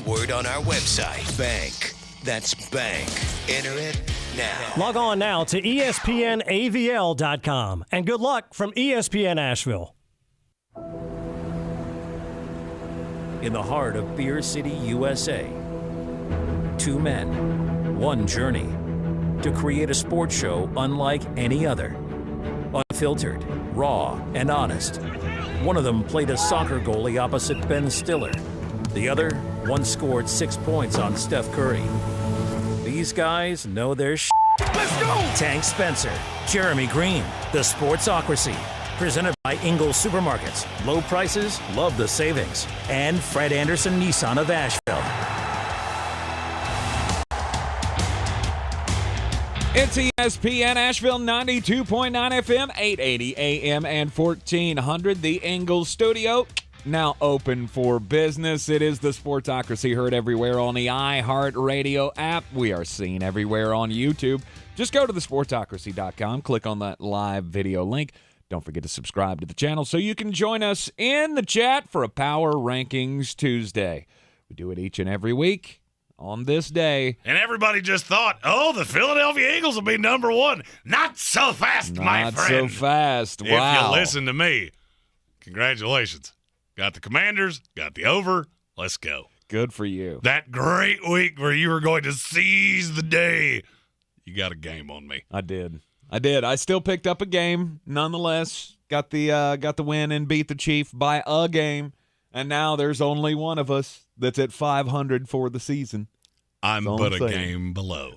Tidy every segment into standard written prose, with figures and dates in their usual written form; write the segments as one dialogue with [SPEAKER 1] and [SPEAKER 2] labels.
[SPEAKER 1] Word on our website. Bank. That's bank. Enter it now.
[SPEAKER 2] Log on now to ESPNAVL.com. And good luck from ESPN Asheville.
[SPEAKER 3] In the heart of Beer City, USA, two men, one journey to create a sports show unlike any other. Unfiltered, raw, and honest. One of them played a soccer goalie opposite Ben Stiller. The other once scored 6 points on Steph Curry. These guys know their shit. Let's go! Tank Spencer, Jeremy Greene, The Sportsocracy. Presented by Ingles Supermarkets. Low prices, love the savings. And Fred Anderson Nissan of Asheville.
[SPEAKER 4] It's ESPN Asheville 92.9 FM, 880 AM and 1400. The Ingles Studio now open for business. It is the Sportsocracy, heard everywhere on the iHeartRadio app. We are seen everywhere on YouTube. Just go to thesportsocracy.com, click on that live video link. Don't forget to subscribe to the channel so you can join us in the chat for a Power Rankings Tuesday. We do it each and every week on this day.
[SPEAKER 5] And everybody just thought, oh, the Philadelphia Eagles will be number one. Not so fast, my friend.
[SPEAKER 4] Not so fast. Wow.
[SPEAKER 5] If you listen to me, congratulations. Got the Commanders, got the over. Let's go.
[SPEAKER 4] Good for you.
[SPEAKER 5] That great week where you were going to seize the day. You got a game on me.
[SPEAKER 4] I did. I still picked up a game, nonetheless. Got the win and beat the Chief by a game. And now there's only one of us that's at 500 for the season.
[SPEAKER 5] I'm but a game below.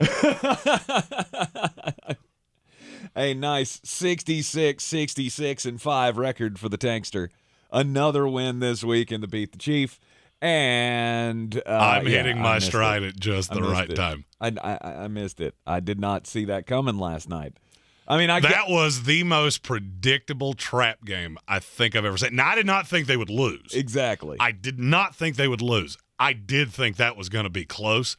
[SPEAKER 4] A nice 66-66-5 record for the Tankster. Another win this week in the Beat the Chief. And
[SPEAKER 5] I'm hitting my stride at just the right time.
[SPEAKER 4] I missed it. I did not see that coming last night. I mean,
[SPEAKER 5] that was the most predictable trap game I think I've ever seen. Now, I did not think they would lose.
[SPEAKER 4] Exactly.
[SPEAKER 5] I did not think they would lose. I did think that was going to be close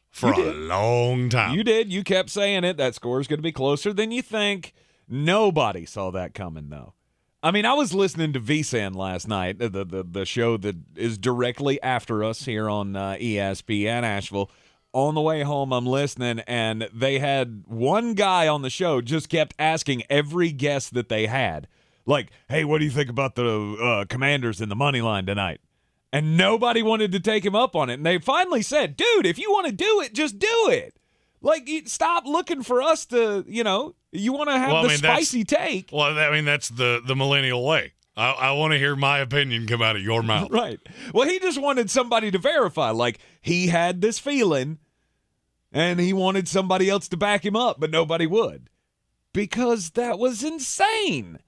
[SPEAKER 5] for a long time.
[SPEAKER 4] You did. You kept saying it. That score is going to be closer than you think. Nobody saw that coming, though. I mean, I was listening to VSAN last night, the show that is directly after us here on ESPN Asheville. On the way home, I'm listening, and they had one guy on the show just kept asking every guest that they had, like, hey, what do you think about the Commanders in the money line tonight? And nobody wanted to take him up on it. And they finally said, dude, if you want to do it, just do it. Like, stop looking for us to, you want to have the spicy take.
[SPEAKER 5] Well, I mean, that's the millennial way. I want to hear my opinion come out of your mouth.
[SPEAKER 4] Right. Well, he just wanted somebody to verify. Like, he had this feeling, and he wanted somebody else to back him up, but nobody would. Because that was insane.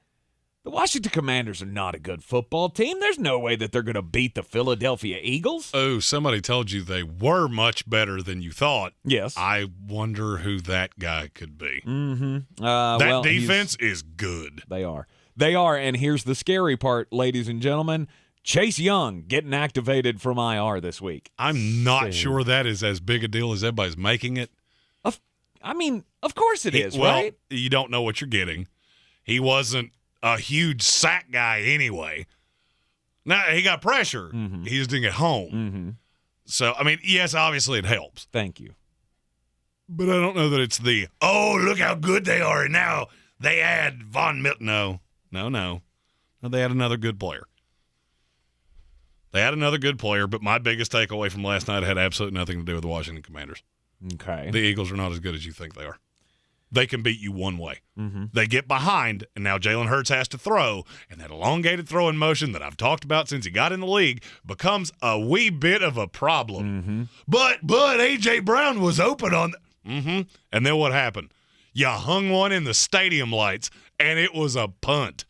[SPEAKER 4] The Washington Commanders are not a good football team. There's no way that they're going to beat the Philadelphia Eagles.
[SPEAKER 5] Oh, somebody told you they were much better than you thought.
[SPEAKER 4] Yes.
[SPEAKER 5] I wonder who that guy could be.
[SPEAKER 4] Mm-hmm.
[SPEAKER 5] That defense is good.
[SPEAKER 4] They are. They are, and here's the scary part, ladies and gentlemen. Chase Young getting activated from IR this week.
[SPEAKER 5] I'm not sure that is as big a deal as everybody's making it.
[SPEAKER 4] Of course it is, right?
[SPEAKER 5] Well, you don't know what you're getting. He wasn't a huge sack guy anyway. Now, he got pressure. Mm-hmm. He just didn't get home.
[SPEAKER 4] Mm-hmm.
[SPEAKER 5] So, I mean, yes, obviously it helps.
[SPEAKER 4] Thank you.
[SPEAKER 5] But I don't know that it's look how good they are, and now they add Von Milton. No. They had another good player. But my biggest takeaway from last night had absolutely nothing to do with the Washington Commanders.
[SPEAKER 4] Okay.
[SPEAKER 5] The Eagles are not as good as you think they are. They can beat you one way.
[SPEAKER 4] Mm-hmm.
[SPEAKER 5] They get behind, and now Jalen Hurts has to throw, and that elongated throwing motion that I've talked about since he got in the league becomes a wee bit of a problem.
[SPEAKER 4] Mm-hmm.
[SPEAKER 5] But A.J. Brown was open on and then what happened? You hung one in the stadium lights, and it was a punt.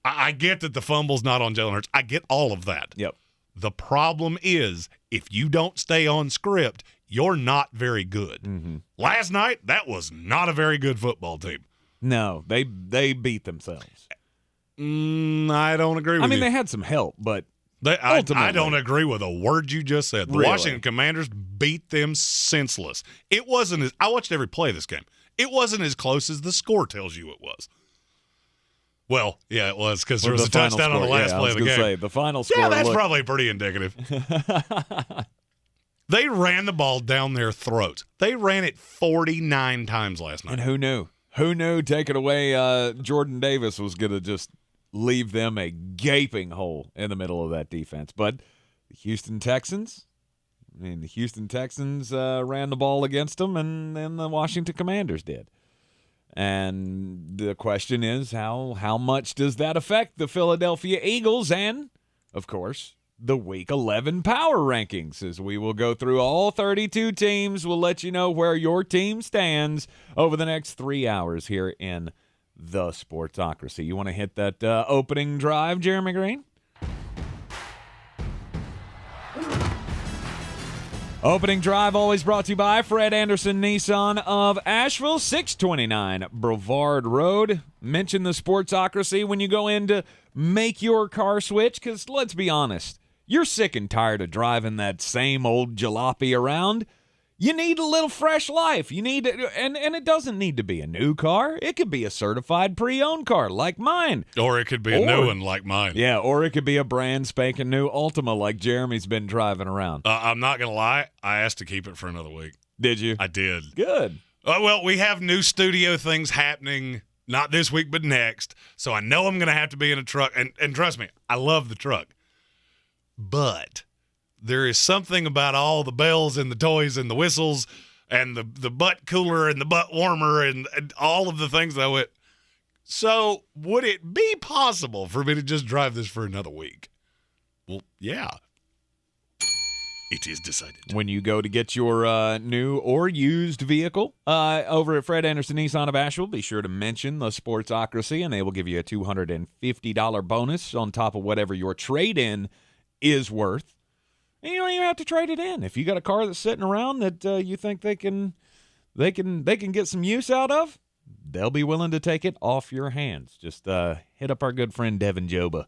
[SPEAKER 5] I get that the fumble's not on Jalen Hurts. I get all of that.
[SPEAKER 4] Yep.
[SPEAKER 5] The problem is, if you don't stay on script, you're not very good.
[SPEAKER 4] Mm-hmm.
[SPEAKER 5] Last night, that was not a very good football team.
[SPEAKER 4] No, they beat themselves.
[SPEAKER 5] I don't agree with you.
[SPEAKER 4] I mean, they had some help, but
[SPEAKER 5] I don't agree with a word you just said. The
[SPEAKER 4] Really?
[SPEAKER 5] Washington Commanders beat them senseless. It wasn't I watched every play of this game. It wasn't as close as the score tells you it was. Well, yeah, it was because there
[SPEAKER 4] With
[SPEAKER 5] was a
[SPEAKER 4] the final
[SPEAKER 5] touchdown on the
[SPEAKER 4] score.
[SPEAKER 5] last
[SPEAKER 4] Yeah,
[SPEAKER 5] play of the
[SPEAKER 4] I was
[SPEAKER 5] game.
[SPEAKER 4] gonna say, the final score.
[SPEAKER 5] Yeah, that's
[SPEAKER 4] looked-
[SPEAKER 5] probably pretty indicative. They ran the ball down their throats. They ran it 49 times last night.
[SPEAKER 4] And who knew? Who knew taking away Jordan Davis was going to just leave them a gaping hole in the middle of that defense? But the Houston Texans ran the ball against them, and then the Washington Commanders did. And the question is, how much does that affect the Philadelphia Eagles and, of course, the Week 11 power rankings? As we will go through all 32 teams, we'll let you know where your team stands over the next 3 hours here in the Sportsocracy. You want to hit that opening drive, Jeremy Greene? Opening drive always brought to you by Fred Anderson Nissan of Asheville, 629 Brevard Road. Mention the Sportsocracy when you go in to make your car switch, because let's be honest, you're sick and tired of driving that same old jalopy around. You need a little fresh life. You need, and it doesn't need to be a new car. It could be a certified pre-owned car like mine.
[SPEAKER 5] Or it could be a new one like mine.
[SPEAKER 4] Yeah, or it could be a brand spanking new Altima like Jeremy's been driving around.
[SPEAKER 5] I'm not going to lie. I asked to keep it for another week.
[SPEAKER 4] Did you?
[SPEAKER 5] I did.
[SPEAKER 4] Good.
[SPEAKER 5] Well, we have new studio things happening, not this week, but next. So I know I'm going to have to be in a truck. And trust me, I love the truck. But there is something about all the bells and the toys and the whistles and the butt cooler and the butt warmer and all of the things that I went. So would it be possible for me to just drive this for another week? Well, yeah. It is decided.
[SPEAKER 4] When you go to get your new or used vehicle over at Fred Anderson Nissan of Asheville, be sure to mention the Sportsocracy, and they will give you a $250 bonus on top of whatever your trade-in is worth. And you don't even have to trade it in. If you got a car that's sitting around that you think they can get some use out of, they'll be willing to take it off your hands. Just hit up our good friend Devin Joba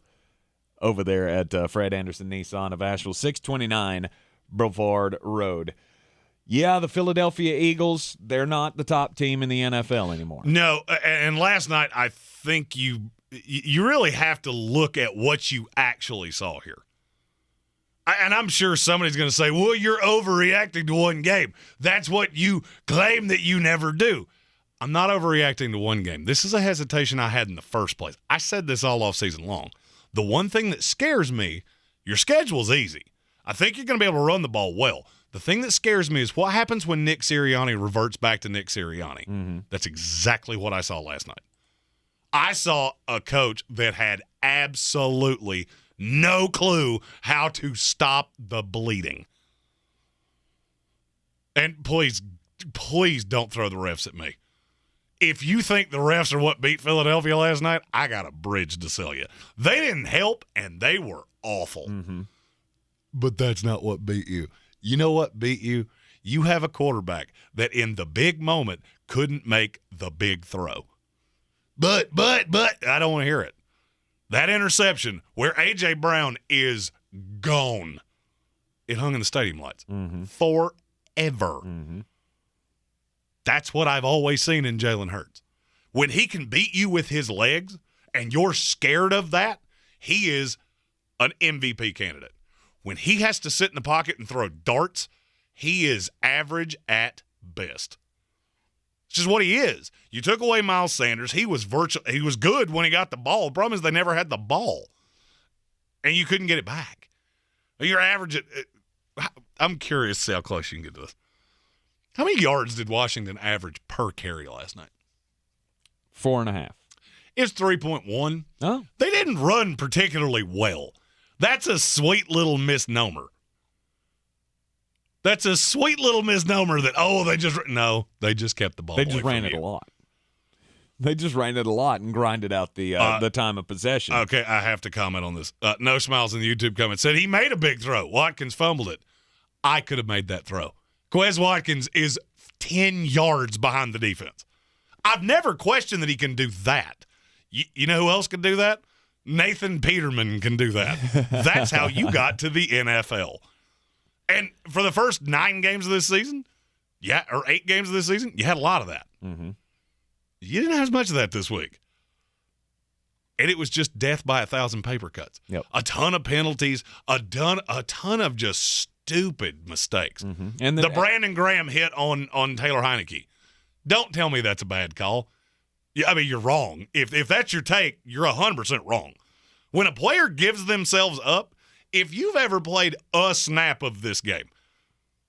[SPEAKER 4] over there at Fred Anderson Nissan of Asheville, 629 Brevard Road. Yeah, the Philadelphia Eagles, they're not the top team in the NFL anymore.
[SPEAKER 5] No, and last night I think you really have to look at what you actually saw here. And I'm sure somebody's going to say, well, you're overreacting to one game. That's what you claim that you never do. I'm not overreacting to one game. This is a hesitation I had in the first place. I said this all off season long. The one thing that scares me, your schedule's easy. I think you're going to be able to run the ball well. The thing that scares me is what happens when Nick Sirianni reverts back to Nick Sirianni. Mm-hmm. That's exactly what I saw last night. I saw a coach that had absolutely no clue how to stop the bleeding. And please don't throw the refs at me. If you think the refs are what beat Philadelphia last night, I got a bridge to sell you. They didn't help, and they were awful. Mm-hmm. But that's not what beat you. You know what beat you? You have a quarterback that in the big moment couldn't make the big throw. But, I don't want to hear it. That interception where A.J. Brown is gone, it hung in the stadium lights forever. Mm-hmm. That's what I've always seen in Jalen Hurts. When he can beat you with his legs and you're scared of that, he is an MVP candidate. When he has to sit in the pocket and throw darts, he is average at best. It's just what he is. You took away Miles Sanders. He was good when he got the ball. The problem is they never had the ball, and you couldn't get it back. You're average at I'm curious to see how close you can get to this. How many yards did Washington average per carry last night?
[SPEAKER 4] 4.5.
[SPEAKER 5] It's 3.1.
[SPEAKER 4] Oh.
[SPEAKER 5] They didn't run particularly well. That's a sweet little misnomer. That's a sweet little misnomer that, they just kept the ball.
[SPEAKER 4] They just ran it a lot. They just ran it a lot and grinded out the time of possession.
[SPEAKER 5] Okay, I have to comment on this. No Smiles in the YouTube comment said he made a big throw. Watkins fumbled it. I could have made that throw. Quez Watkins is 10 yards behind the defense. I've never questioned that he can do that. You know who else can do that? Nathan Peterman can do that. That's how you got to the NFL. And for the first 9 games of this season, or 8 games of this season, you had a lot of that. Mm-hmm. You didn't have as much of that this week. And it was just death by 1,000 paper cuts.
[SPEAKER 4] Yep.
[SPEAKER 5] A ton of penalties, a ton of just stupid mistakes.
[SPEAKER 4] Mm-hmm. And
[SPEAKER 5] the Brandon Graham hit on Taylor Heineke. Don't tell me that's a bad call. Yeah, I mean, you're wrong. If that's your take, you're 100% wrong. When a player gives themselves up, if you've ever played a snap of this game,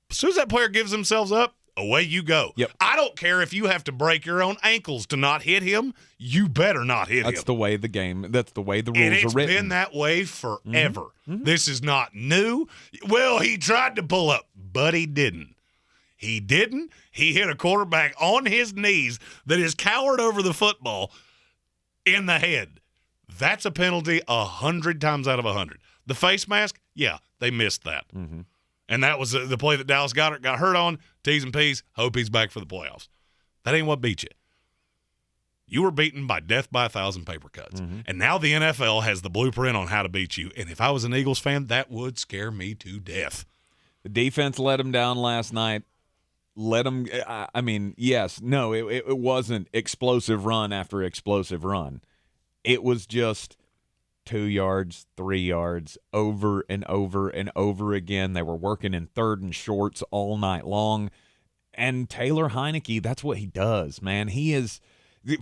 [SPEAKER 5] as soon as that player gives themselves up, away you go.
[SPEAKER 4] Yep.
[SPEAKER 5] I don't care if you have to break your own ankles to not hit him. You better not hit him.
[SPEAKER 4] That's the way the game. That's the way the rules
[SPEAKER 5] and it's
[SPEAKER 4] are written.
[SPEAKER 5] been that way forever.
[SPEAKER 4] Mm-hmm.
[SPEAKER 5] This is not new. Well, he tried to pull up, but he didn't. He didn't. He hit a quarterback on his knees that is cowered over the football in the head. That's a penalty 100 times out of 100. The face mask, yeah, they missed that.
[SPEAKER 4] Mm-hmm.
[SPEAKER 5] And that was the play that Dallas got hurt on. T's and P's. Hope he's back for the playoffs. That ain't what beat you. You were beaten by death by 1,000 paper cuts.
[SPEAKER 4] Mm-hmm.
[SPEAKER 5] And now the NFL has the blueprint on how to beat you. And if I was an Eagles fan, that would scare me to death.
[SPEAKER 4] The defense let him down last night. Let him. I mean, yes, no, it wasn't explosive run after explosive run. It was just 2 yards, 3 yards, over and over and over again. They were working in third and shorts all night long. And Taylor Heineke, that's what he does, man. He is,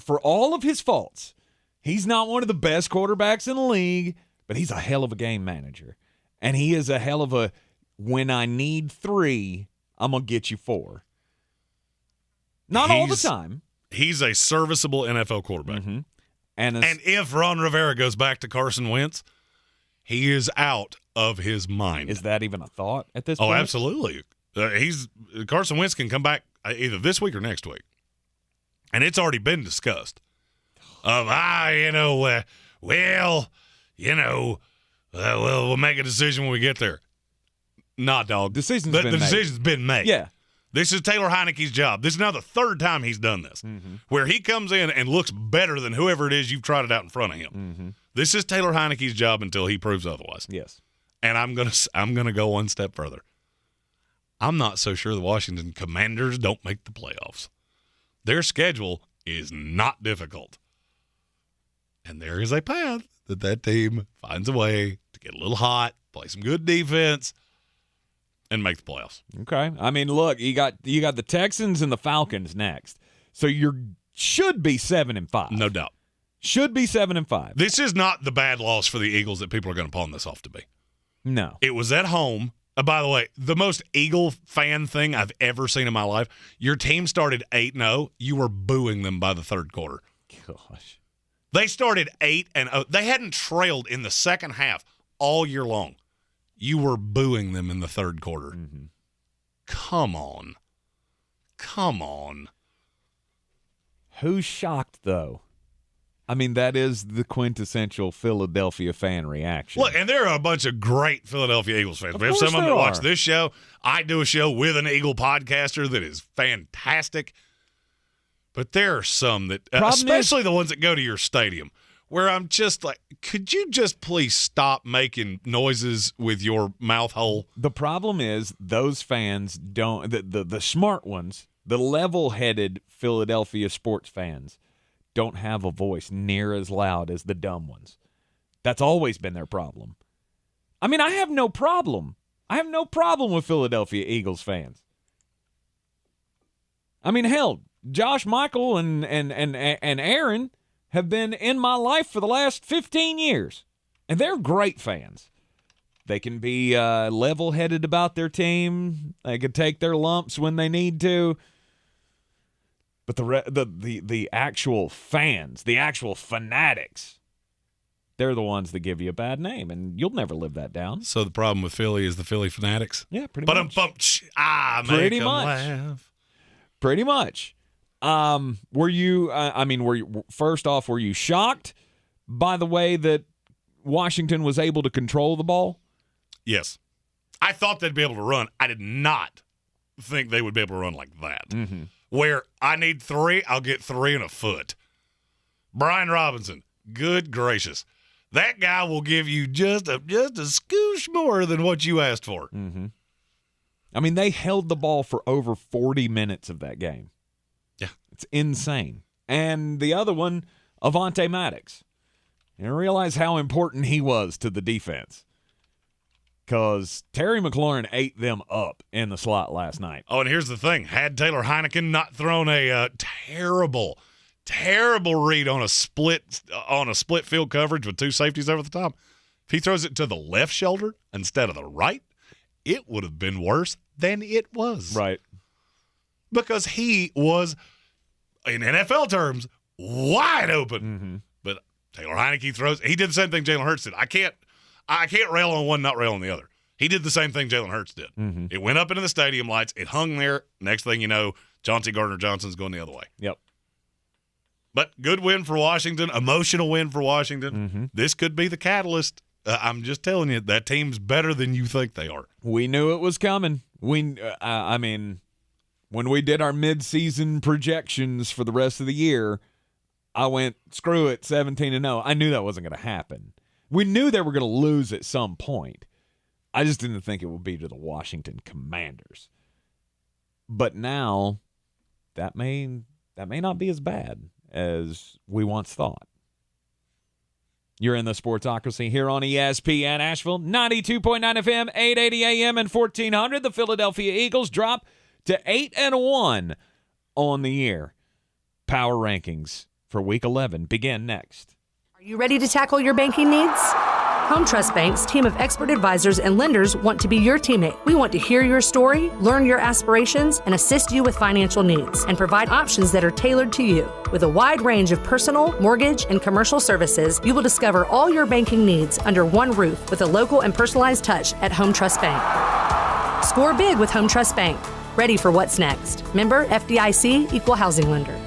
[SPEAKER 4] for all of his faults, he's not one of the best quarterbacks in the league, but he's a hell of a game manager. And he is a hell of a, when I need 3, I'm going to get you 4. Not all the time.
[SPEAKER 5] He's a serviceable NFL quarterback.
[SPEAKER 4] Mm-hmm.
[SPEAKER 5] And if Ron Rivera goes back to Carson Wentz, he is out of his mind.
[SPEAKER 4] Is that even a thought at this point?
[SPEAKER 5] Oh, absolutely. Carson Wentz can come back either this week or next week. And it's already been discussed. We'll make a decision when we get there. Nah, dog.
[SPEAKER 4] The decision's
[SPEAKER 5] been made.
[SPEAKER 4] Yeah.
[SPEAKER 5] This is Taylor Heineke's job. This is now the third time he's done this, where he comes in and looks better than whoever it is you've trotted out in front of him.
[SPEAKER 4] Mm-hmm.
[SPEAKER 5] This is Taylor Heineke's job until he proves otherwise.
[SPEAKER 4] Yes.
[SPEAKER 5] And I'm gonna go one step further. I'm not so sure the Washington Commanders don't make the playoffs. Their schedule is not difficult, and there is a path that team finds a way to get a little hot, play some good defense, and make the playoffs.
[SPEAKER 4] Okay. I mean, look, you got the Texans and the Falcons next. So should be 7-5.
[SPEAKER 5] No doubt.
[SPEAKER 4] Should be 7-5.
[SPEAKER 5] This is not the bad loss for the Eagles that people are going to pawn this off to be.
[SPEAKER 4] No.
[SPEAKER 5] It was at home. By the way, the most Eagle fan thing I've ever seen in my life, your team started 8-0. You were booing them by the third quarter.
[SPEAKER 4] Gosh.
[SPEAKER 5] They started 8-0. They hadn't trailed in the second half all year long. You were booing them in the third quarter.
[SPEAKER 4] Mm-hmm.
[SPEAKER 5] Come on.
[SPEAKER 4] Who's shocked, though? I mean, that is the quintessential Philadelphia fan reaction.
[SPEAKER 5] Look, and there are a bunch of great Philadelphia Eagles fans. We have
[SPEAKER 4] course
[SPEAKER 5] some of them that
[SPEAKER 4] there
[SPEAKER 5] watch
[SPEAKER 4] are.
[SPEAKER 5] this show. I do a show with an Eagle podcaster that is fantastic. But there are some that, especially the ones that go to your stadium, where I'm just like, could you just please stop making noises with your mouth hole?
[SPEAKER 4] The problem is those fans don't, the smart ones, the level-headed Philadelphia sports fans, don't have a voice near as loud as the dumb ones. That's always been their problem. I mean, I have no problem. With Philadelphia Eagles fans. I mean, hell, Josh, Michael, and Aaron have been in my life for the last 15 years, and they're great fans. They can be level-headed about their team. They can take their lumps when they need to. But the actual fans, the actual fanatics, they're the ones that give you a bad name, and you'll never live that down.
[SPEAKER 5] So the problem with Philly is the Philly fanatics?
[SPEAKER 4] Yeah, pretty
[SPEAKER 5] But
[SPEAKER 4] much.
[SPEAKER 5] pretty much.
[SPEAKER 4] Pretty much. Were you first off, were you shocked by the way that Washington was able to control the ball?
[SPEAKER 5] Yes. I thought they'd be able to run. I did not think they would be able to run like that.
[SPEAKER 4] Mm-hmm.
[SPEAKER 5] Where I need 3, I'll get 3 in a foot. Brian Robinson, good gracious. That guy will give you just a scoosh more than what you asked for.
[SPEAKER 4] Mm-hmm. I mean, they held the ball for over 40 minutes of that game.
[SPEAKER 5] Yeah.
[SPEAKER 4] It's insane. And the other one, Avonte Maddox. You realize how important he was to the defense. Because Terry McLaurin ate them up in the slot last night.
[SPEAKER 5] Oh, and here's the thing. Had Taylor Heineken not thrown a terrible read on a split field coverage with two safeties over the top, if he throws it to the left shoulder instead of the right, it would have been worse than it was.
[SPEAKER 4] Right.
[SPEAKER 5] Because he was, in NFL terms, wide open.
[SPEAKER 4] Mm-hmm.
[SPEAKER 5] But Taylor Heineke he did the same thing Jalen Hurts did. I can't rail on one, not rail on the other. He did the same thing Jalen Hurts did.
[SPEAKER 4] Mm-hmm.
[SPEAKER 5] It went up into the stadium lights. It hung there. Next thing you know, Chauncey Gardner-Johnson's going the other way.
[SPEAKER 4] Yep.
[SPEAKER 5] But good win for Washington, emotional win for Washington.
[SPEAKER 4] Mm-hmm.
[SPEAKER 5] This could be the catalyst. I'm just telling you, that team's better than you think they are.
[SPEAKER 4] We knew it was coming. I mean, when we did our midseason projections for the rest of the year, I went, screw it, 17-0. I knew that wasn't going to happen. We knew they were going to lose at some point. I just didn't think it would be to the Washington Commanders. But now, that may not be as bad as we once thought. You're in the Sportsocracy here on ESPN Asheville, 92.9 FM, 880 AM, and 1400. The Philadelphia Eagles drop to 8-1 on the year. Power rankings for Week 11 begin next.
[SPEAKER 6] Are you ready to tackle your banking needs? Home Trust Bank's team of expert advisors and lenders want to be your teammate. We want to hear your story, learn your aspirations, and assist you with financial needs, and provide options that are tailored to you. With a wide range of personal, mortgage, and commercial services, you will discover all your banking needs under one roof with a local and personalized touch at Home Trust Bank. Score big with Home Trust Bank. Ready for what's next. Member FDIC, Equal Housing Lender.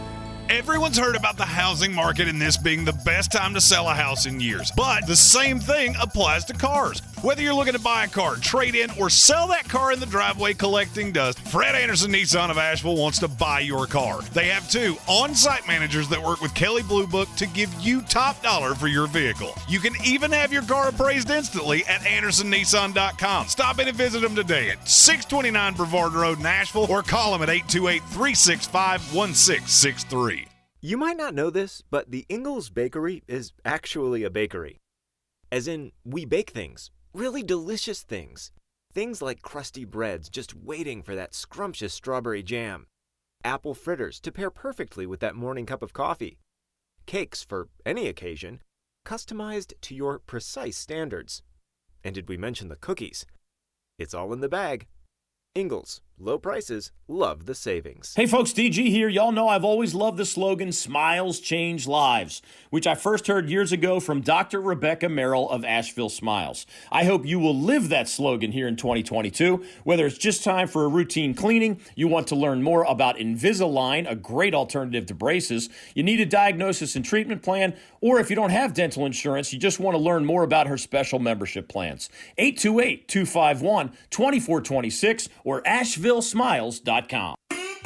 [SPEAKER 5] Everyone's heard about the housing market and this being the best time to sell a house in years. But the same thing applies to cars. Whether you're looking to buy a car, trade in, or sell that car in the driveway collecting dust, Fred Anderson Nissan of Asheville wants to buy your car. They have 2 on-site managers that work with Kelley Blue Book to give you top dollar for your vehicle. You can even have your car appraised instantly at AndersonNissan.com. Stop in and visit them today at 629 Brevard Road in Asheville or call them at 828-365-1663.
[SPEAKER 7] You might not know this, but the Ingles Bakery is actually a bakery. As in, we bake things, really delicious things. Things like crusty breads just waiting for that scrumptious strawberry jam. Apple fritters to pair perfectly with that morning cup of coffee. Cakes for any occasion, customized to your precise standards. And did we mention the cookies? It's all in the bag. Ingles, low prices, love the savings.
[SPEAKER 8] Hey folks, DG here. Y'all know I've always loved the slogan, Smiles Change Lives, which I first heard years ago from Dr. Rebecca Merrill of Asheville Smiles. I hope you will live that slogan here in 2022. Whether it's just time for a routine cleaning, you want to learn more about Invisalign, a great alternative to braces, you need a diagnosis and treatment plan, or if you don't have dental insurance, you just want to learn more about her special membership plans. 828-251-2426 or AshevilleSmiles.com.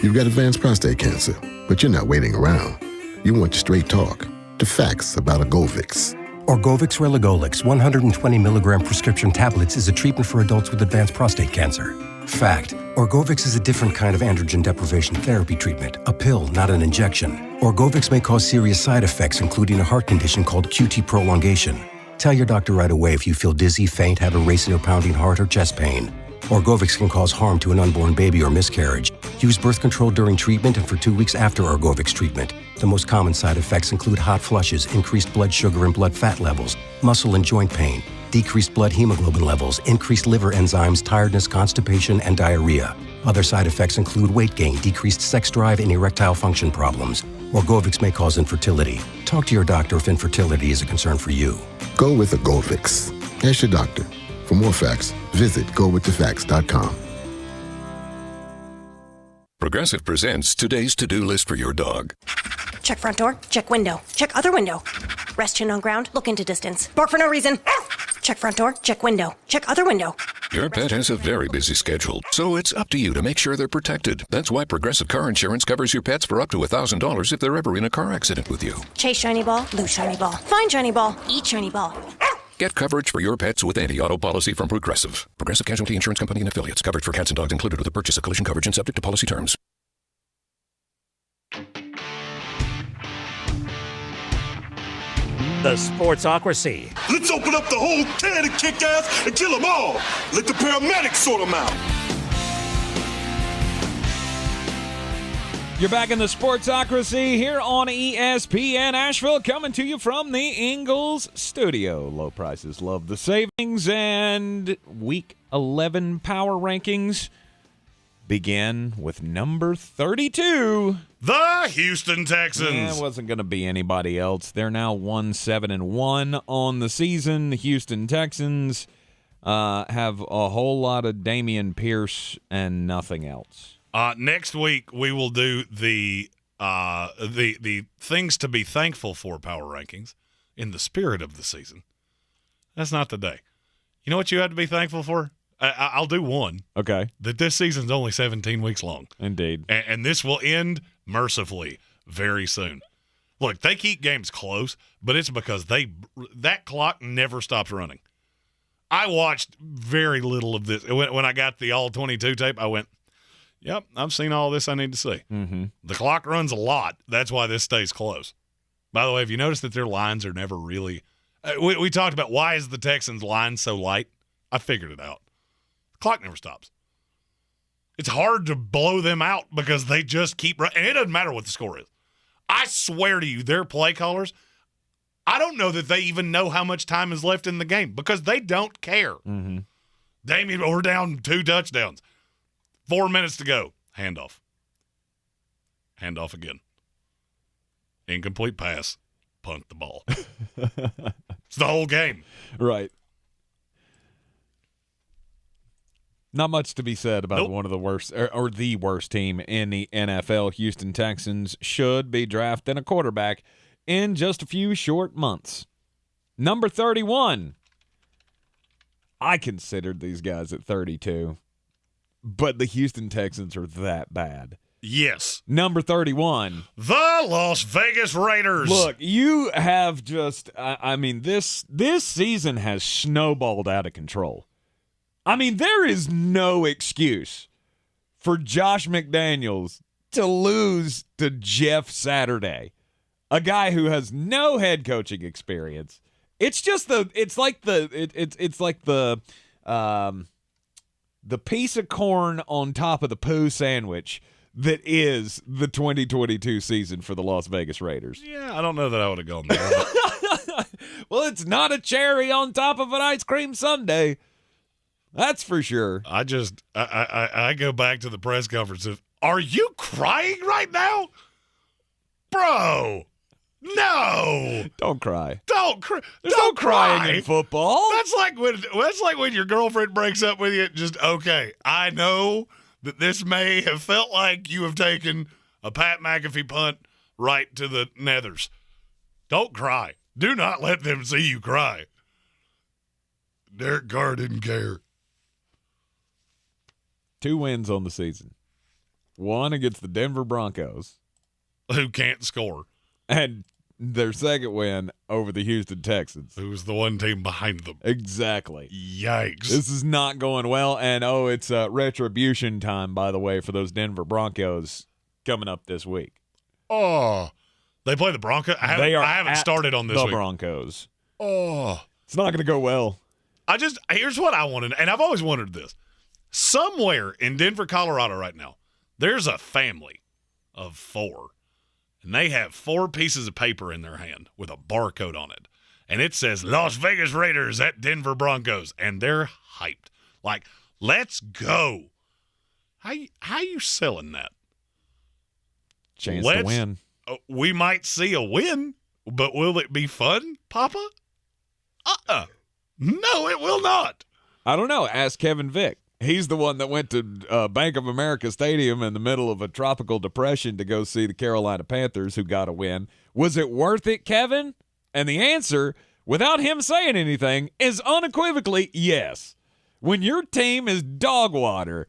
[SPEAKER 9] You've got advanced prostate cancer, but you're not waiting around. You want straight talk, the facts about Orgovix.
[SPEAKER 10] Orgovix Relagolix 120 milligram prescription tablets is a treatment for adults with advanced prostate cancer. Fact, Orgovix is a different kind of androgen deprivation therapy treatment, a pill, not an injection. Orgovix may cause serious side effects, including a heart condition called QT prolongation. Tell your doctor right away if you feel dizzy, faint, have a racing or pounding heart, or chest pain. Orgovix can cause harm to an unborn baby or miscarriage. Use birth control during treatment and for 2 weeks after Orgovix treatment. The most common side effects include hot flushes, increased blood sugar and blood fat levels, muscle and joint pain, decreased blood hemoglobin levels, increased liver enzymes, tiredness, constipation, and diarrhea. Other side effects include weight gain, decreased sex drive, and erectile function problems. Orgovix may cause infertility. Talk to your doctor if infertility is a concern for you.
[SPEAKER 9] Go with Orgovix. Ask your doctor. For more facts, visit gowiththefacts.com.
[SPEAKER 11] Progressive presents today's to-do list for your dog.
[SPEAKER 12] Check front door. Check window. Check other window. Rest chin on ground. Look into distance. Bark for no reason. Check front door. Check window. Check other window.
[SPEAKER 11] Your pet has a very busy schedule, so it's up to you to make sure they're protected. That's why Progressive Car Insurance covers your pets for up to $1,000 if they're ever in a car accident with you.
[SPEAKER 12] Chase shiny ball. Lose shiny ball. Find shiny ball. Eat shiny ball.
[SPEAKER 11] Get coverage for your pets with anti-auto policy from Progressive. Progressive Casualty Insurance Company and Affiliates. Coverage for cats and dogs included with the purchase of collision coverage and subject to policy terms.
[SPEAKER 3] The Sportsocracy.
[SPEAKER 13] Let's open up the whole can and kick ass and kill them all. Let the paramedics sort them out.
[SPEAKER 4] You're back in the Sportsocracy here on ESPN Asheville, coming to you from the Ingles Studio. Low prices, love the savings, and Week 11 power rankings begin with number 32.
[SPEAKER 5] The Houston Texans.
[SPEAKER 4] Yeah, it wasn't going to be anybody else. They're now 1-7-1 on the season. The Houston Texans have a whole lot of Dameon Pierce and nothing else.
[SPEAKER 5] Next week we will do the things to be thankful for power rankings in the spirit of the season. That's not the day. You know what you have to be thankful for? I'll do one.
[SPEAKER 4] Okay.
[SPEAKER 5] That this season's only 17 weeks long.
[SPEAKER 4] Indeed.
[SPEAKER 5] And this will end mercifully very soon. Look, they keep games close, but it's because that clock never stops running. I watched very little of this. When I got the all-22 tape, I went, yep, I've seen all this I need to see.
[SPEAKER 4] Mm-hmm.
[SPEAKER 5] The clock runs a lot. That's why this stays close. By the way, have you noticed that their lines are never really we talked about why is the Texans' line so light? I figured it out. The clock never stops. It's hard to blow them out because they just keep running. And it doesn't matter what the score is. I swear to you, their play callers, I don't know that they even know how much time is left in the game because they don't care.
[SPEAKER 4] Mm-hmm.
[SPEAKER 5] Damien, we're down 2 touchdowns. 4 minutes to go. Handoff. Handoff again. Incomplete pass. Punt the ball. It's the whole game.
[SPEAKER 4] Right. Not much to be said about one of the worst or the worst team in the NFL. Houston Texans should be drafting a quarterback in just a few short months. Number 31. I considered these guys at 32, but the Houston Texans are that bad.
[SPEAKER 5] Yes.
[SPEAKER 4] Number 31.
[SPEAKER 5] The Las Vegas Raiders.
[SPEAKER 4] Look, you have just, this season has snowballed out of control. I mean, there is no excuse for Josh McDaniels to lose to Jeff Saturday, a guy who has no head coaching experience. It's just it's like the piece of corn on top of the poo sandwich that is the 2022 season for the Las Vegas Raiders.
[SPEAKER 5] Yeah, I don't know that I would have gone there.
[SPEAKER 4] Well, it's not a cherry on top of an ice cream sundae. That's for sure.
[SPEAKER 5] I go back to the press conference of, are you crying right now? Bro, no.
[SPEAKER 4] Don't cry.
[SPEAKER 5] Don't cry.
[SPEAKER 4] There's no crying in football.
[SPEAKER 5] That's like when your girlfriend breaks up with you. Just, okay, I know that this may have felt like you have taken a Pat McAfee punt right to the nethers. Don't cry. Do not let them see you cry. Derek Carr didn't care.
[SPEAKER 4] 2 wins on the season. 1 against the Denver Broncos,
[SPEAKER 5] who can't score,
[SPEAKER 4] and their second win over the Houston Texans,
[SPEAKER 5] who's the one team behind them.
[SPEAKER 4] Exactly.
[SPEAKER 5] Yikes.
[SPEAKER 4] This is not going well, and it's retribution time, by the way, for those Denver Broncos coming up this week.
[SPEAKER 5] Oh, they play the Broncos? I haven't started on this
[SPEAKER 4] the
[SPEAKER 5] week.
[SPEAKER 4] Broncos.
[SPEAKER 5] Oh.
[SPEAKER 4] It's not going to go well.
[SPEAKER 5] Here's what I wanted, and I've always wondered this. Somewhere in Denver, Colorado right now, there's a family of 4, and they have 4 pieces of paper in their hand with a barcode on it, and it says Las Vegas Raiders at Denver Broncos, and they're hyped. Like, let's go. How you selling that?
[SPEAKER 4] Chance to win.
[SPEAKER 5] We might see a win, but will it be fun, Papa? No, it will not.
[SPEAKER 4] I don't know. Ask Kevin Vick. He's the one that went to Bank of America Stadium in the middle of a tropical depression to go see the Carolina Panthers, who got a win. Was it worth it, Kevin? And the answer, without him saying anything, is unequivocally yes. When your team is dog water,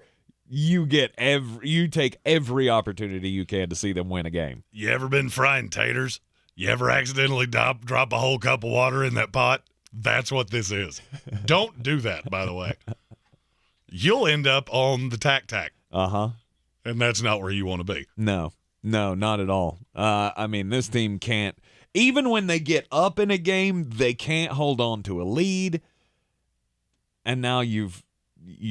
[SPEAKER 4] you take every opportunity you can to see them win a game.
[SPEAKER 5] You ever been frying taters? You ever accidentally drop a whole cup of water in that pot? That's what this is. Don't do that, by the way. You'll end up on the tac-tac.
[SPEAKER 4] Uh-huh.
[SPEAKER 5] And that's not where you want to be.
[SPEAKER 4] No, not at all. This team can't. Even when they get up in a game, they can't hold on to a lead. And now you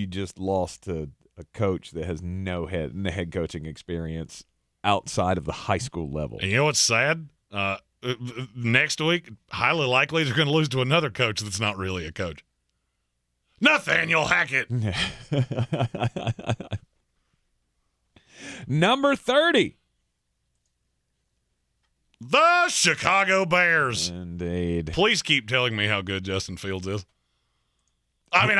[SPEAKER 4] just lost to a coach that has no head coaching experience outside of the high school level.
[SPEAKER 5] And you know what's sad? Next week, highly likely they're going to lose to another coach that's not really a coach. Nathaniel Hackett.
[SPEAKER 4] Number 30.
[SPEAKER 5] The Chicago Bears.
[SPEAKER 4] Indeed.
[SPEAKER 5] Please keep telling me how good Justin Fields is. I mean,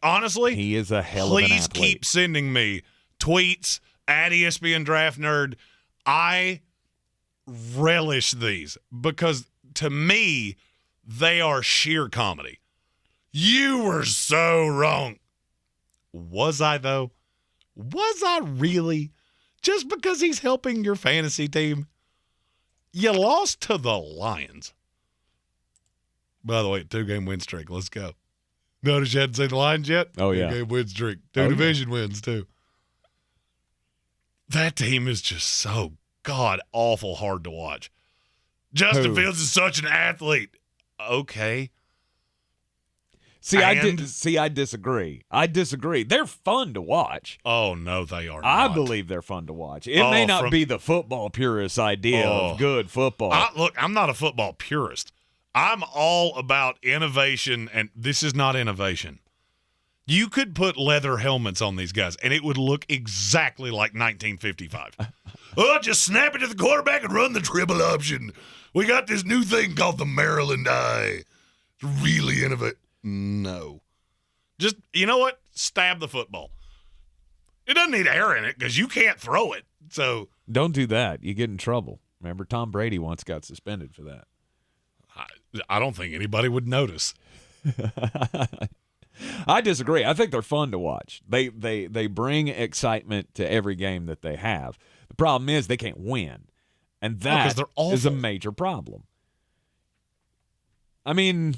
[SPEAKER 5] honestly,
[SPEAKER 4] he is a hell of an athlete.
[SPEAKER 5] Please keep sending me tweets at ESPN Draft Nerd. I relish these because, to me, they are sheer comedy. You were so wrong. Was I, though? Was I really? Just because he's helping your fantasy team? You lost to the Lions. By the way, 2-game win streak. Let's go. Notice you hadn't seen the Lions yet?
[SPEAKER 4] Oh, yeah.
[SPEAKER 5] 2-game win streak. 2 division wins, too. That team is just so god-awful hard to watch. Justin Fields is such an athlete. Okay.
[SPEAKER 4] I disagree. They're fun to watch.
[SPEAKER 5] Oh, no, they are not.
[SPEAKER 4] I believe they're fun to watch. It may not be the football purist idea of good football.
[SPEAKER 5] Look, I'm not a football purist. I'm all about innovation, and this is not innovation. You could put leather helmets on these guys, and it would look exactly like 1955.
[SPEAKER 13] Just snap it to the quarterback and run the triple option. We got this new thing called the Maryland Eye. It's really innovative. No.
[SPEAKER 5] Just, you know what? Stab the football. It doesn't need air in it because you can't throw it. So
[SPEAKER 4] don't do that. You get in trouble. Remember, Tom Brady once got suspended for that.
[SPEAKER 5] I don't think anybody would notice.
[SPEAKER 4] I disagree. I think they're fun to watch. They bring excitement to every game that they have. The problem is they can't win, and that is a major problem. I mean,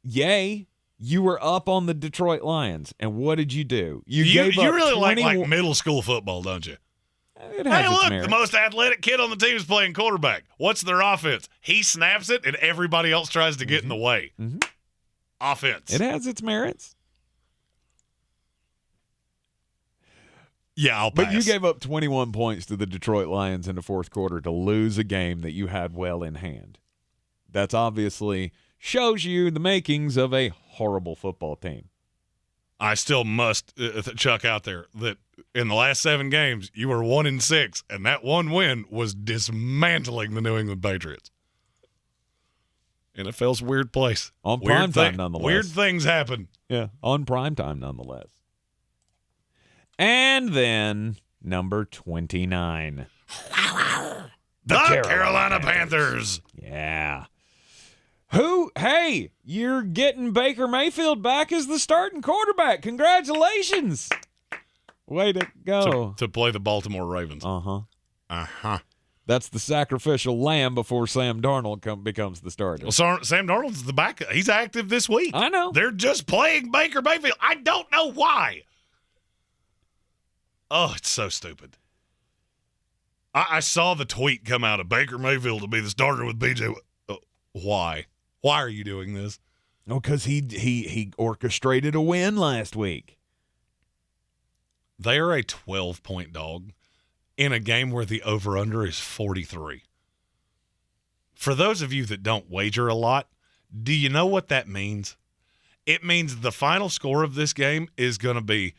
[SPEAKER 4] yay, you were up on the Detroit Lions, and what did you do? You
[SPEAKER 5] really like middle school football, don't you? Hey, look, the most athletic kid on the team is playing quarterback. What's their offense? He snaps it, and everybody else tries to get in the way.
[SPEAKER 4] Mm-hmm.
[SPEAKER 5] Offense.
[SPEAKER 4] It has its merits.
[SPEAKER 5] Yeah, I'll pass.
[SPEAKER 4] But you gave up 21 points to the Detroit Lions in the fourth quarter to lose a game that you had well in hand. That's obviously shows you the makings of a horrible football team.
[SPEAKER 5] I still must chuck out there that in the last 7 games, you were 1-6, and that one win was dismantling the New England Patriots. NFL's a weird place.
[SPEAKER 4] On primetime, nonetheless.
[SPEAKER 5] Weird things happen.
[SPEAKER 4] Yeah, on primetime, nonetheless. And then number 29.
[SPEAKER 5] The Carolina Panthers.
[SPEAKER 4] Yeah. Hey, you're getting Baker Mayfield back as the starting quarterback. Congratulations. Way to go.
[SPEAKER 5] To play the Baltimore Ravens.
[SPEAKER 4] Uh-huh. That's the sacrificial lamb before Sam Darnold becomes the starter.
[SPEAKER 5] Well, Sam Darnold's the backup. He's active this week.
[SPEAKER 4] I know.
[SPEAKER 5] They're just playing Baker Mayfield. I don't know why. Oh, it's so stupid. I saw the tweet come out of Baker Mayfield to be the starter with BJ. Why? Why are you doing this?
[SPEAKER 4] Oh, because he orchestrated a win last week.
[SPEAKER 5] They are a 12-point dog in a game where the over-under is 43. For those of you that don't wager a lot, do you know what that means? It means the final score of this game is going to be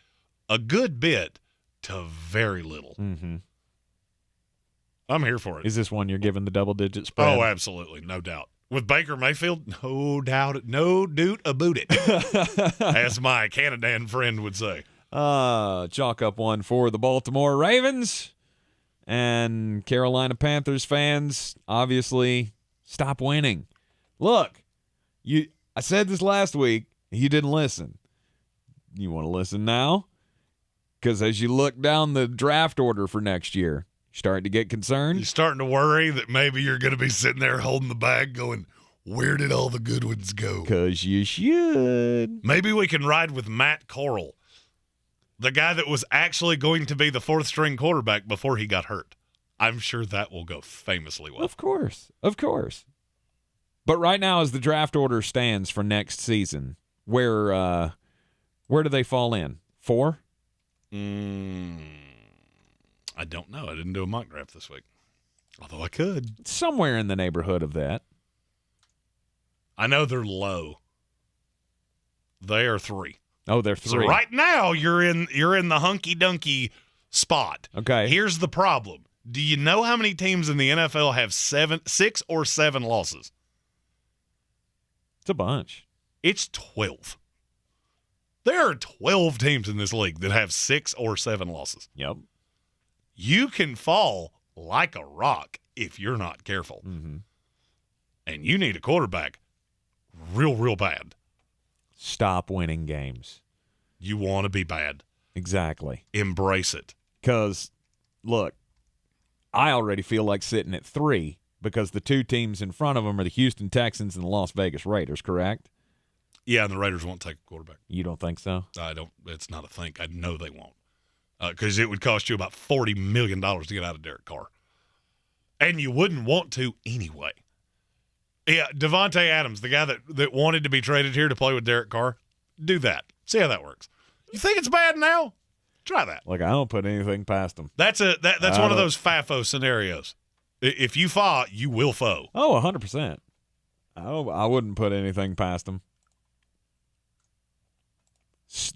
[SPEAKER 5] a good bit to very little.
[SPEAKER 4] Mm-hmm.
[SPEAKER 5] I'm here for it.
[SPEAKER 4] Is this one you're giving the double-digit spread?
[SPEAKER 5] Oh, absolutely. No doubt. With Baker Mayfield, no doubt, no doot about it, as my Canadan friend would say.
[SPEAKER 4] Chalk up one for the Baltimore Ravens. And Carolina Panthers fans, obviously, stop winning. Look, I said this last week. You didn't listen. You want to listen now? Because as you look down the draft order for next year, you're starting to get concerned.
[SPEAKER 13] You're starting to worry that maybe you're going to be sitting there holding the bag going, where did all the good ones go?
[SPEAKER 4] Because you should.
[SPEAKER 5] Maybe we can ride with Matt Corral, the guy that was actually going to be the 4th-string quarterback before he got hurt. I'm sure that will go famously well.
[SPEAKER 4] Of course. But right now, as the draft order stands for next season, where do they fall in? 4?
[SPEAKER 5] I don't know. I didn't do a mock draft this week, although I could.
[SPEAKER 4] Somewhere in the neighborhood of that.
[SPEAKER 5] I know they're low. They are 3.
[SPEAKER 4] Oh, they're 3.
[SPEAKER 5] So right now you're in the hunky dunky spot.
[SPEAKER 4] Okay.
[SPEAKER 5] Here's the problem. Do you know how many teams in the NFL have 6 or 7 losses?
[SPEAKER 4] It's a bunch.
[SPEAKER 5] It's 12. There are 12 teams in this league that have 6 or 7 losses.
[SPEAKER 4] Yep.
[SPEAKER 5] You can fall like a rock if you're not careful.
[SPEAKER 4] Mm-hmm.
[SPEAKER 5] And you need a quarterback real bad.
[SPEAKER 4] Stop winning games.
[SPEAKER 5] You want to be bad.
[SPEAKER 4] Exactly.
[SPEAKER 5] Embrace it.
[SPEAKER 4] Because, look, I already feel like sitting at 3 because the 2 teams in front of them are the Houston Texans and the Las Vegas Raiders, correct?
[SPEAKER 5] Yeah, and the Raiders won't take a quarterback.
[SPEAKER 4] You don't think so?
[SPEAKER 5] I don't. It's not a think. I know they won't. Because it would cost you about $40 million to get out of Derek Carr. And you wouldn't want to anyway. Yeah, Devontae Adams, the guy that wanted to be traded here to play with Derek Carr, do that. See how that works. You think it's bad now? Try that.
[SPEAKER 4] Like, I don't put anything past them.
[SPEAKER 5] That's one of those FAFO scenarios. If you fall, you will foe.
[SPEAKER 4] Oh, 100%. I wouldn't put anything past them.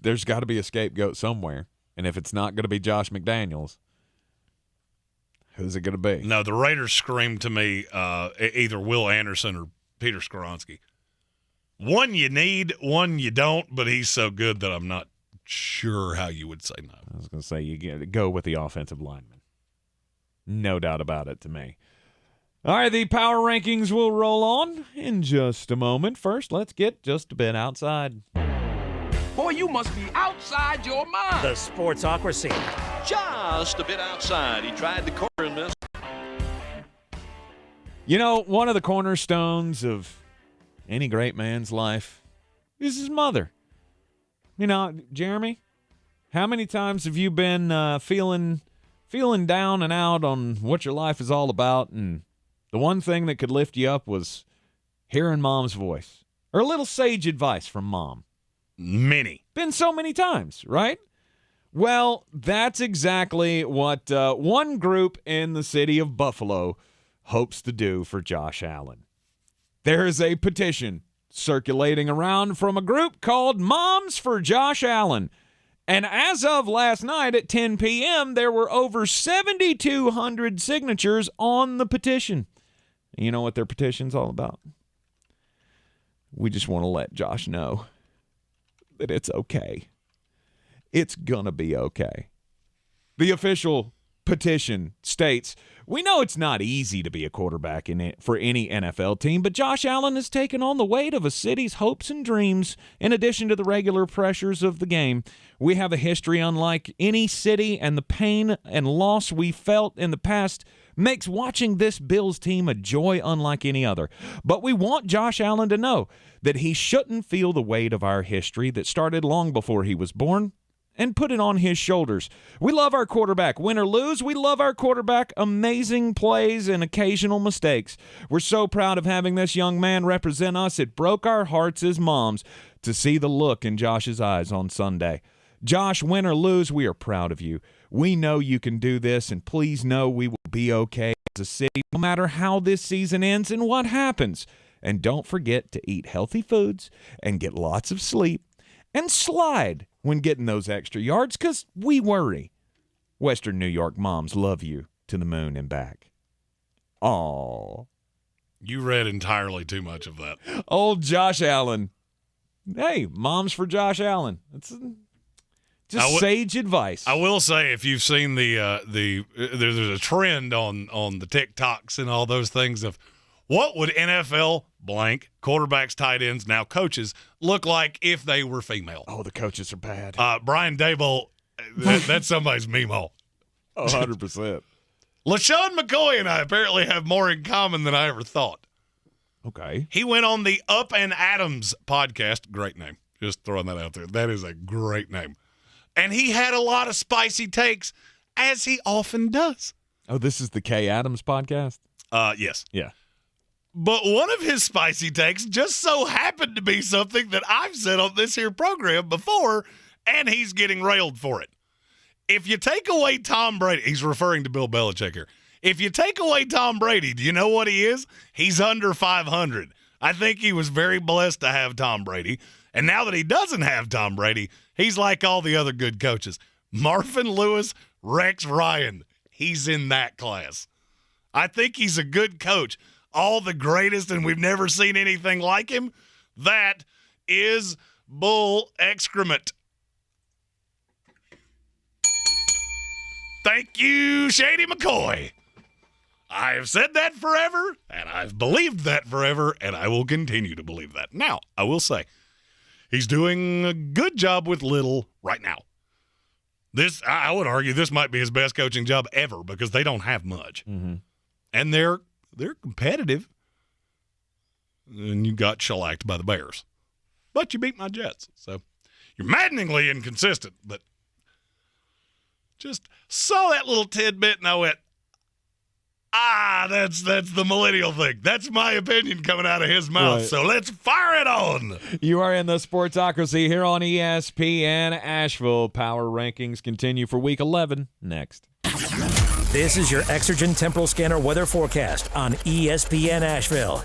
[SPEAKER 4] There's got to be a scapegoat somewhere. And if it's not going to be Josh McDaniels, who's it going to be?
[SPEAKER 5] No, the Raiders screamed to me either Will Anderson or Peter Skoronski. One you need, one you don't, but he's so good that I'm not sure how you would say no.
[SPEAKER 4] I was going to say you go with the offensive lineman. No doubt about it to me. All right, the power rankings will roll on in just a moment. First, let's get just a bit outside.
[SPEAKER 14] Boy, you must be outside your mind.
[SPEAKER 2] The Sportsocracy.
[SPEAKER 14] Just a bit outside. He tried the corner and missed.
[SPEAKER 4] You know, one of the cornerstones of any great man's life is his mother. You know, Jeremy, how many times have you been feeling down and out on what your life is all about, and the one thing that could lift you up was hearing Mom's voice or a little sage advice from Mom?
[SPEAKER 5] Many.
[SPEAKER 4] Been so many times, right? Well, that's exactly what one group in the city of Buffalo hopes to do for Josh Allen. There is a petition circulating around from a group called Moms for Josh Allen. And as of last night at 10 p.m., there were over 7,200 signatures on the petition. And you know what their petition's all about? We just want to let Josh know that it's okay. It's gonna be okay. The official petition states, we know it's not easy to be a quarterback for any NFL team, but Josh Allen has taken on the weight of a city's hopes and dreams in addition to the regular pressures of the game. We have a history unlike any city, and the pain and loss we felt in the past makes watching this Bills team a joy unlike any other. But we want Josh Allen to know that he shouldn't feel the weight of our history that started long before he was born and put it on his shoulders. We love our quarterback. Win or lose, we love our quarterback. Amazing plays and occasional mistakes. We're so proud of having this young man represent us. It broke our hearts as moms to see the look in Josh's eyes on Sunday. Josh, win or lose, we are proud of you. We know you can do this, and please know we will be okay as a city no matter how this season ends and what happens. And don't forget to eat healthy foods and get lots of sleep and slide when getting those extra yards, because we worry. Western New York moms love you to the moon and back. Aw.
[SPEAKER 5] You read entirely too much of that.
[SPEAKER 4] Old Josh Allen. Hey, Moms for Josh Allen. That's just sage advice.
[SPEAKER 5] I will say, if you've seen there's a trend on the TikToks and all those things of what would NFL blank quarterbacks, tight ends, now coaches look like if they were female.
[SPEAKER 4] Oh, the coaches are bad.
[SPEAKER 5] Brian Daboll, that's somebody's meme-o.
[SPEAKER 4] 100%.
[SPEAKER 5] LaShawn McCoy and I apparently have more in common than I ever thought.
[SPEAKER 4] Okay.
[SPEAKER 5] He went on the Up and Adams podcast. Great name. Just throwing that out there. That is a great name. And he had a lot of spicy takes, as he often does.
[SPEAKER 4] Oh, this is the Kay Adams podcast?
[SPEAKER 5] Yes.
[SPEAKER 4] Yeah.
[SPEAKER 5] But one of his spicy takes just so happened to be something that I've said on this here program before, and he's getting railed for it. If you take away Tom Brady, he's referring to Bill Belichick here. If you take away Tom Brady, do you know what he is? He's under 500. I think he was very blessed to have Tom Brady. And now that he doesn't have Tom Brady, he's like all the other good coaches. Marvin Lewis, Rex Ryan, he's in that class. I think he's a good coach. All the greatest, and we've never seen anything like him. That is bull excrement. Thank you, Shady McCoy. I have said that forever, and I've believed that forever, and I will continue to believe that. Now, I will say, he's doing a good job with little right now. This, I would argue, this might be his best coaching job ever because they don't have much.
[SPEAKER 4] Mm-hmm.
[SPEAKER 5] And they're competitive. And you got shellacked by the Bears. But you beat my Jets. So you're maddeningly inconsistent. But just saw that little tidbit and I went, that's the millennial thing. That's my opinion coming out of his mouth.
[SPEAKER 4] Right.
[SPEAKER 5] So let's fire it on.
[SPEAKER 4] You are in the Sportsocracy here on ESPN Asheville. Power rankings continue for Week 11 next.
[SPEAKER 3] This is your Exergen Temporal Scanner weather forecast on ESPN Asheville.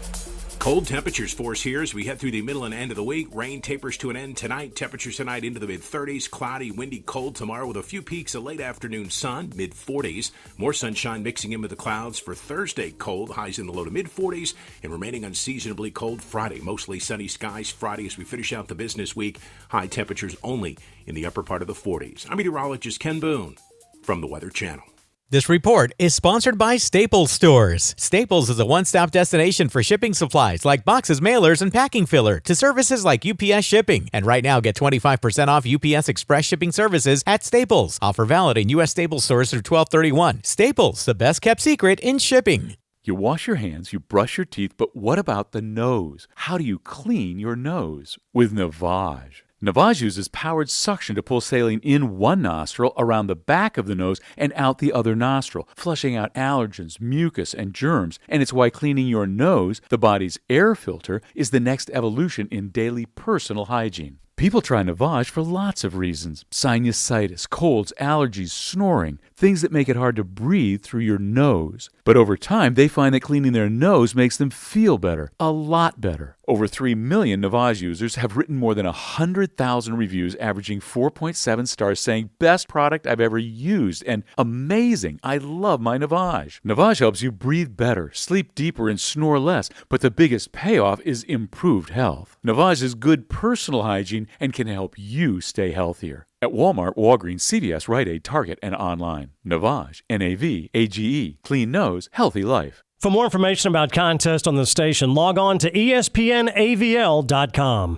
[SPEAKER 15] Cold temperatures for us here as we head through the middle and end of the week. Rain tapers to an end tonight. Temperatures tonight into the mid-30s. Cloudy, windy, cold tomorrow with a few peaks of late afternoon sun, mid-40s. More sunshine mixing in with the clouds for Thursday. Cold, highs in the low to mid-40s. And remaining unseasonably cold Friday. Mostly sunny skies Friday as we finish out the business week. High temperatures only in the upper part of the 40s. I'm meteorologist Ken Boone from the Weather Channel.
[SPEAKER 16] This report is sponsored by Staples Stores. Staples is a one-stop destination for shipping supplies like boxes, mailers, and packing filler to services like UPS Shipping. And right now, get 25% off UPS Express Shipping services at Staples. Offer valid in U.S. Staples stores through 12/31. Staples, the best-kept secret in shipping.
[SPEAKER 17] You wash your hands, you brush your teeth, but what about the nose? How do you clean your nose? With Navage. Navage uses powered suction to pull saline in one nostril, around the back of the nose, and out the other nostril, flushing out allergens, mucus, and germs. And it's why cleaning your nose, the body's air filter, is the next evolution in daily personal hygiene. People try Navage for lots of reasons. Sinusitis, colds, allergies, snoring, things that make it hard to breathe through your nose. But over time, they find that cleaning their nose makes them feel better, a lot better. Over 3 million Navage users have written more than 100,000 reviews, averaging 4.7 stars, saying, best product I've ever used, and amazing, I love my Navage. Navage helps you breathe better, sleep deeper, and snore less, but the biggest payoff is improved health. Navage is good personal hygiene and can help you stay healthier. At Walmart, Walgreens, CVS, Rite Aid, Target, and online. Navage, N-A-V-A-G-E. Clean nose, healthy life.
[SPEAKER 2] For more information about contests on the station, log on to ESPNAVL.com.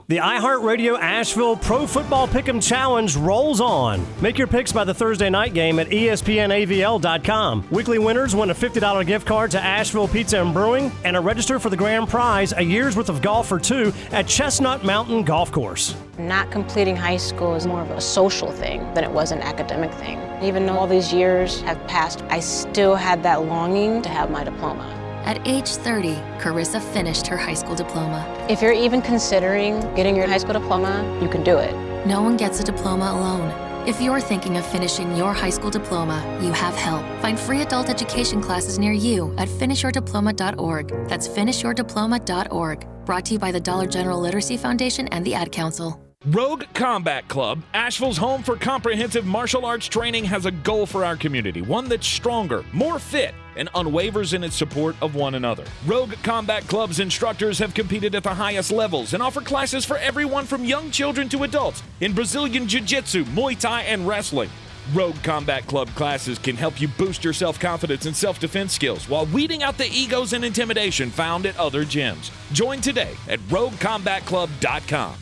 [SPEAKER 2] The iHeartRadio Asheville Pro Football Pick'em Challenge rolls on. Make your picks by the Thursday night game at ESPNAVL.com. Weekly winners win a $50 gift card to Asheville Pizza and Brewing and a register for the grand prize, a year's worth of golf for two at Chestnut Mountain Golf Course.
[SPEAKER 18] Not completing high school is more of a social thing than it was an academic thing. Even though all these years have passed, I still had that longing to have my diploma.
[SPEAKER 19] At age 30, Carissa finished her high school diploma.
[SPEAKER 18] If you're even considering getting your high school diploma, you can do it.
[SPEAKER 19] No one gets a diploma alone. If you're thinking of finishing your high school diploma, you have help. Find free adult education classes near you at finishyourdiploma.org. That's finishyourdiploma.org. Brought to you by the Dollar General Literacy Foundation and the Ad Council.
[SPEAKER 4] Rogue Combat Club, Asheville's home for comprehensive martial arts training, has a goal for our community, one that's stronger, more fit, and unwavers in its support of one another. Rogue Combat Club's instructors have competed at the highest levels and offer classes for everyone from young children to adults in Brazilian Jiu-Jitsu, Muay Thai, and wrestling. Rogue Combat Club classes can help you boost your self-confidence and self-defense skills while weeding out the egos and intimidation found at other gyms. Join today at RogueCombatClub.com.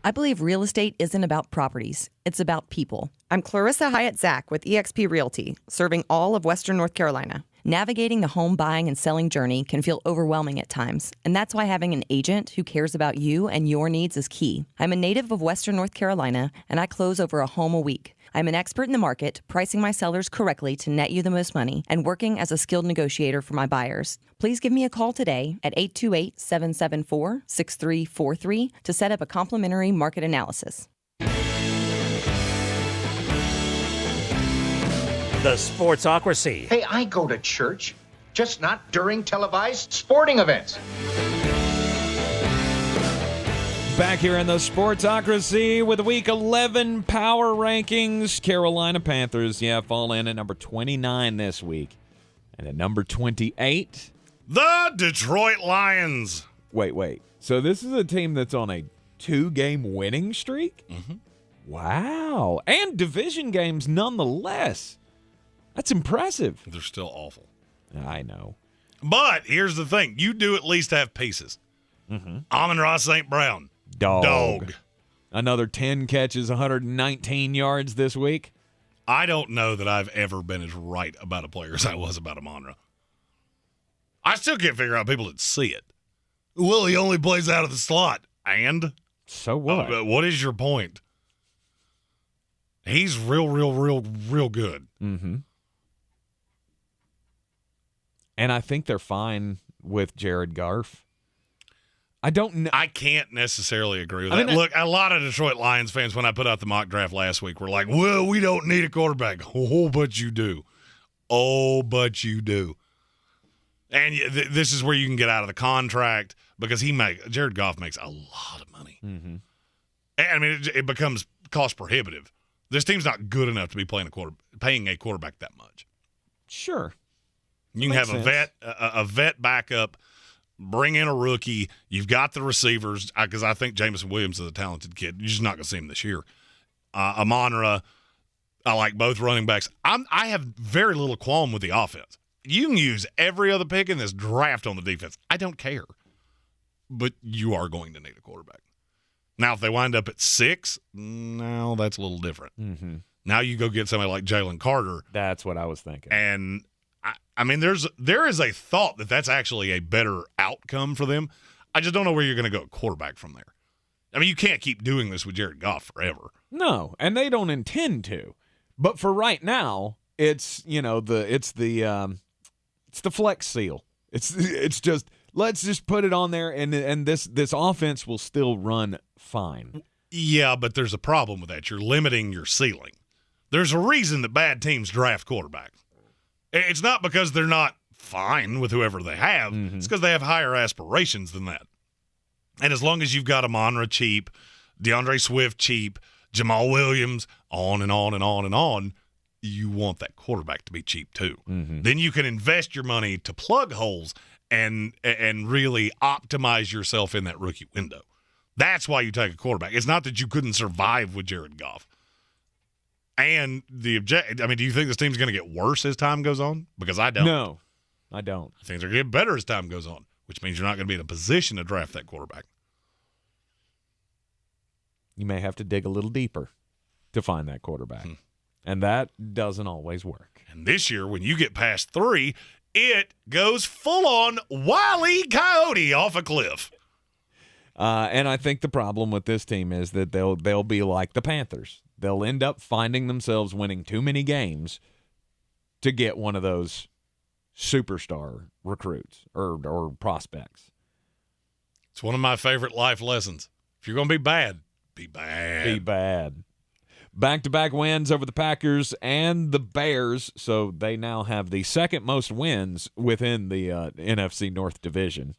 [SPEAKER 20] I believe real estate isn't about properties. It's about people. I'm Clarissa Hyatt-Zach with eXp Realty, serving all of Western North Carolina. Navigating the home buying and selling journey can feel overwhelming at times, and that's why having an agent who cares about you and your needs is key. I'm a native of Western North Carolina, and I close over a home a week. I'm an expert in the market, pricing my sellers correctly to net you the most money, and working as a skilled negotiator for my buyers. Please give me a call today at 828-774-6343 to set up a complimentary market analysis.
[SPEAKER 2] The Sportsocracy.
[SPEAKER 21] Hey, I go to church, just not during televised sporting events.
[SPEAKER 4] Back here in the Sportsocracy with the Week 11 Power Rankings. Carolina Panthers, fall in at number 29 this week. And at number 28,
[SPEAKER 5] the Detroit Lions.
[SPEAKER 4] Wait. So this is a team that's on a 2-game winning streak?
[SPEAKER 5] Mm-hmm.
[SPEAKER 4] Wow. And division games nonetheless. That's impressive.
[SPEAKER 5] They're still awful.
[SPEAKER 4] I know.
[SPEAKER 5] But here's the thing. You do at least have pieces.
[SPEAKER 4] Mm-hmm.
[SPEAKER 5] Amon-Ra St. Brown.
[SPEAKER 4] Dog. Another 10 catches, 119 yards this week.
[SPEAKER 5] I don't know that I've ever been as right about a player as I was about Amon-Ra. I still can't figure out people that see it. Well, he only plays out of the slot. And?
[SPEAKER 4] So what?
[SPEAKER 5] What is your point? He's real good.
[SPEAKER 4] Mm-hmm. And I think they're fine with Jared Goff. I don't know.
[SPEAKER 5] I can't necessarily agree with that. Look, a lot of Detroit Lions fans, when I put out the mock draft last week, were like, well, we don't need a quarterback. Oh, but you do. And this is where you can get out of the contract because Jared Goff makes a lot of money.
[SPEAKER 4] Mm-hmm.
[SPEAKER 5] I mean, it becomes cost prohibitive. This team's not good enough to be paying a quarterback that much.
[SPEAKER 4] Sure.
[SPEAKER 5] You can have a vet backup, bring in a rookie. You've got the receivers because I think Jameson Williams is a talented kid. You're just not going to see him this year. Amon-Ra, I like both running backs. I have very little qualm with the offense. You can use every other pick in this draft on the defense. I don't care. But you are going to need a quarterback. Now, if they wind up at 6, no, that's a little different.
[SPEAKER 4] Mm-hmm.
[SPEAKER 5] Now you go get somebody like Jalen Carter.
[SPEAKER 4] That's what I was thinking.
[SPEAKER 5] And I mean, there is a thought that that's actually a better outcome for them. I just don't know where you're going to go at quarterback from there. I mean, you can't keep doing this with Jared Goff forever.
[SPEAKER 4] No, and they don't intend to. But for right now, it's the flex seal. It's just let's just put it on there, and this offense will still run fine.
[SPEAKER 5] Yeah, but there's a problem with that. You're limiting your ceiling. There's a reason that bad teams draft quarterbacks. It's not because they're not fine with whoever they have. Mm-hmm. It's because they have higher aspirations than that. And as long as you've got Amon-Ra cheap, DeAndre Swift cheap, Jamal Williams, on and on and on and on, you want that quarterback to be cheap too.
[SPEAKER 4] Mm-hmm.
[SPEAKER 5] Then you can invest your money to plug holes and really optimize yourself in that rookie window. That's why you take a quarterback. It's not that you couldn't survive with Jared Goff. And do you think this team's going to get worse as time goes on? Because I don't.
[SPEAKER 4] No, I don't.
[SPEAKER 5] Things are going to get better as time goes on, which means you're not going to be in a position to draft that quarterback.
[SPEAKER 4] You may have to dig a little deeper to find that quarterback. And that doesn't always work.
[SPEAKER 5] And this year, when you get past 3, it goes full-on Wile E. Coyote off a cliff.
[SPEAKER 4] And I think the problem with this team is that they'll be like the Panthers. They'll end up finding themselves winning too many games to get one of those superstar recruits or prospects.
[SPEAKER 5] It's one of my favorite life lessons. If you're going to be bad, be bad.
[SPEAKER 4] Be bad. Back-to-back wins over the Packers and the Bears, so they now have the second most wins within the NFC North Division.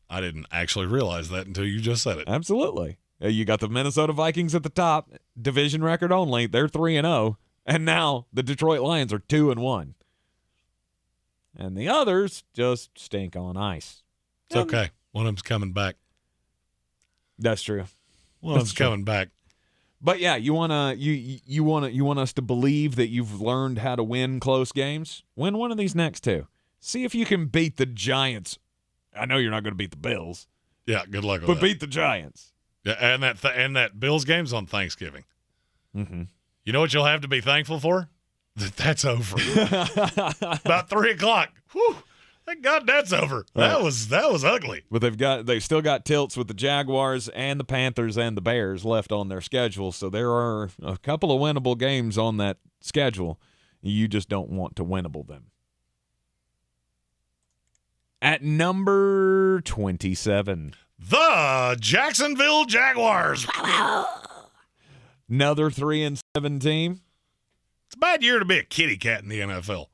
[SPEAKER 5] I didn't actually realize that until you just said it.
[SPEAKER 4] Absolutely. You got the Minnesota Vikings at the top, division record only. They're 3-0, and now the Detroit Lions are 2-1. And the others just stink on ice.
[SPEAKER 5] It's okay. One of them's coming back.
[SPEAKER 4] That's true.
[SPEAKER 5] One of them's coming back.
[SPEAKER 4] But yeah, you want us to believe that you've learned how to win close games? Win one of these next 2. See if you can beat the Giants. I know you're not going to beat the Bills.
[SPEAKER 5] Yeah, good luck with
[SPEAKER 4] that.
[SPEAKER 5] that.
[SPEAKER 4] But beat the Giants.
[SPEAKER 5] Yeah, and that Bills game's on Thanksgiving.
[SPEAKER 4] Mm-hmm.
[SPEAKER 5] You know what you'll have to be thankful for? That's over. About 3 o'clock. Whew, Thank God that's over. That was ugly.
[SPEAKER 4] But they've still got tilts with the Jaguars and the Panthers and the Bears left on their schedule. So there are a couple of winnable games on that schedule. You just don't want to winnable them. At number 27,
[SPEAKER 5] the Jacksonville Jaguars.
[SPEAKER 4] Another 3-7 team.
[SPEAKER 5] It's a bad year to be a kitty cat in the NFL.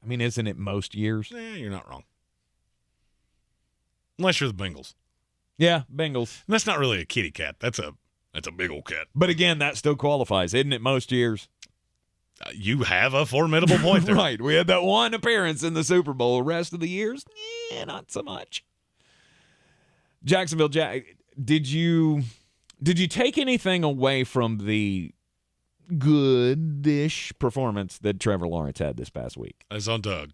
[SPEAKER 4] I mean, isn't it most years?
[SPEAKER 5] Yeah, you're not wrong. Unless you're the Bengals.
[SPEAKER 4] Yeah, Bengals.
[SPEAKER 5] And that's not really a kitty cat. That's a big old cat.
[SPEAKER 4] But again, that still qualifies, isn't it? Most years.
[SPEAKER 5] You have a formidable point there.
[SPEAKER 4] Right. We had that one appearance in the Super Bowl. The rest of the years, not so much. Jacksonville, did you take anything away from the good-ish performance that Trevor Lawrence had this past week?
[SPEAKER 5] It's on Doug.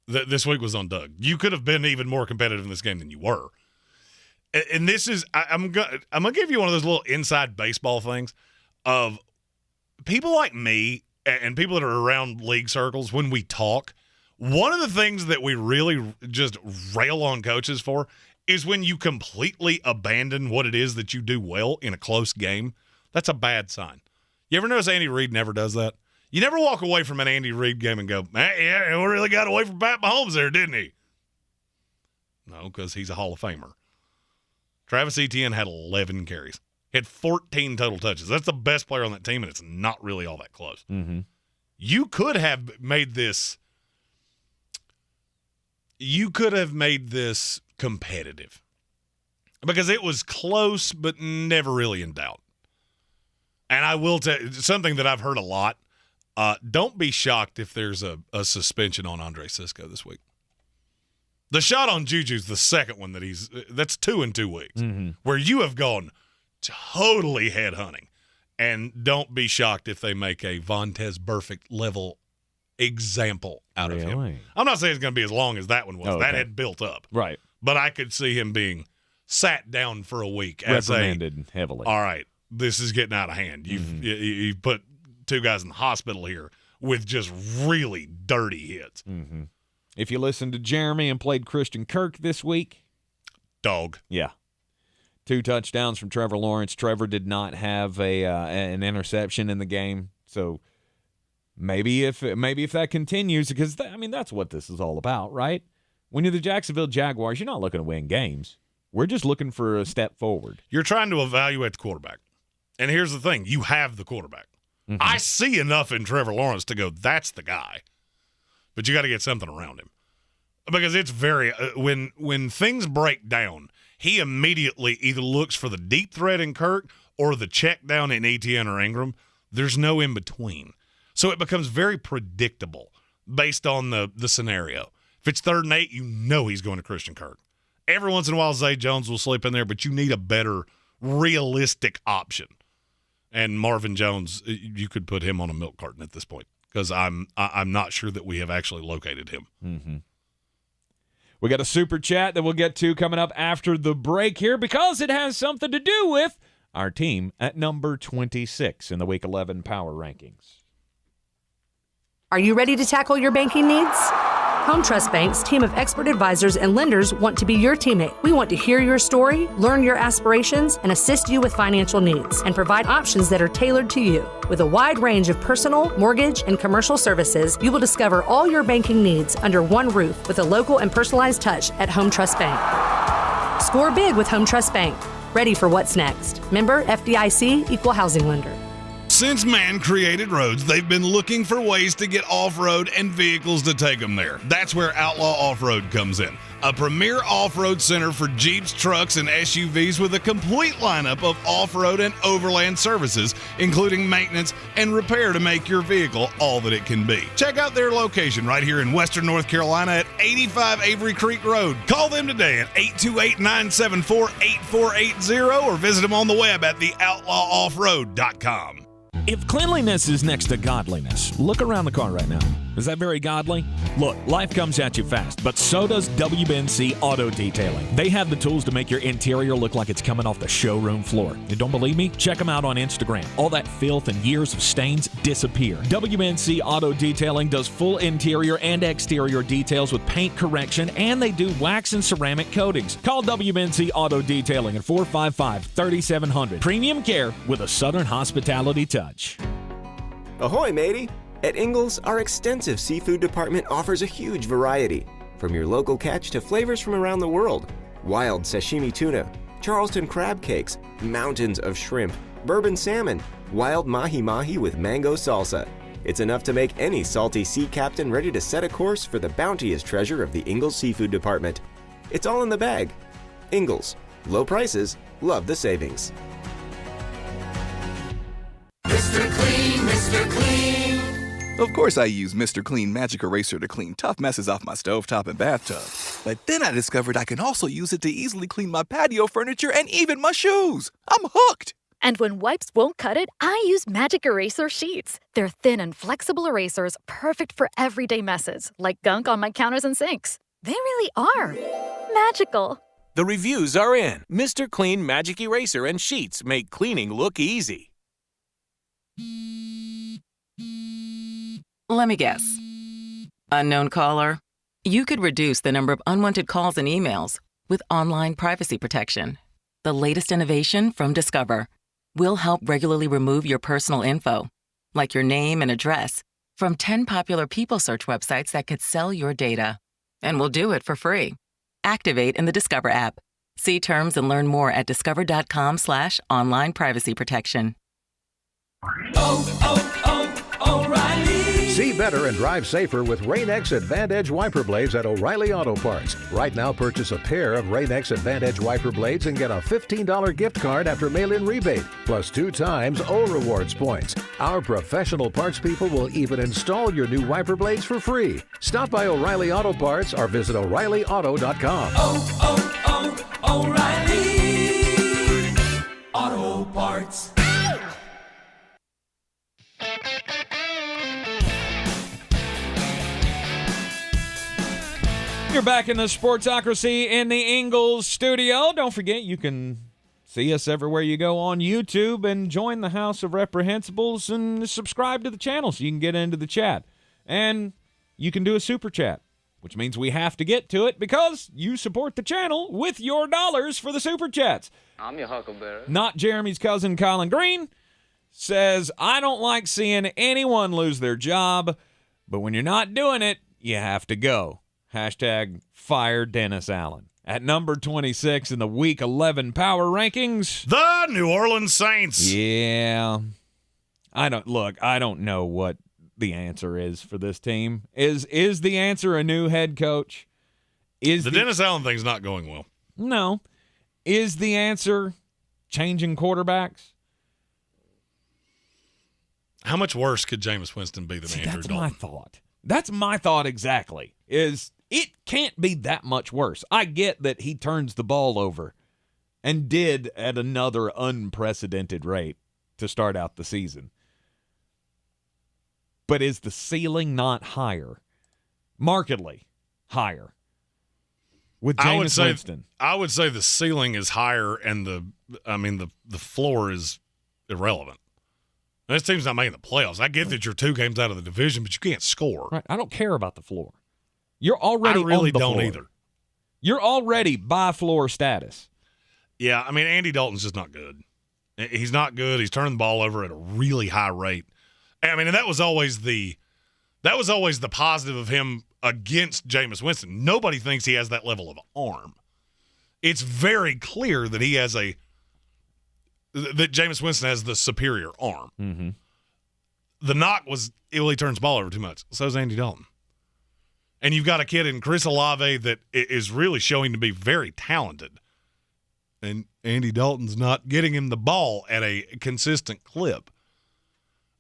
[SPEAKER 5] This week was on Doug. You could have been even more competitive in this game than you were. And this is I'm gonna give you one of those little inside baseball things of people like me and people that are around league circles. When we talk, one of the things that we really just rail on coaches for is when you completely abandon what it is that you do well in a close game. That's a bad sign. You ever notice Andy Reid never does that? You never walk away from an Andy Reid game and go, man, yeah, we really got away from Pat Mahomes there, didn't he? No, because he's a Hall of Famer. Travis Etienne had 11 carries. He had 14 total touches. That's the best player on that team, and it's not really all that close.
[SPEAKER 4] Mm-hmm.
[SPEAKER 5] You could have made this competitive because it was close but never really in doubt. And I will tell you something that I've heard a lot. Don't be shocked if there's a suspension on Andre Sisco this week. The shot on Juju's the second one that's 2 in 2 weeks, where you have gone totally headhunting. And don't be shocked if they make a Vontaze Burfict level example out of him. I'm not saying it's going to be as long as that one was. That had built up.
[SPEAKER 4] Right.
[SPEAKER 5] But I could see him being sat down for a week.
[SPEAKER 4] Reprimanded heavily.
[SPEAKER 5] All right, this is getting out of hand. You've put 2 guys in the hospital here with just really dirty hits.
[SPEAKER 4] Mm-hmm. If you listened to Jeremy and played Christian Kirk this week.
[SPEAKER 5] Dog.
[SPEAKER 4] Yeah. 2 touchdowns from Trevor Lawrence. Trevor did not have an interception in the game. So maybe if that continues, because, that's what this is all about, right? When you're the Jacksonville Jaguars, you're not looking to win games. We're just looking for a step forward.
[SPEAKER 5] You're trying to evaluate the quarterback. And here's the thing. You have the quarterback. Mm-hmm. I see enough in Trevor Lawrence to go, that's the guy. But you got to get something around him. Because it's very when things break down, he immediately either looks for the deep threat in Kirk or the check down in Etienne or Ingram. There's no in between. So it becomes very predictable based on the scenario. If it's 3rd and 8, you know he's going to Christian Kirk. Every once in a while, Zay Jones will slip in there, but you need a better realistic option. And Marvin Jones, you could put him on a milk carton at this point because I'm not sure that we have actually located him.
[SPEAKER 4] Mm-hmm. We got a super chat that we'll get to coming up after the break here because it has something to do with our team at number 26 in the Week 11 Power Rankings.
[SPEAKER 6] Are you ready to tackle your banking needs? Home Trust Bank's team of expert advisors and lenders want to be your teammate. We want to hear your story, learn your aspirations, and assist you with financial needs, and provide options that are tailored to you. With a wide range of personal, mortgage, and commercial services, you will discover all your banking needs under one roof with a local and personalized touch at Home Trust Bank. Score big with Home Trust Bank. Ready for what's next. Member FDIC, Equal Housing Lender.
[SPEAKER 5] Since man created roads, they've been looking for ways to get off-road and vehicles to take them there. That's where Outlaw Off-Road comes in. A premier off-road center for Jeeps, trucks, and SUVs with a complete lineup of off-road and overland services, including maintenance and repair to make your vehicle all that it can be. Check out their location right here in Western North Carolina at 85 Avery Creek Road. Call them today at 828-974-8480 or visit them on the web at theoutlawoffroad.com.
[SPEAKER 3] If cleanliness is next to godliness, look around the car right now.
[SPEAKER 4] Is that very godly? Look, life comes at you fast, but so does WBNC Auto Detailing. They have the tools to make your interior look like it's coming off the showroom floor. You don't believe me? Check them out on Instagram. All that filth and years of stains disappear. WBNC Auto Detailing does full interior and exterior details with paint correction, and they do wax and ceramic coatings. Call WBNC Auto Detailing at 455-3700. Premium care with a Southern hospitality touch.
[SPEAKER 7] Ahoy, matey! At Ingles, our extensive seafood department offers a huge variety. From your local catch to flavors from around the world. Wild sashimi tuna, Charleston crab cakes, mountains of shrimp, bourbon salmon, wild mahi-mahi with mango salsa. It's enough to make any salty sea captain ready to set a course for the bounteous treasure of the Ingles Seafood Department. It's all in the bag. Ingles. Low prices, love the savings.
[SPEAKER 1] Mr. Clean, Mr. Clean. Of course I use Mr. Clean Magic Eraser to clean tough messes off my stovetop and bathtub. But then I discovered I can also use it to easily clean my patio furniture and even my shoes. I'm hooked.
[SPEAKER 22] And when wipes won't cut it, I use Magic Eraser Sheets. They're thin and flexible erasers, perfect for everyday messes, like gunk on my counters and sinks. They really are magical.
[SPEAKER 23] The reviews are in. Mr. Clean Magic Eraser and Sheets make cleaning look easy.
[SPEAKER 24] Let me guess. Unknown caller? You could reduce the number of unwanted calls and emails with online privacy protection. The latest innovation from Discover will help regularly remove your personal info, like your name and address, from 10 popular people search websites that could sell your data. And we'll do it for free. Activate in the Discover app. See terms and learn more at discover.com/online privacy protection.
[SPEAKER 25] O'Reilly. See better and drive safer with Rain-X Advantage wiper blades at O'Reilly Auto Parts. Right now, purchase a pair of Rain-X Advantage wiper blades and get a $15 gift card after mail-in rebate, plus 2 times O-Rewards points. Our professional parts people will even install your new wiper blades for free. Stop by O'Reilly Auto Parts or visit O'ReillyAuto.com.
[SPEAKER 1] O'Reilly Auto Parts.
[SPEAKER 4] You're back in the Sportsocracy in the Ingles Studio. Don't forget, you can see us everywhere you go on YouTube and join the House of Reprehensibles and subscribe to the channel so you can get into the chat. And you can do a super chat, which means we have to get to it because you support the channel with your dollars for the super chats.
[SPEAKER 26] I'm your huckleberry.
[SPEAKER 4] Not Jeremy's cousin, Colin Greene, says, I don't like seeing anyone lose their job, but when you're not doing it, you have to go. Hashtag fire Dennis Allen. At number 26 in the Week 11 power rankings,
[SPEAKER 5] the New Orleans Saints.
[SPEAKER 4] Yeah. I don't know what the answer is for this team. Is the answer a new head coach? Is
[SPEAKER 5] the Dennis Allen thing's not going well.
[SPEAKER 4] No. Is the answer changing quarterbacks?
[SPEAKER 5] How much worse could Jameis Winston be than Andrew Dalton?
[SPEAKER 4] That's my thought. That's my thought exactly. It can't be that much worse. I get that he turns the ball over and did at another unprecedented rate to start out the season. But is the ceiling not higher? Markedly higher with Jameis Winston?
[SPEAKER 5] I would say the ceiling is higher and the floor is irrelevant. This team's not making the playoffs. I get that you're 2 games out of the division, but you can't score.
[SPEAKER 4] Right. I don't care about the floor. You're already
[SPEAKER 5] I really
[SPEAKER 4] on the
[SPEAKER 5] don't
[SPEAKER 4] floor.
[SPEAKER 5] either.
[SPEAKER 4] You're already by floor status.
[SPEAKER 5] Yeah, I mean, Andy Dalton's just not good. He's not good. He's turning the ball over at a really high rate. I mean, and that was always the positive of him against Jameis Winston. Nobody thinks he has that level of arm. It's very clear that that Jameis Winston has the superior arm.
[SPEAKER 4] Mm-hmm.
[SPEAKER 5] The knock was he turns the ball over too much. So is Andy Dalton. And you've got a kid in Chris Olave that is really showing to be very talented. And Andy Dalton's not getting him the ball at a consistent clip.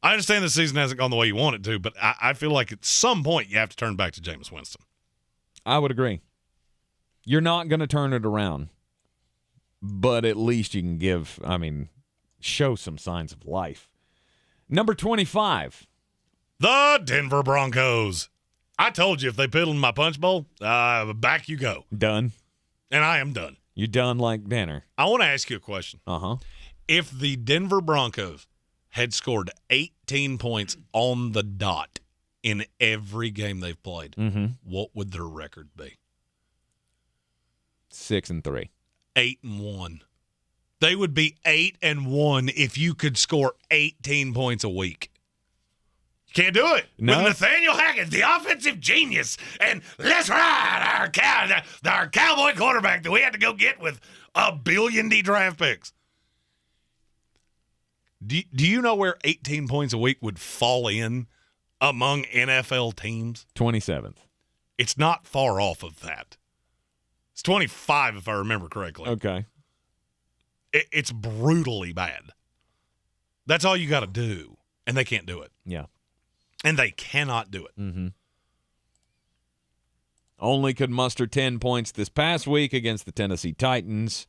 [SPEAKER 5] I understand the season hasn't gone the way you want it to, but I feel like at some point you have to turn back to Jameis Winston.
[SPEAKER 4] I would agree. You're not going to turn it around, but at least you can show some signs of life. Number 25
[SPEAKER 5] The Denver Broncos. I told you if they piddle in my punch bowl, back you go.
[SPEAKER 4] Done.
[SPEAKER 5] And I am done.
[SPEAKER 4] You done like dinner.
[SPEAKER 5] I want to ask you a question.
[SPEAKER 4] Uh-huh.
[SPEAKER 5] If the Denver Broncos had scored 18 points on the dot in every game they've played, what would their record be?
[SPEAKER 4] 6-3.
[SPEAKER 5] 8-1. They would be 8-1 if you could score 18 points a week. You can't do it.
[SPEAKER 4] No.
[SPEAKER 5] With Nathaniel Hackett, the offensive genius, and let's ride our cowboy quarterback that we had to go get with $1 billion draft picks. Do you know where 18 points a week would fall in among NFL teams?
[SPEAKER 4] 27th.
[SPEAKER 5] It's not far off of that. It's 25 if I remember correctly.
[SPEAKER 4] Okay.
[SPEAKER 5] It's brutally bad. That's all you got to do, and they can't do it.
[SPEAKER 4] Yeah.
[SPEAKER 5] And they cannot do it.
[SPEAKER 4] Mm-hmm. Only could muster 10 points this past week against the Tennessee Titans,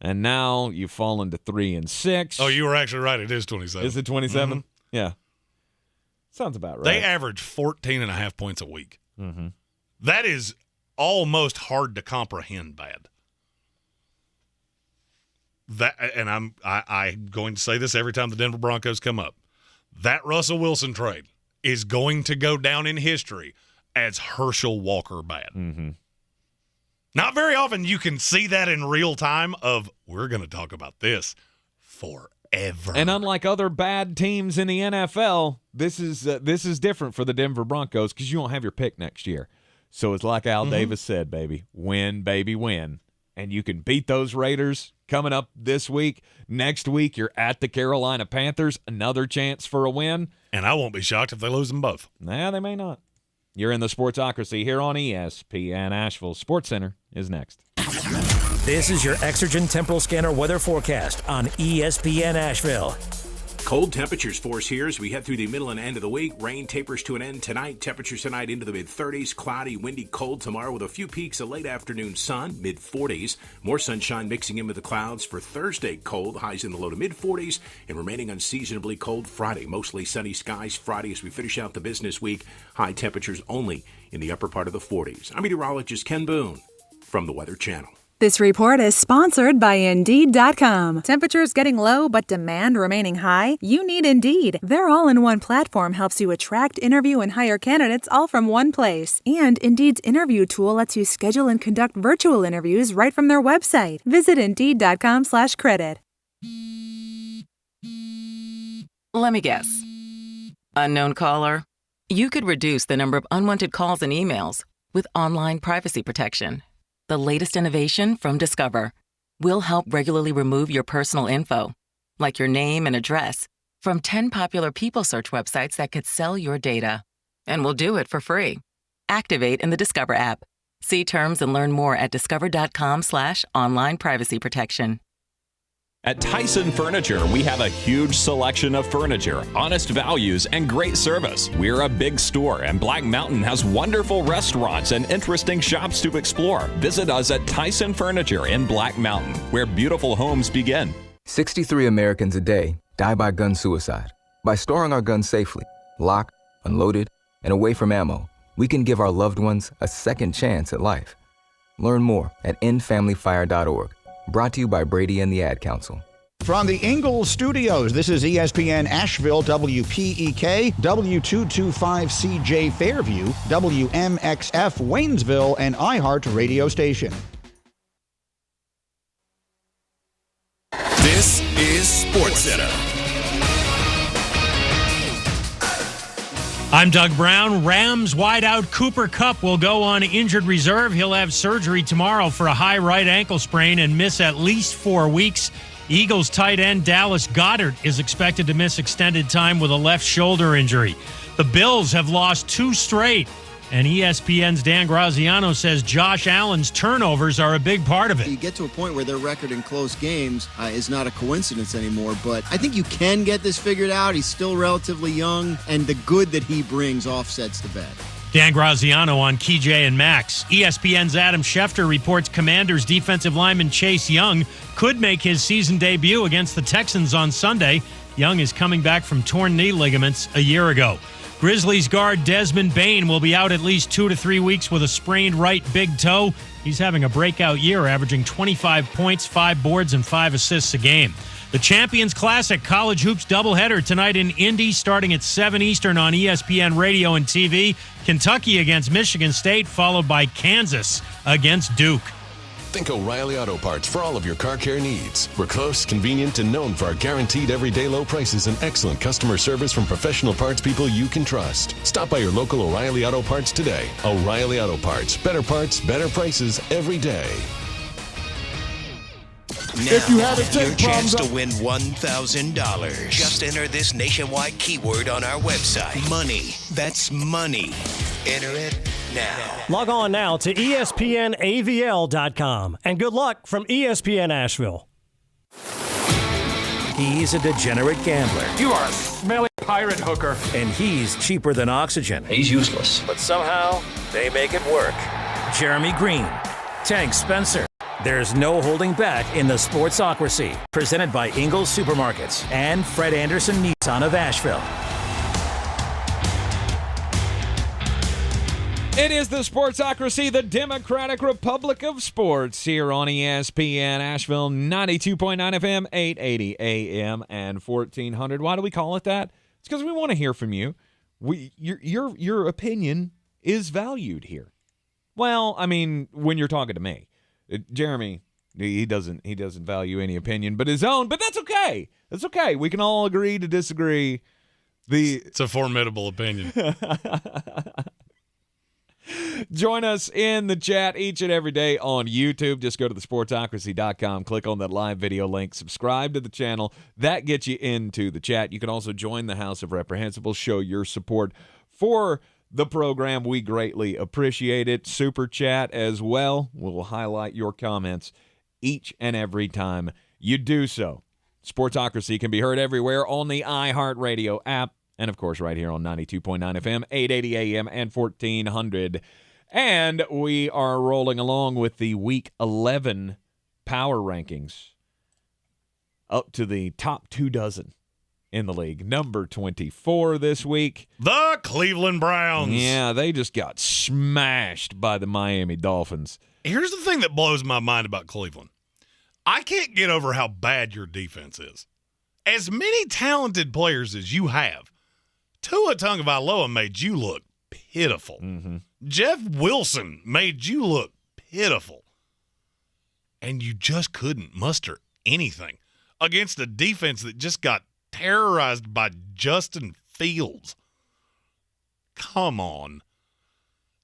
[SPEAKER 4] and now you've fallen to 3-6.
[SPEAKER 5] Oh, you were actually right. It is 27.
[SPEAKER 4] Is it 27? Mm-hmm. Yeah. Sounds about right.
[SPEAKER 5] They average 14.5 points a week.
[SPEAKER 4] Mm-hmm.
[SPEAKER 5] That is almost hard to comprehend bad. That, and I'm going to say this every time the Denver Broncos come up. That Russell Wilson trade is going to go down in history as Herschel Walker bad.
[SPEAKER 4] Mm-hmm.
[SPEAKER 5] Not very often you can see that in real time of, we're going to talk about this forever.
[SPEAKER 4] And unlike other bad teams in the NFL, this is different for the Denver Broncos because you don't have your pick next year. So it's like Al Davis said, baby, win, baby, win. And you can beat those Raiders coming up this week. Next week, you're at the Carolina Panthers. Another chance for a win.
[SPEAKER 5] And I won't be shocked if they lose them both.
[SPEAKER 4] Nah, they may not. You're in the Sportsocracy here on ESPN Asheville. Sports Center is next.
[SPEAKER 3] This is your Exergen Temporal Scanner weather forecast on ESPN Asheville.
[SPEAKER 15] Cold temperatures for us here as we head through the middle and end of the week. Rain tapers to an end tonight. Temperatures tonight into the mid-30s. Cloudy, windy, cold tomorrow with a few peaks of late afternoon sun, mid-40s. More sunshine mixing in with the clouds for Thursday. Cold, highs in the low to mid-40s. And remaining unseasonably cold Friday. Mostly sunny skies Friday as we finish out the business week. High temperatures only in the upper part of the 40s. I'm meteorologist Ken Boone from the Weather Channel.
[SPEAKER 8] This report is sponsored by Indeed.com. Temperatures getting low but demand remaining high? You need Indeed. Their all-in-one platform helps you attract, interview, and hire candidates all from one place. And Indeed's interview tool lets you schedule and conduct virtual interviews right from their website. Visit Indeed.com/credit.
[SPEAKER 24] Let me guess. Unknown caller? You could reduce the number of unwanted calls and emails with online privacy protection. The latest innovation from Discover will help regularly remove your personal info, like your name and address, from 10 popular people search websites that could sell your data. And we'll do it for free. Activate in the Discover app. See terms and learn more at discover.com/online privacy protection.
[SPEAKER 9] At Tyson Furniture, we have a huge selection of furniture, honest values, and great service. We're a big store, and Black Mountain has wonderful restaurants and interesting shops to explore. Visit us at Tyson Furniture in Black Mountain, where beautiful homes begin.
[SPEAKER 10] 63 Americans a day die by gun suicide. By storing our guns safely, locked, unloaded, and away from ammo, we can give our loved ones a second chance at life. Learn more at endfamilyfire.org. Brought to you by Brady and the Ad Council.
[SPEAKER 11] From the Ingles Studios, this is ESPN Asheville, WPEK, W225CJ Fairview, WMXF Waynesville, and iHeart Radio Station.
[SPEAKER 12] This is SportsCenter.
[SPEAKER 26] I'm Doug Brown. Rams wideout Cooper Kupp will go on injured reserve. He'll have surgery tomorrow for a high right ankle sprain and miss at least 4 weeks. Eagles tight end Dallas Goedert is expected to miss extended time with a left shoulder injury. The Bills have lost 2 straight, and ESPN's Dan Graziano says Josh Allen's turnovers are a big part of it.
[SPEAKER 27] You get to a point where their record in close games is not a coincidence anymore, but I think you can get this figured out. He's still relatively young, and the good that he brings offsets the bad.
[SPEAKER 26] Dan Graziano on KJ and Max. ESPN's Adam Schefter reports Commanders defensive lineman Chase Young could make his season debut against the Texans on Sunday. Young is coming back from torn knee ligaments a year ago. Grizzlies guard Desmond Bane will be out at least 2 to 3 weeks with a sprained right big toe. He's having a breakout year, averaging 25 points, 5 boards, and 5 assists a game. The Champions Classic College Hoops doubleheader tonight in Indy, starting at 7 Eastern on ESPN Radio and TV. Kentucky against Michigan State, followed by Kansas against Duke.
[SPEAKER 13] Think O'Reilly Auto Parts for all of your car care needs. We're close, convenient, and known for our guaranteed everyday low prices and excellent customer service from professional parts people you can trust. Stop by your local O'Reilly Auto Parts today. O'Reilly Auto Parts. Better parts, better prices every day.
[SPEAKER 12] Now, if you have your chance to win $1,000. Just enter this nationwide keyword on our website. Money. That's money. Enter it now.
[SPEAKER 2] Log on now to ESPNAVL.com. And good luck from ESPN Asheville.
[SPEAKER 3] He's a degenerate gambler.
[SPEAKER 14] You are a smelly pirate hooker.
[SPEAKER 3] And he's cheaper than oxygen.
[SPEAKER 14] He's useless.
[SPEAKER 3] But somehow, they make it work. Jeremy Greene. Tank Spencer. There's no holding back in the Sportsocracy. Presented by Ingles Supermarkets and Fred Anderson Nissan of Asheville.
[SPEAKER 4] It is the Sportsocracy, the Democratic Republic of Sports, here on ESPN Asheville, 92.9 FM, 880 AM, and 1400. Why do we call it that? It's because we want to hear from you. Your opinion is valued here. Well, I mean, when you're talking to me. Jeremy, he doesn't value any opinion but his own, but that's okay. That's okay. We can all agree to disagree.
[SPEAKER 5] It's a formidable opinion.
[SPEAKER 4] Join us in the chat each and every day on YouTube. Just go to thesportsocracy.com, click on that live video link, subscribe to the channel. That gets you into the chat. You can also join the House of Reprehensibles, show your support for the program. We greatly appreciate it. Super chat as well. We'll highlight your comments each and every time you do so. Sportsocracy can be heard everywhere on the iHeartRadio app. And, of course, right here on 92.9 FM, 880 AM, and 1400. And we are rolling along with the Week 11 power rankings up to the top 24 in the league. Number 24 this week.
[SPEAKER 5] The Cleveland Browns.
[SPEAKER 4] Yeah, they just got smashed by the Miami Dolphins.
[SPEAKER 5] Here's the thing that blows my mind about Cleveland. I can't get over how bad your defense is. As many talented players as you have, Tua Tagovailoa made you look pitiful.
[SPEAKER 4] Mm-hmm.
[SPEAKER 5] Jeff Wilson made you look pitiful. And you just couldn't muster anything against a defense that just got terrorized by Justin Fields. Come on.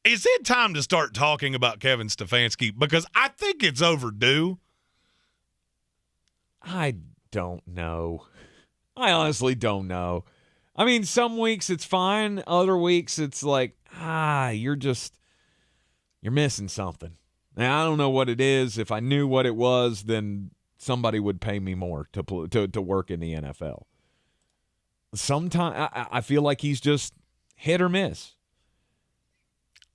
[SPEAKER 5] Is it time to start talking about Kevin Stefanski? Because I think it's overdue.
[SPEAKER 4] I don't know. I honestly don't know. I mean, some weeks it's fine. Other weeks it's like, you're missing something. Now, I don't know what it is. If I knew what it was, then somebody would pay me more to work in the NFL. Sometimes I feel like he's just hit or miss.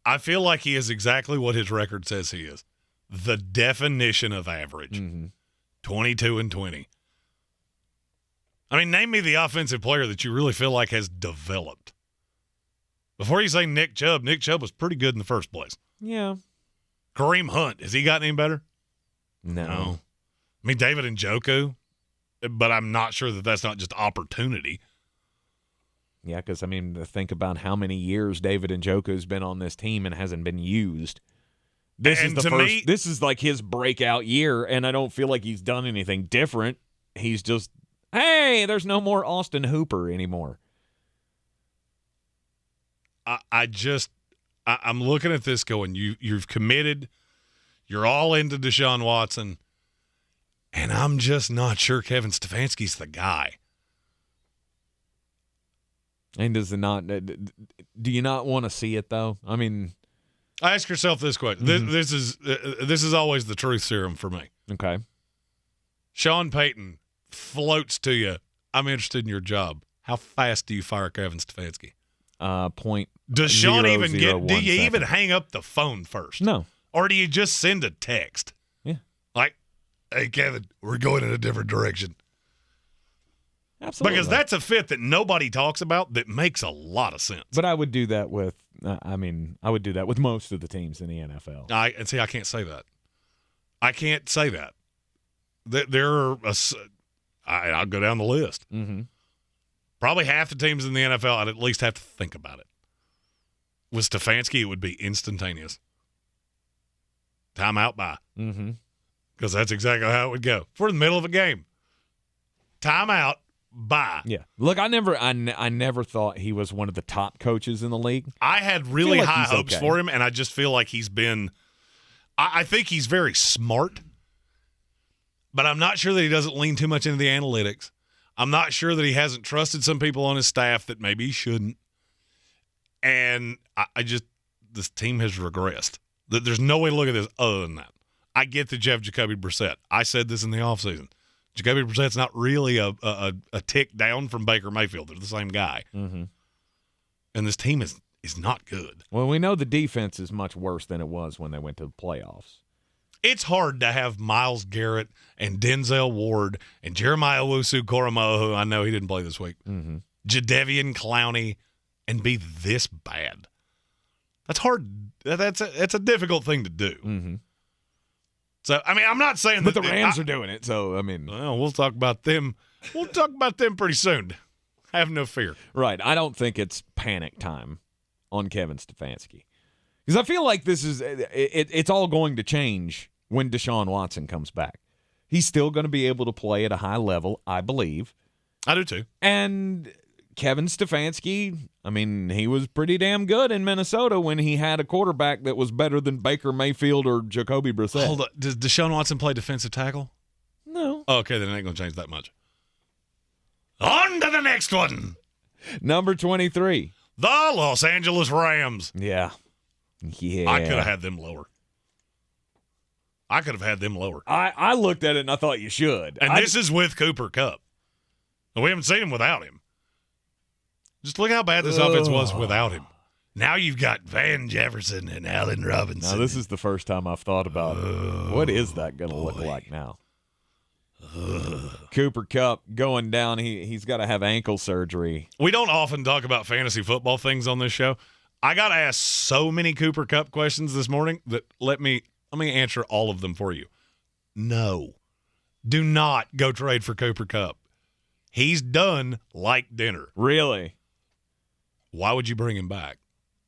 [SPEAKER 5] I feel like he is exactly what his record says he is. The definition of average. 22-20. I mean, name me the offensive player that you really feel like has developed. Before you say Nick Chubb was pretty good in the first place.
[SPEAKER 4] Yeah.
[SPEAKER 5] Kareem Hunt, has he gotten any better?
[SPEAKER 4] No.
[SPEAKER 5] I mean, David Njoku, but I'm not sure that that's not just opportunity.
[SPEAKER 4] Yeah, because, I mean, think about how many years David Njoku's been on this team and hasn't been used. This is like his breakout year, and I don't feel like he's done anything different. He's just, hey, there's no more Austin Hooper anymore.
[SPEAKER 5] I'm looking at this going, you've committed, you're all into Deshaun Watson, and I'm just not sure Kevin Stefanski's the guy.
[SPEAKER 4] And do you not want to see it, though? I mean,
[SPEAKER 5] ask yourself this question. This is always the truth serum for me.
[SPEAKER 4] Okay.
[SPEAKER 5] Sean Payton floats to you, I'm interested in your job. How fast do you fire Kevin Stefanski?
[SPEAKER 4] Do
[SPEAKER 5] you even hang up the phone first?
[SPEAKER 4] No.
[SPEAKER 5] Or do you just send a text?
[SPEAKER 4] Yeah.
[SPEAKER 5] Like, hey, Kevin, we're going in a different direction.
[SPEAKER 4] Absolutely.
[SPEAKER 5] Because that's a fit that nobody talks about that makes a lot of sense.
[SPEAKER 4] But I would do that with I would do that with most of the teams in the NFL.
[SPEAKER 5] I can't say that. I can't say that. There are I'll go down the list.
[SPEAKER 4] Mm-hmm.
[SPEAKER 5] Probably half the teams in the NFL, I'd at least have to think about it. With Stefanski, it would be instantaneous. Timeout, bye.
[SPEAKER 4] Mm-hmm.
[SPEAKER 5] Because that's exactly how it would go. If we're in the middle of a game, timeout, bye.
[SPEAKER 4] Yeah. Look, I never thought he was one of the top coaches in the league.
[SPEAKER 5] I had really
[SPEAKER 4] like
[SPEAKER 5] high
[SPEAKER 4] he's
[SPEAKER 5] hopes
[SPEAKER 4] okay.
[SPEAKER 5] for him, and I just feel like he's been – I think he's very smart, but I'm not sure that he doesn't lean too much into the analytics. I'm not sure that he hasn't trusted some people on his staff that maybe he shouldn't. And I just – this team has regressed. There's no way to look at this other than that. I get that you have Jacoby Brissett. I said this in the offseason. Jacoby Brissett's not really a tick down from Baker Mayfield. They're the same guy.
[SPEAKER 4] Mm-hmm.
[SPEAKER 5] And this team is not good.
[SPEAKER 4] Well, we know the defense is much worse than it was when they went to the playoffs.
[SPEAKER 5] It's hard to have Myles Garrett and Denzel Ward and Jeremiah Owusu-Koramoah, who I know he didn't play this week,
[SPEAKER 4] Mm-hmm.
[SPEAKER 5] Jadeveon Clowney, and be this bad. That's hard. That's a difficult thing to do.
[SPEAKER 4] Mm-hmm.
[SPEAKER 5] So, I mean, I'm not saying
[SPEAKER 4] But
[SPEAKER 5] that
[SPEAKER 4] the Rams are doing it, so, I mean.
[SPEAKER 5] Well, we'll talk about them. We'll talk about them pretty soon. Have no fear.
[SPEAKER 4] Right. I don't think it's panic time on Kevin Stefanski. Because I feel like this is it's all going to change when Deshaun Watson comes back. He's still going to be able to play at a high level, I believe.
[SPEAKER 5] I do too.
[SPEAKER 4] And Kevin Stefanski, I mean, he was pretty damn good in Minnesota when he had a quarterback that was better than Baker Mayfield or Jacoby Brissett.
[SPEAKER 5] Hold on. Does Deshaun Watson play defensive tackle?
[SPEAKER 4] No.
[SPEAKER 5] Oh, okay, then it ain't going to change that much. On to the next one.
[SPEAKER 4] Number 23.
[SPEAKER 5] The Los Angeles Rams.
[SPEAKER 4] Yeah. Yeah.
[SPEAKER 5] I could have had them lower.
[SPEAKER 4] I looked at it and I thought you should.
[SPEAKER 5] And this is with Cooper Kupp. And we haven't seen him without him. Just look how bad this offense was without him. Now you've got Van Jefferson and Allen Robinson.
[SPEAKER 4] Now, this is the first time I've thought about what is that going to look like now? Cooper Kupp going down. He's got to have ankle surgery.
[SPEAKER 5] We don't often talk about fantasy football things on this show. I got to ask so many Cooper Kupp questions this morning that let me answer all of them for you. No. Do not go trade for Cooper Kupp. He's done like dinner.
[SPEAKER 4] Really?
[SPEAKER 5] Why would you bring him back?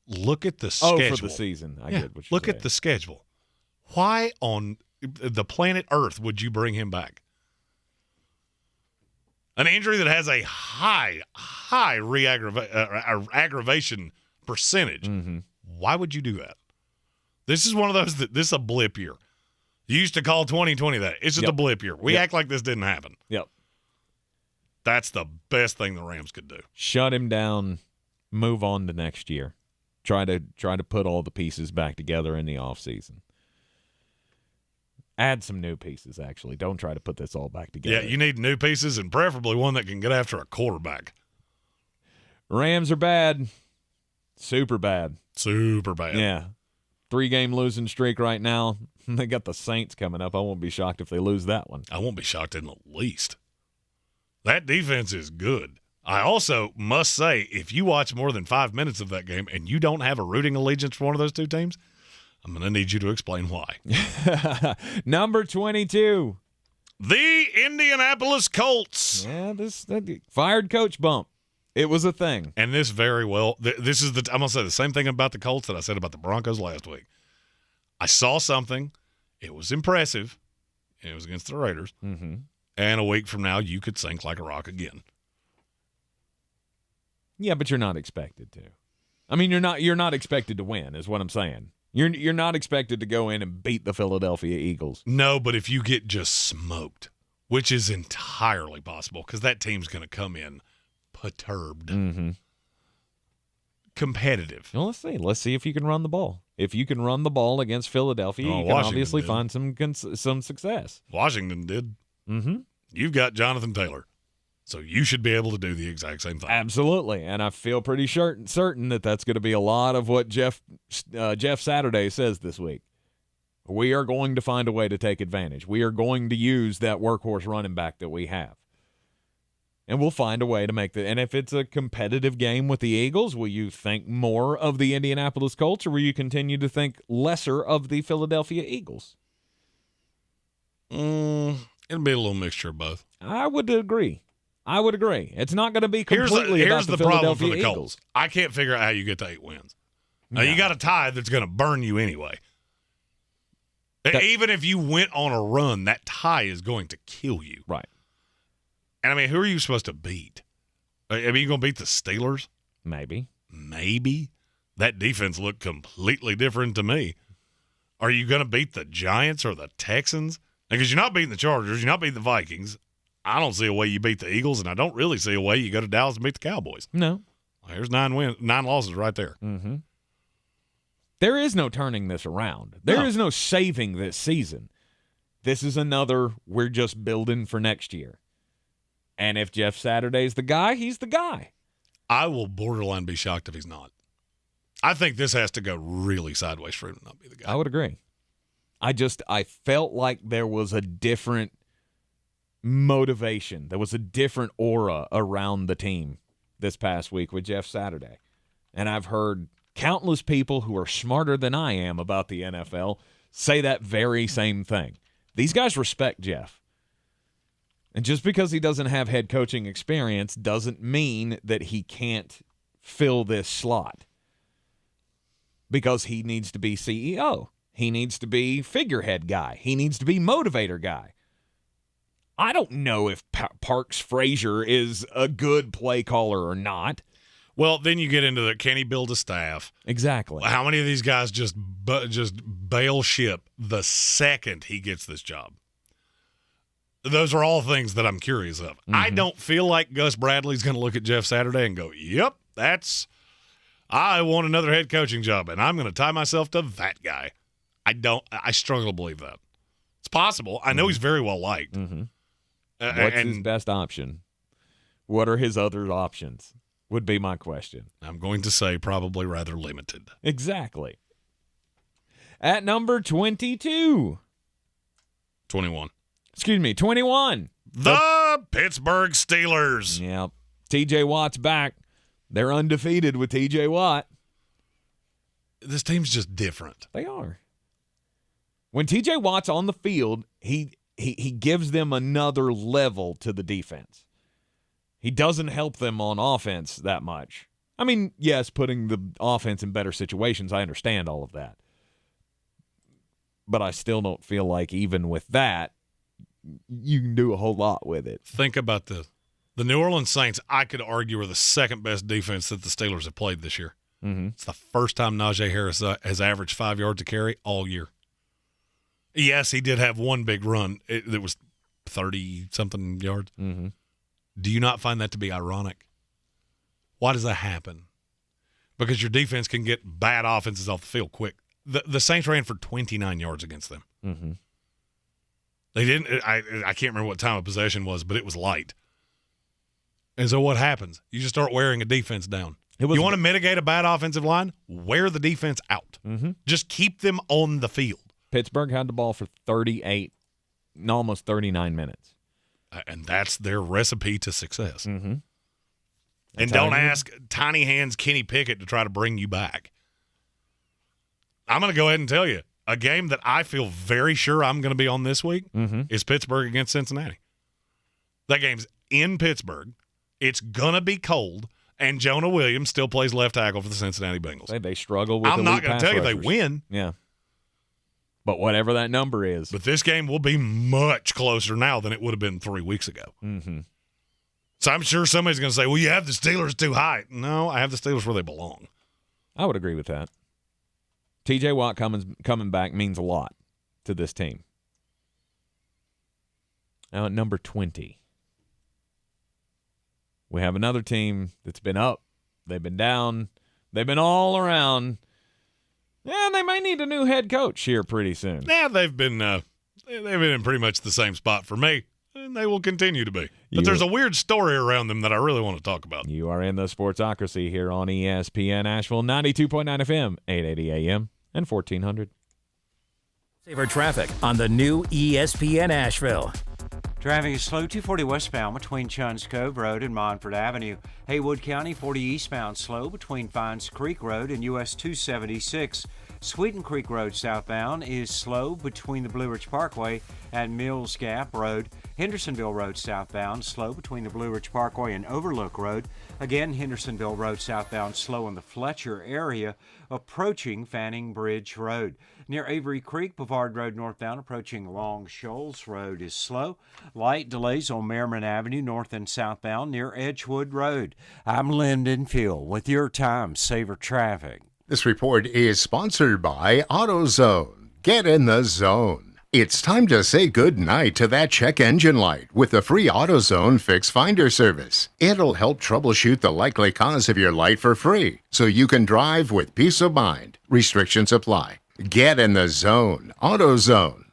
[SPEAKER 5] Look at the schedule.
[SPEAKER 4] Oh, for the season. I get what you're
[SPEAKER 5] Look at the schedule. Why on the planet Earth would you bring him back? An injury that has a high aggravation percentage.
[SPEAKER 4] Mm-hmm.
[SPEAKER 5] Why would you do that? This is one of those this is a blip year. You used to call 2020 that. It's just a blip year. We act like this didn't happen.
[SPEAKER 4] Yep.
[SPEAKER 5] That's the best thing the Rams could do.
[SPEAKER 4] Shut him down. Move on to next year. Try to put all the pieces back together in the offseason. Add some new pieces, actually. Don't try to put this all back together.
[SPEAKER 5] Yeah, you need new pieces and preferably one that can get after a quarterback.
[SPEAKER 4] Rams are bad. Super bad.
[SPEAKER 5] Super bad.
[SPEAKER 4] Yeah. 3-game losing streak right now. They got the Saints coming up. I won't be shocked if they lose that one.
[SPEAKER 5] I won't be shocked in the least. That defense is good. I also must say, if you watch more than 5 minutes of that game and you don't have a rooting allegiance for one of those two teams, I'm going to need you to explain why.
[SPEAKER 4] Number 22.
[SPEAKER 5] The Indianapolis Colts.
[SPEAKER 4] Yeah, this fired coach bump. It was a thing.
[SPEAKER 5] And this very well, this is I'm going to say the same thing about the Colts that I said about the Broncos last week. I saw something. It was impressive. It was against the Raiders.
[SPEAKER 4] Mm-hmm.
[SPEAKER 5] And a week from now, you could sink like a rock again.
[SPEAKER 4] Yeah, but you're not expected to. I mean, you're not expected to win, is what I'm saying. You're not expected to go in and beat the Philadelphia Eagles.
[SPEAKER 5] No, but if you get just smoked, which is entirely possible, because that team's going to come in perturbed,
[SPEAKER 4] mm-hmm.
[SPEAKER 5] competitive.
[SPEAKER 4] Well, let's see if you can run the ball. If you can run the ball against Philadelphia, you can
[SPEAKER 5] Washington
[SPEAKER 4] obviously
[SPEAKER 5] did.
[SPEAKER 4] find some success.
[SPEAKER 5] Washington did.
[SPEAKER 4] Mm-hmm.
[SPEAKER 5] You've got Jonathan Taylor, so you should be able to do the exact same thing.
[SPEAKER 4] Absolutely, and I feel pretty certain that that's going to be a lot of what Jeff Saturday says this week. We are going to find a way to take advantage. We are going to use that workhorse running back that we have. And we'll find a way to make and if it's a competitive game with the Eagles, will you think more of the Indianapolis Colts, or will you continue to think lesser of the Philadelphia Eagles?
[SPEAKER 5] It'll be a little mixture of both.
[SPEAKER 4] I would agree. It's not going to be completely
[SPEAKER 5] here's
[SPEAKER 4] about the
[SPEAKER 5] problem
[SPEAKER 4] Philadelphia
[SPEAKER 5] for the
[SPEAKER 4] Eagles.
[SPEAKER 5] Colts. I can't figure out how you get to 8 wins. Now, you got a tie that's going to burn you anyway. Even if you went on a run, that tie is going to kill you.
[SPEAKER 4] Right.
[SPEAKER 5] And, I mean, who are you supposed to beat? I mean, you going to beat the Steelers?
[SPEAKER 4] Maybe.
[SPEAKER 5] That defense looked completely different to me. Are you going to beat the Giants or the Texans? Because you're not beating the Chargers. You're not beating the Vikings. I don't see a way you beat the Eagles, and I don't really see a way you go to Dallas and beat the Cowboys.
[SPEAKER 4] No.
[SPEAKER 5] There's 9 losses right there.
[SPEAKER 4] Mm-hmm. There is no turning this around. There is no saving this season. This is another, we're just building for next year. And if Jeff Saturday's the guy, he's the guy.
[SPEAKER 5] I will borderline be shocked if he's not. I think this has to go really sideways for him to not be the guy.
[SPEAKER 4] I would agree. I felt like there was a different motivation. There was a different aura around the team this past week with Jeff Saturday. And I've heard countless people who are smarter than I am about the NFL say that very same thing. These guys respect Jeff. And just because he doesn't have head coaching experience doesn't mean that he can't fill this slot. Because he needs to be CEO. He needs to be figurehead guy. He needs to be motivator guy. I don't know if Parks Frazier is a good play caller or not.
[SPEAKER 5] Well, then you get into can he build a staff?
[SPEAKER 4] Exactly.
[SPEAKER 5] How many of these guys just bail ship the second he gets this job? Those are all things that I'm curious of. Mm-hmm. I don't feel like Gus Bradley's going to look at Jeff Saturday and go, yep, I want another head coaching job, and I'm going to tie myself to that guy. I struggle to believe that. It's possible. I know he's very well liked.
[SPEAKER 4] Mm-hmm. What's his best option? What are his other options? Would be my question.
[SPEAKER 5] I'm going to say probably rather limited.
[SPEAKER 4] Exactly. At number 22.
[SPEAKER 5] 21.
[SPEAKER 4] Excuse me, 21.
[SPEAKER 5] The Pittsburgh Steelers.
[SPEAKER 4] Yeah. TJ Watt's back. They're undefeated with TJ Watt.
[SPEAKER 5] This team's just different.
[SPEAKER 4] They are. When TJ Watt's on the field, he gives them another level to the defense. He doesn't help them on offense that much. I mean, yes, putting the offense in better situations, I understand all of that. But I still don't feel like even with that, you can do a whole lot with it.
[SPEAKER 5] Think about this. The New Orleans Saints, I could argue, are the second best defense that the Steelers have played this year.
[SPEAKER 4] Mm-hmm.
[SPEAKER 5] It's the first time Najee Harris has averaged 5 yards a carry all year. Yes, he did have one big run. That was 30-something yards.
[SPEAKER 4] Mm-hmm.
[SPEAKER 5] Do you not find that to be ironic? Why does that happen? Because your defense can get bad offenses off the field quick. The Saints ran for 29 yards against them.
[SPEAKER 4] Mm-hmm.
[SPEAKER 5] They didn't. I can't remember what time of possession was, but it was light. And so what happens? You just start wearing a defense down. You want to mitigate a bad offensive line? Wear the defense out.
[SPEAKER 4] Mm-hmm.
[SPEAKER 5] Just keep them on the field.
[SPEAKER 4] Pittsburgh had the ball for 38, almost 39 minutes.
[SPEAKER 5] And that's their recipe to success.
[SPEAKER 4] Mm-hmm.
[SPEAKER 5] And don't ask tiny hands Kenny Pickett to try to bring you back. I'm going to go ahead and tell you, a game that I feel very sure I'm going to be on this week is Pittsburgh against Cincinnati. That game's in Pittsburgh. It's going to be cold, and Jonah Williams still plays left tackle for the Cincinnati Bengals.
[SPEAKER 4] They struggle with
[SPEAKER 5] I'm not going to tell you they win.
[SPEAKER 4] Yeah. But whatever that number is.
[SPEAKER 5] But this game will be much closer now than it would have been 3 weeks ago.
[SPEAKER 4] Mm-hmm.
[SPEAKER 5] So I'm sure somebody's going to say, well, you have the Steelers too high. No, I have the Steelers where they belong.
[SPEAKER 4] I would agree with that. TJ Watt coming back means a lot to this team. Now at number 20, we have another team that's been up. They've been down. They've been all around. Yeah, they may need a new head coach here pretty soon.
[SPEAKER 5] Yeah, they've been in pretty much the same spot for me, and they will continue to be. But there's a weird story around them that I really want to talk about.
[SPEAKER 4] You are in the Sportsocracy here on ESPN Asheville, 92.9 FM, 880 AM, and 1400.
[SPEAKER 3] Saver traffic on the new ESPN Asheville.
[SPEAKER 6] Traffic is slow 240 westbound between Chuns Cove Road and Monfort Avenue. Haywood County 40 eastbound slow between Fines Creek Road and US 276. Sweeten Creek Road southbound is slow between the Blue Ridge Parkway and Mills Gap Road. Hendersonville Road southbound slow between the Blue Ridge Parkway and Overlook Road. Again, Hendersonville Road southbound slow in the Fletcher area approaching Fanning Bridge Road. Near Avery Creek, Bavard Road northbound approaching Long Shoals Road is slow. Light delays on Merriman Avenue north and southbound near Edgewood Road. I'm Lyndon Field with your Time Saver Traffic.
[SPEAKER 16] This report is sponsored by AutoZone. Get in the zone. It's time to say goodnight to that check engine light with the free AutoZone Fix Finder service. It'll help troubleshoot the likely cause of your light for free, so you can drive with peace of mind. Restrictions apply. Get in the zone. AutoZone.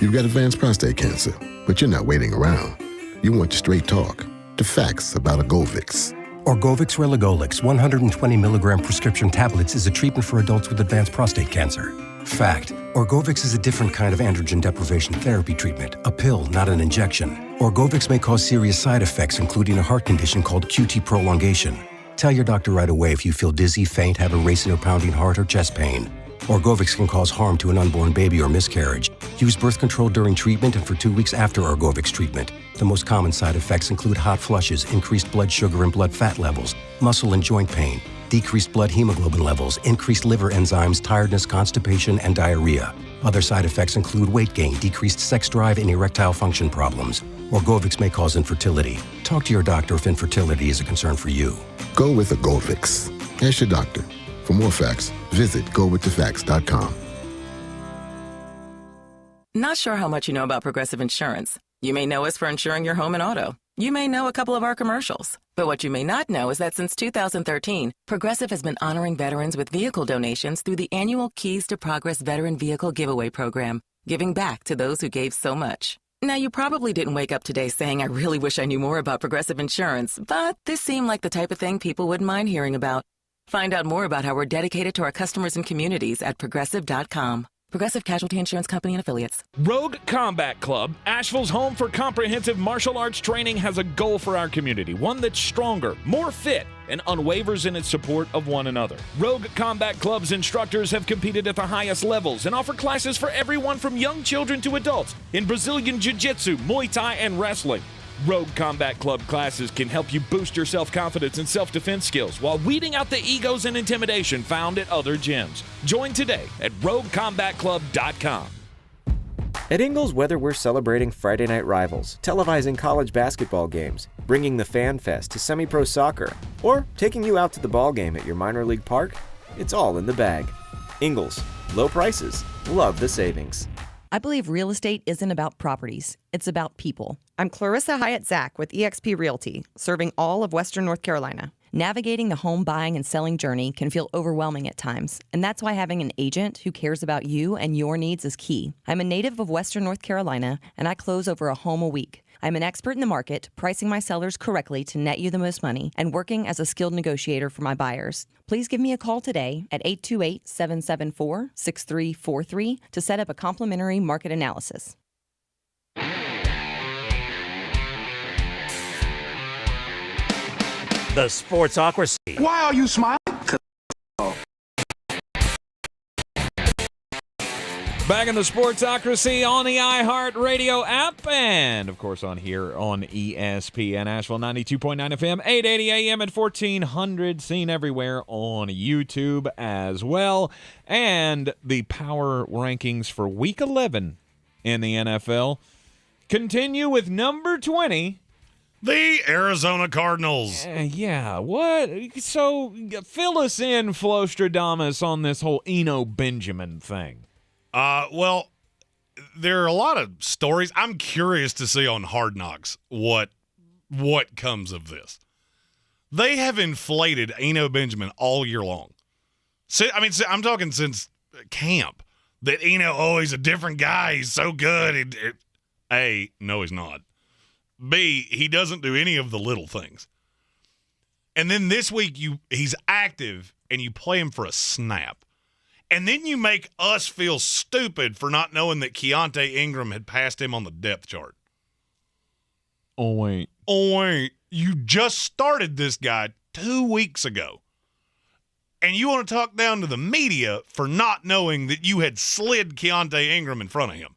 [SPEAKER 13] You've got advanced prostate cancer, but you're not waiting around. You want straight talk, the facts about a Govix.
[SPEAKER 17] Orgovix Relagolix 120 milligram prescription tablets is a treatment for adults with advanced prostate cancer. Fact: Orgovix is a different kind of androgen deprivation therapy treatment, a pill, not an injection. Orgovix may cause serious side effects, including a heart condition called QT prolongation. Tell your doctor right away if you feel dizzy, faint, have a racing or pounding heart, or chest pain. Orgovix can cause harm to an unborn baby or miscarriage. Use birth control during treatment and for 2 weeks after Orgovix treatment. The most common side effects include hot flushes, increased blood sugar and blood fat levels, muscle and joint pain, decreased blood hemoglobin levels, increased liver enzymes, tiredness, constipation, and diarrhea. Other side effects include weight gain, decreased sex drive, and erectile function problems. Orgovix may cause infertility. Talk to your doctor if infertility is a concern for you.
[SPEAKER 13] Go with Orgovix. Ask your doctor. For more facts, visit gowiththefacts.com.
[SPEAKER 24] Not sure how much you know about Progressive Insurance. You may know us for insuring your home and auto. You may know a couple of our commercials. But what you may not know is that since 2013, Progressive has been honoring veterans with vehicle donations through the annual Keys to Progress Veteran Vehicle Giveaway Program, giving back to those who gave so much. Now, you probably didn't wake up today saying, I really wish I knew more about Progressive Insurance, but this seemed like the type of thing people wouldn't mind hearing about. Find out more about how we're dedicated to our customers and communities at Progressive.com. Progressive Casualty Insurance Company and Affiliates.
[SPEAKER 4] Rogue Combat Club, Asheville's home for comprehensive martial arts training, has a goal for our community, one that's stronger, more fit, and unwavers in its support of one another. Rogue Combat Club's instructors have competed at the highest levels and offer classes for everyone from young children to adults in Brazilian Jiu-Jitsu, Muay Thai, and wrestling. Rogue Combat Club classes can help you boost your self-confidence and self-defense skills while weeding out the egos and intimidation found at other gyms. Join today at roguecombatclub.com.
[SPEAKER 7] At Ingles, whether we're celebrating Friday night rivals, televising college basketball games, bringing the Fan Fest to semi-pro soccer, or taking you out to the ball game at your minor league park, it's all in the bag. Ingles, low prices, love the savings.
[SPEAKER 18] I believe real estate isn't about properties, it's about people. I'm Clarissa Hyatt-Zach with eXp Realty, serving all of Western North Carolina. Navigating the home buying and selling journey can feel overwhelming at times, and that's why having an agent who cares about you and your needs is key. I'm a native of Western North Carolina, and I close over a home a week. I'm an expert in the market, pricing my sellers correctly to net you the most money, and working as a skilled negotiator for my buyers. Please give me a call today at 828-774-6343 to set up a complimentary market analysis.
[SPEAKER 2] The Sportsocracy.
[SPEAKER 19] Why are you smiling?
[SPEAKER 4] Back in the Sportsocracy on the iHeartRadio app and, of course, on here on ESPN Asheville 92.9 FM, 880 AM at 1400, seen everywhere on YouTube as well. And the power rankings for Week 11 in the NFL continue with number 20.
[SPEAKER 5] The Arizona Cardinals.
[SPEAKER 4] Yeah, what? So, fill us in, Flostradamus, on this whole Eno Benjamin thing.
[SPEAKER 5] Well, there are a lot of stories. I'm curious to see on Hard Knocks what comes of this. They have inflated Eno Benjamin all year long. I'm talking since camp. That Eno, he's a different guy. He's so good. A, no, he's not. B, he doesn't do any of the little things. And then this week he's active and you play him for a snap. And then you make us feel stupid for not knowing that Keontae Ingram had passed him on the depth chart.
[SPEAKER 4] Oh, wait.
[SPEAKER 5] You just started this guy 2 weeks ago. And you want to talk down to the media for not knowing that you had slid Keontae Ingram in front of him.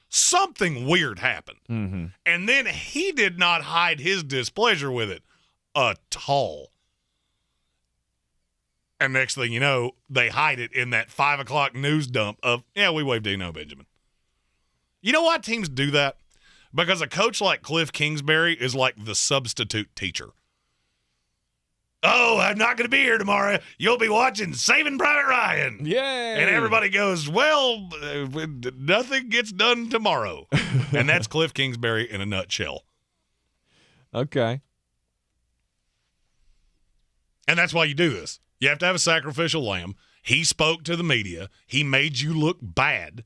[SPEAKER 5] Something weird happened.
[SPEAKER 4] Mm-hmm.
[SPEAKER 5] And then he did not hide his displeasure with it at all. And next thing you know, they hide it in that 5 o'clock news dump of, we waived Dino Benjamin. You know why teams do that? Because a coach like Cliff Kingsbury is like the substitute teacher. Oh, I'm not going to be here tomorrow. You'll be watching Saving Private Ryan.
[SPEAKER 4] Yay!
[SPEAKER 5] And everybody goes, well, nothing gets done tomorrow. And that's Cliff Kingsbury in a nutshell.
[SPEAKER 4] Okay.
[SPEAKER 5] And that's why you do this. You have to have a sacrificial lamb. He spoke to the media. He made you look bad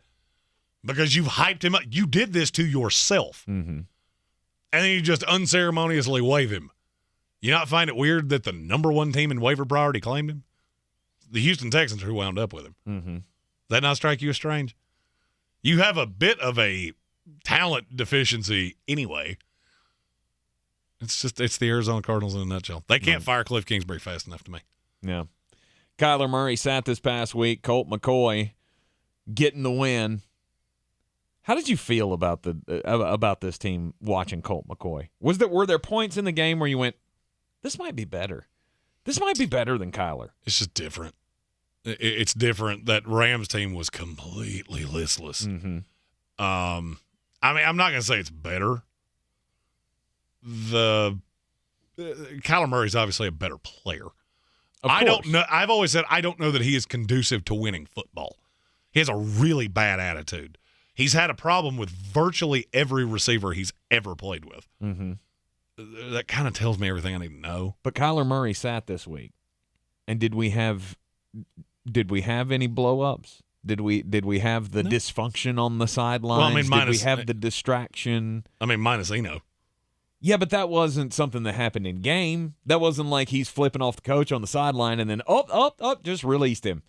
[SPEAKER 5] because you've hyped him up. You did this to yourself.
[SPEAKER 4] Mm-hmm.
[SPEAKER 5] And then you just unceremoniously waive him. You not find it weird that the number one team in waiver priority claimed him? The Houston Texans are who wound up with him.
[SPEAKER 4] Mm-hmm.
[SPEAKER 5] Does that not strike you as strange? You have a bit of a talent deficiency anyway. It's the Arizona Cardinals in a nutshell. They can't fire Cliff Kingsbury fast enough to me.
[SPEAKER 4] Yeah. Kyler Murray sat this past week. Colt McCoy getting the win. How did you feel about this team watching Colt McCoy? Were there points in the game where you went, this might be better? This might be better than Kyler.
[SPEAKER 5] It's just different. It's different. That Rams team was completely listless.
[SPEAKER 4] Mm-hmm.
[SPEAKER 5] I mean, I'm not going to say it's better. Kyler Murray's obviously a better player. I don't know. I've always said I don't know that he is conducive to winning football. He has a really bad attitude. He's had a problem with virtually every receiver he's ever played with.
[SPEAKER 4] Mm-hmm.
[SPEAKER 5] That kind of tells me everything I need to know.
[SPEAKER 4] But Kyler Murray sat this week, and did we have any blow-ups? Did we have the dysfunction on the sidelines?
[SPEAKER 5] Well, I mean,
[SPEAKER 4] did we have the distraction?
[SPEAKER 5] I mean, minus Eno.
[SPEAKER 4] Yeah, but that wasn't something that happened in game. That wasn't like he's flipping off the coach on the sideline and then just released him.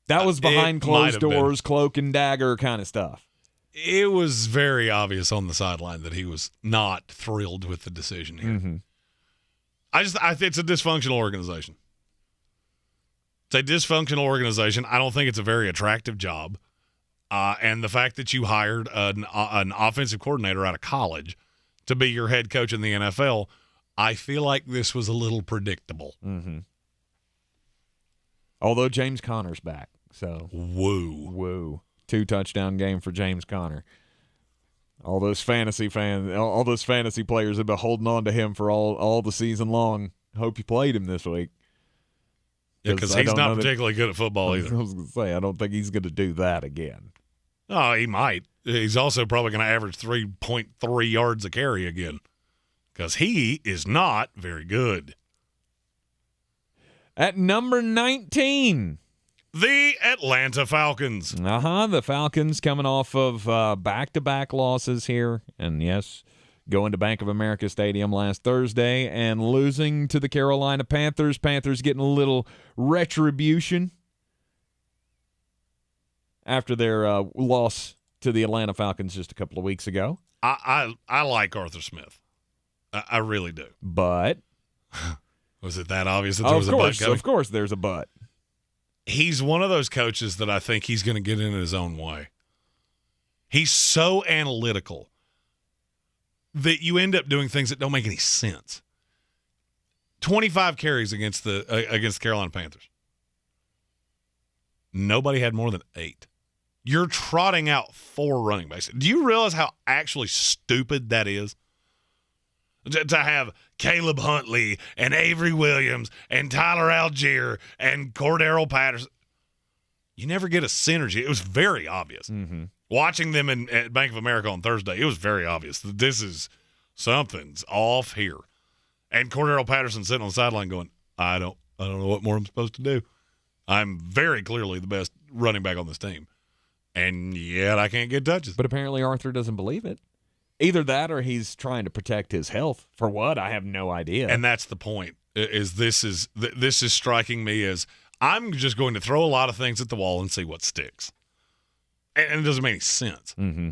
[SPEAKER 4] That was behind closed doors, cloak and dagger kind of stuff.
[SPEAKER 5] It was very obvious on the sideline that he was not thrilled with the decision here.
[SPEAKER 4] Mm-hmm.
[SPEAKER 5] I think it's a dysfunctional organization. It's a dysfunctional organization. I don't think it's a very attractive job. And the fact that you hired an offensive coordinator out of college to be your head coach in the NFL, I feel like this was a little predictable.
[SPEAKER 4] Mm-hmm. Although James Conner's back, so
[SPEAKER 5] woo.
[SPEAKER 4] 2-touchdown game for James Conner. All those fantasy players have been holding on to him for all the season long. Hope you played him this week.
[SPEAKER 5] Yeah, because he's not particularly good at football either.
[SPEAKER 4] I was going to say, I don't think he's going to do that again.
[SPEAKER 5] Oh, he might. He's also probably going to average 3.3 yards a carry again because he is not very good.
[SPEAKER 4] At number 19,
[SPEAKER 5] the Atlanta Falcons.
[SPEAKER 4] The Falcons coming off of back-to-back losses here. And, yes, going to Bank of America Stadium last Thursday and losing to the Carolina Panthers. Panthers getting a little retribution after their loss to the Atlanta Falcons just a couple of weeks ago.
[SPEAKER 5] I like Arthur Smith. I really do.
[SPEAKER 4] But
[SPEAKER 5] was it that obvious that there was a but coming?
[SPEAKER 4] Of course there's a but.
[SPEAKER 5] He's one of those coaches that I think he's going to get in his own way. He's so analytical that you end up doing things that don't make any sense. 25 carries against the Carolina Panthers. Nobody had more than 8. You're trotting out 4 running backs. Do you realize how actually stupid that is? To have Caleb Huntley and Avery Williams and Tyler Algier and Cordero Patterson. You never get a synergy. It was very obvious.
[SPEAKER 4] Mm-hmm.
[SPEAKER 5] Watching them at Bank of America on Thursday, it was very obvious that something's off here. And Cordero Patterson sitting on the sideline going, I don't know what more I'm supposed to do. I'm very clearly the best running back on this team. And yet I can't get touches.
[SPEAKER 4] But apparently Arthur doesn't believe it. Either that or he's trying to protect his health. For what? I have no idea.
[SPEAKER 5] And that's the point. This is striking me as I'm just going to throw a lot of things at the wall and see what sticks. And it doesn't make any sense.
[SPEAKER 4] Mm-hmm.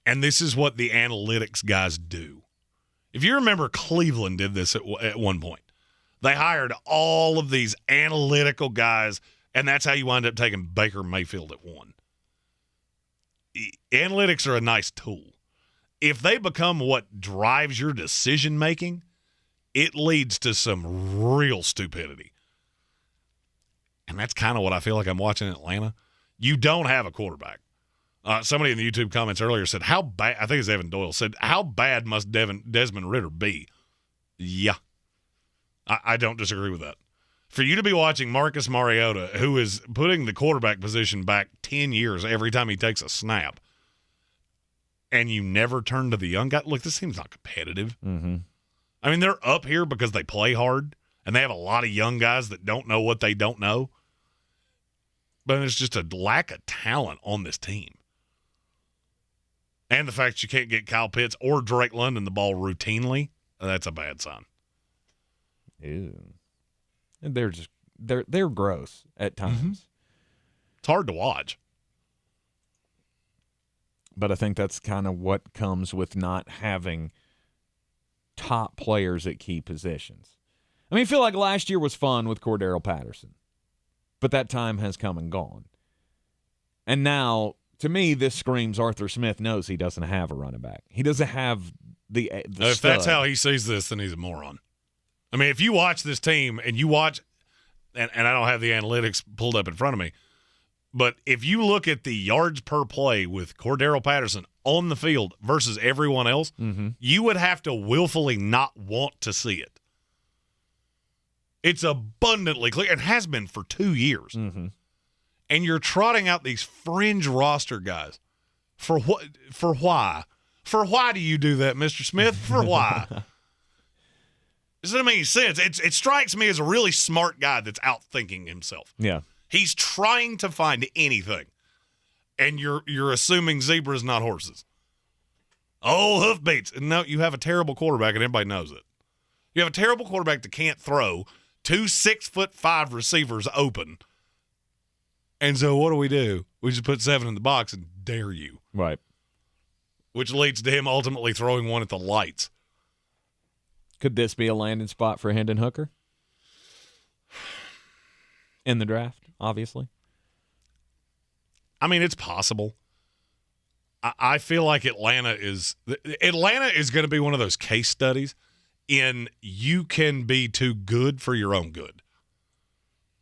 [SPEAKER 5] And this is what the analytics guys do. If you remember, Cleveland did this at one point. They hired all of these analytical guys, and that's how you wind up taking Baker Mayfield at 1. Analytics are a nice tool. If they become what drives your decision-making, it leads to some real stupidity. And that's kind of what I feel like I'm watching in Atlanta. You don't have a quarterback. Somebody in the YouTube comments earlier said, how bad, I think it's Evan Doyle, said, how bad must Desmond Ridder be? Yeah. I don't disagree with that. For you to be watching Marcus Mariota, who is putting the quarterback position back 10 years every time he takes a snap, and you never turn to the young guy, look, this team's not competitive.
[SPEAKER 4] Mm-hmm.
[SPEAKER 5] I mean, they're up here because they play hard, and they have a lot of young guys that don't know what they don't know. But there's just a lack of talent on this team. And the fact that you can't get Kyle Pitts or Drake London the ball routinely, that's a bad sign.
[SPEAKER 4] Ew. And they're gross at times.
[SPEAKER 5] Mm-hmm. It's hard to watch.
[SPEAKER 4] But I think that's kind of what comes with not having top players at key positions. I mean, I feel like last year was fun with Cordero Patterson, but that time has come and gone. And now, to me, this screams Arthur Smith knows he doesn't have a running back. He doesn't have the
[SPEAKER 5] if
[SPEAKER 4] stud.
[SPEAKER 5] that's how he sees this, then he's a moron. I mean, if you watch this team and you watch, and I don't have the analytics pulled up in front of me, but if you look at the yards per play with Cordero Patterson on the field versus everyone else, you would have to willfully not want to see it. It's abundantly clear. It has been for 2 years.
[SPEAKER 4] Mm-hmm.
[SPEAKER 5] And you're trotting out these fringe roster guys. For what? For why? For why do you do that, Mr. Smith? For why? Doesn't make any sense. It strikes me as a really smart guy that's outthinking himself.
[SPEAKER 4] Yeah.
[SPEAKER 5] He's trying to find anything. And you're assuming zebras, not horses. Oh, hoofbeats. And no, you have a terrible quarterback, and everybody knows it. You have a terrible quarterback that can't throw, 2 6'5" receivers open. And so what do? We just put 7 in the box and dare you.
[SPEAKER 4] Right.
[SPEAKER 5] Which leads to him ultimately throwing one at the lights.
[SPEAKER 4] Could this be a landing spot for Hendon Hooker? In the draft, obviously.
[SPEAKER 5] I mean, it's possible. I feel like Atlanta is going to be one of those case studies in you can be too good for your own good.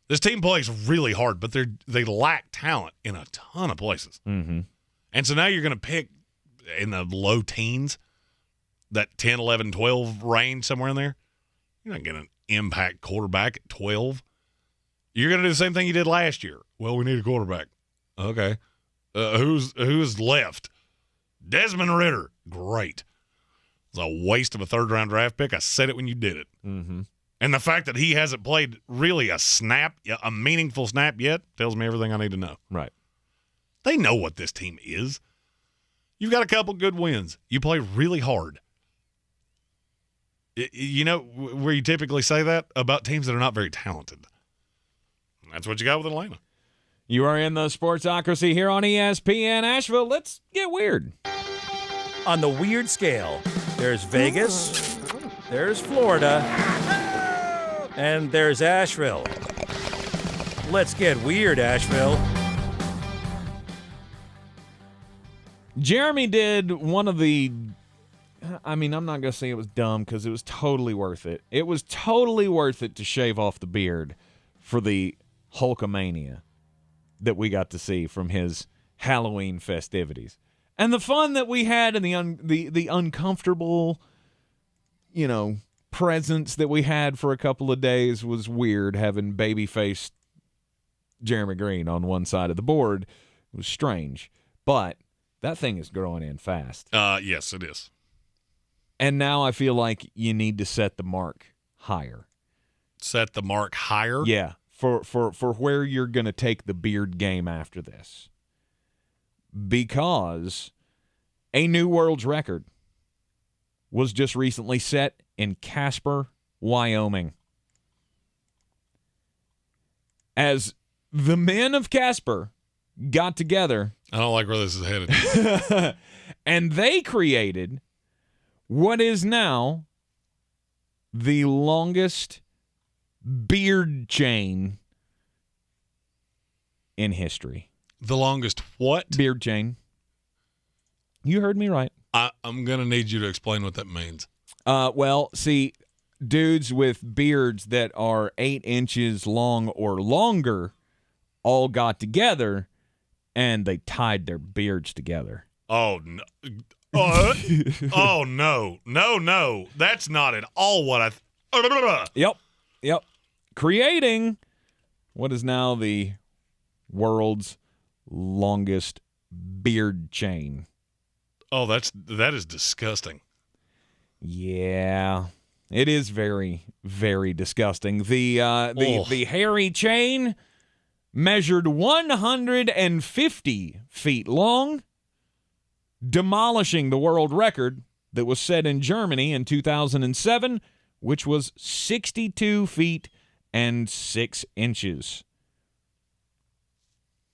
[SPEAKER 5] This team plays really hard, but they lack talent in a ton of places.
[SPEAKER 4] Mm-hmm.
[SPEAKER 5] And so now you're going to pick in the low teens, that 10, 11, 12 range somewhere in there. You're not going to impact quarterback at 12. You're going to do the same thing you did last year. Well, we need a quarterback. Okay. Who's left? Desmond Ridder. Great. It's a waste of a third-round draft pick. I said it when you did it.
[SPEAKER 4] Mm-hmm.
[SPEAKER 5] And the fact that he hasn't played really a meaningful snap yet, tells me everything I need to know.
[SPEAKER 4] Right.
[SPEAKER 5] They know what this team is. You've got a couple good wins. You play really hard. You know where you typically say that? About teams that are not very talented. That's what you got with Atlanta.
[SPEAKER 4] You are in the Sportsocracy here on ESPN Asheville. Let's get weird.
[SPEAKER 3] On the weird scale, there's Vegas, there's Florida, and there's Asheville. Let's get weird, Asheville.
[SPEAKER 4] Jeremy did one of the, I mean, I'm not going to say it was dumb because it was totally worth it. It was totally worth it to shave off the beard for the Hulkamania that we got to see from his Halloween festivities. And the fun that we had and the uncomfortable, presence that we had for a couple of days was weird. Having baby-faced Jeremy Greene on one side of the board was strange. But that thing is growing in fast.
[SPEAKER 5] Yes, it is.
[SPEAKER 4] And now I feel like you need to set the mark higher.
[SPEAKER 5] Set the mark higher?
[SPEAKER 4] Yeah, for where you're going to take the beard game after this. Because a new world's record was just recently set in Casper, Wyoming. As the men of Casper got together
[SPEAKER 5] I don't like where this is headed.
[SPEAKER 4] And they created what is now the longest beard chain in history.
[SPEAKER 5] The longest what?
[SPEAKER 4] Beard chain. You heard me right.
[SPEAKER 5] I'm going to need you to explain what that means.
[SPEAKER 4] Well, see, dudes with beards that are 8 inches long or longer all got together and they tied their beards together.
[SPEAKER 5] Oh, no. Oh, no. No. That's not at all what I...
[SPEAKER 4] Yep. Creating what is now the world's longest beard chain.
[SPEAKER 5] Oh, that is disgusting.
[SPEAKER 4] Yeah, it is very, very disgusting. The hairy chain measured 150 feet long, demolishing the world record that was set in Germany in 2007, which was 62 feet and 6 inches.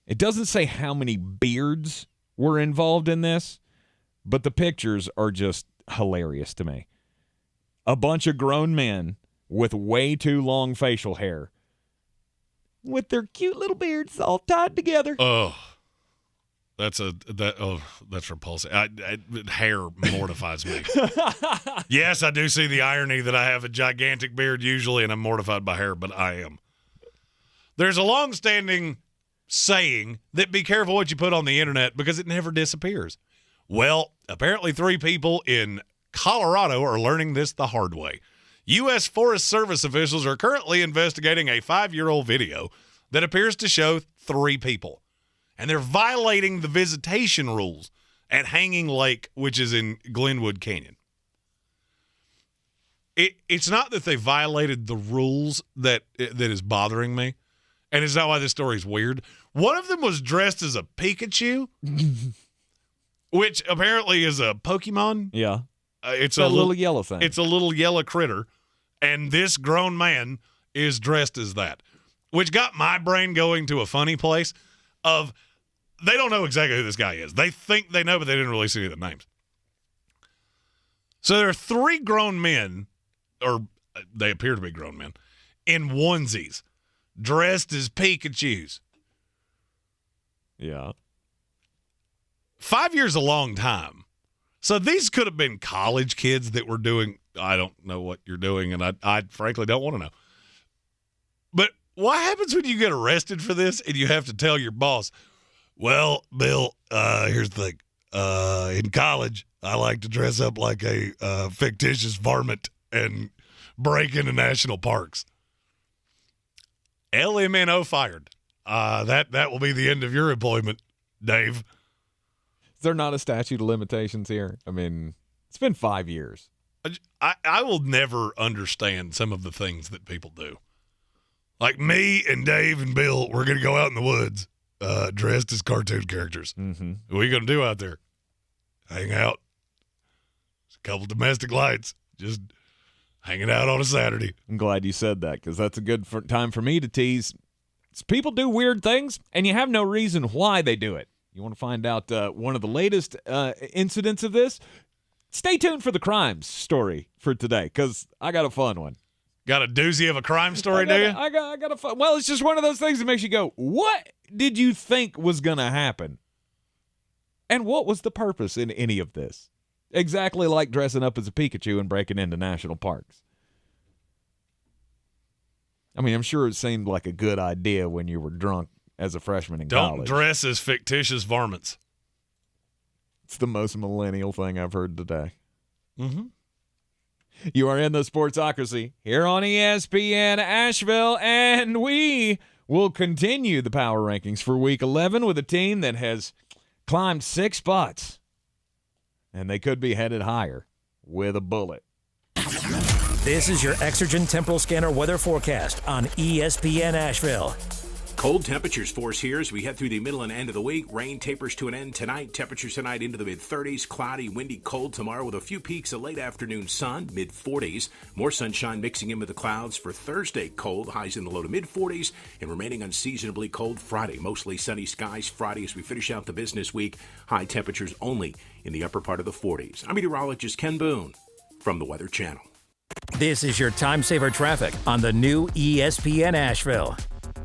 [SPEAKER 4] It doesn't say how many beards were involved in this, but the pictures are just hilarious to me. A bunch of grown men with way too long facial hair with their cute little beards all tied together.
[SPEAKER 5] Oh, that's repulsive. Hair mortifies me. Yes, I do see the irony that I have a gigantic beard usually, and I'm mortified by hair, but I am. There's a long-standing saying that be careful what you put on the internet because it never disappears. Well, apparently 3 people in Colorado are learning this the hard way. U.S. Forest Service officials are currently investigating a 5-year-old video that appears to show 3 people. And they're violating the visitation rules at Hanging Lake, which is in Glenwood Canyon. It's not that they violated the rules that is bothering me, and it's not why this story is weird. One of them was dressed as a Pikachu, which apparently is a Pokemon.
[SPEAKER 4] Yeah.
[SPEAKER 5] It's
[SPEAKER 4] a little yellow thing.
[SPEAKER 5] It's a little yellow critter, and this grown man is dressed as that, which got my brain going to a funny place of they don't know exactly who this guy is. They think they know, but they didn't really see the names. So there are 3 grown men, or they appear to be grown men, in onesies, dressed as Pikachus.
[SPEAKER 4] Yeah.
[SPEAKER 5] 5 years is a long time. So these could have been college kids that were doing, I don't know what you're doing, and I frankly don't want to know. But what happens when you get arrested for this and you have to tell your boss, well, Bill, here's the thing. In college, I like to dress up like a fictitious varmint and break into national parks. LMNO fired. That will be the end of your employment, Dave.
[SPEAKER 4] Is there not a statute of limitations here? I mean, it's been 5 years.
[SPEAKER 5] I will never understand some of the things that people do. Like me and Dave and Bill, we're going to go out in the woods dressed as cartoon characters.
[SPEAKER 4] Mm-hmm.
[SPEAKER 5] What are you going to do out there? Hang out. There's a couple domestic lights. Just hanging out on a Saturday.
[SPEAKER 4] I'm glad you said that because that's a good time for me to tease. People do weird things, and you have no reason why they do it. You want to find out one of the latest incidents of this? Stay tuned for the crimes story for today because I got a fun one.
[SPEAKER 5] Got a doozy of a crime story, do you?
[SPEAKER 4] I got a fun. Well, it's just one of those things that makes you go, what did you think was going to happen? And what was the purpose in any of this? Exactly like dressing up as a Pikachu and breaking into national parks. I mean, I'm sure it seemed like a good idea when you were drunk as a freshman in college.
[SPEAKER 5] Don't dress as fictitious varmints.
[SPEAKER 4] It's the most millennial thing I've heard today.
[SPEAKER 5] Mm-hmm.
[SPEAKER 4] You are in the Sportsocracy here on ESPN Asheville, and we will continue the power rankings for Week 11 with a team that has climbed 6 spots, and they could be headed higher with a bullet.
[SPEAKER 3] This is your Exergen Temporal Scanner weather forecast on ESPN Asheville.
[SPEAKER 15] Cold temperatures force here as we head through the middle and end of the week. Rain tapers to an end tonight. Temperatures tonight into the mid-30s. Cloudy, windy, cold tomorrow with a few peaks of late afternoon sun, mid-40s. More sunshine mixing in with the clouds for Thursday. Cold, highs in the low to mid-40s, and remaining unseasonably cold Friday. Mostly sunny skies Friday as we finish out the business week. High temperatures only in the upper part of the 40s. I'm meteorologist Ken Boone from the Weather Channel.
[SPEAKER 3] This is your time saver traffic on the new ESPN Asheville.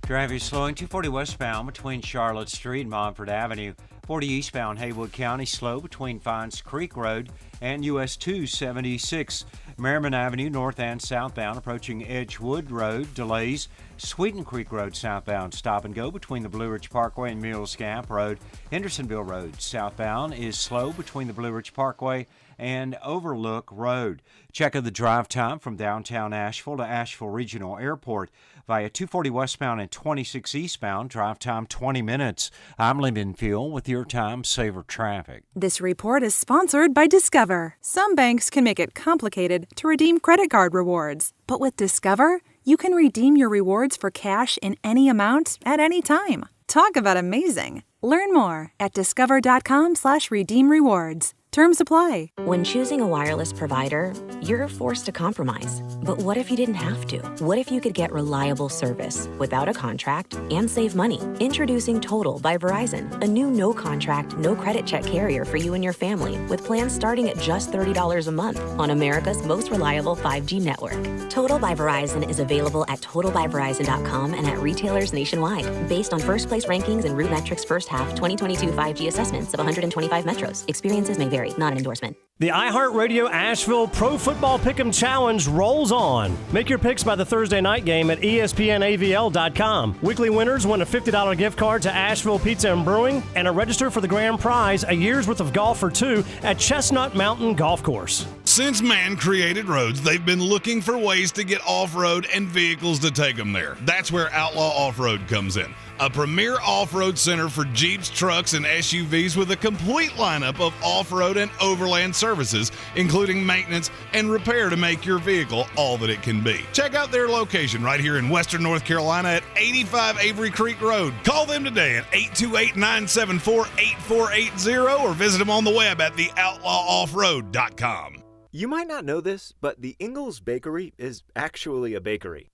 [SPEAKER 6] Traffic slowing 240 westbound between Charlotte Street and Montford Avenue. 40 eastbound Haywood County slow between Fines Creek Road and US 276. Merriman Avenue north and southbound approaching Edgewood Road. Delays. Sweeten Creek Road southbound stop and go between the Blue Ridge Parkway and Mills Gap Road. Hendersonville Road southbound is slow between the Blue Ridge Parkway and Overlook Road. Check of the drive time from downtown Asheville to Asheville Regional Airport via 240 westbound and 26 eastbound. Drive time 20 minutes. I'm Lyndon Field with your time saver traffic.
[SPEAKER 8] This report is sponsored by Discover. Some banks can make it complicated to redeem credit card rewards, but with Discover, you can redeem your rewards for cash in any amount at any time. Talk about amazing. Learn more at discover.com/redeem rewards. Terms apply.
[SPEAKER 1] When choosing a wireless provider, you're forced to compromise. But what if you didn't have to? What if you could get reliable service without a contract and save money? Introducing Total by Verizon, a new no-contract, no-credit check carrier for you and your family with plans starting at just $30 a month on America's most reliable 5G network. Total by Verizon is available at totalbyverizon.com and at retailers nationwide. Based on first-place rankings and Root Metrics first half 2022 5G assessments of 125 metros. Experiences may vary. Not an endorsement.
[SPEAKER 2] The iHeartRadio Asheville Pro Football Pick'em Challenge rolls on. Make your picks by the Thursday night game at ESPNAVL.com. Weekly winners win a $50 gift card to Asheville Pizza and Brewing and a register for the grand prize, a year's worth of golf for two at Chestnut Mountain Golf Course.
[SPEAKER 5] Since man created roads, they've been looking for ways to get off-road and vehicles to take them there. That's where Outlaw Off-Road comes in. A premier off-road center for Jeeps, trucks, and SUVs with a complete lineup of off-road and overland services, including maintenance and repair to make your vehicle all that it can be. Check out their location right here in Western North Carolina at 85 Avery Creek Road. Call them today at 828-974-8480 or visit them on the web at theoutlawoffroad.com.
[SPEAKER 7] You might not know this, but the Ingles Bakery is actually a bakery.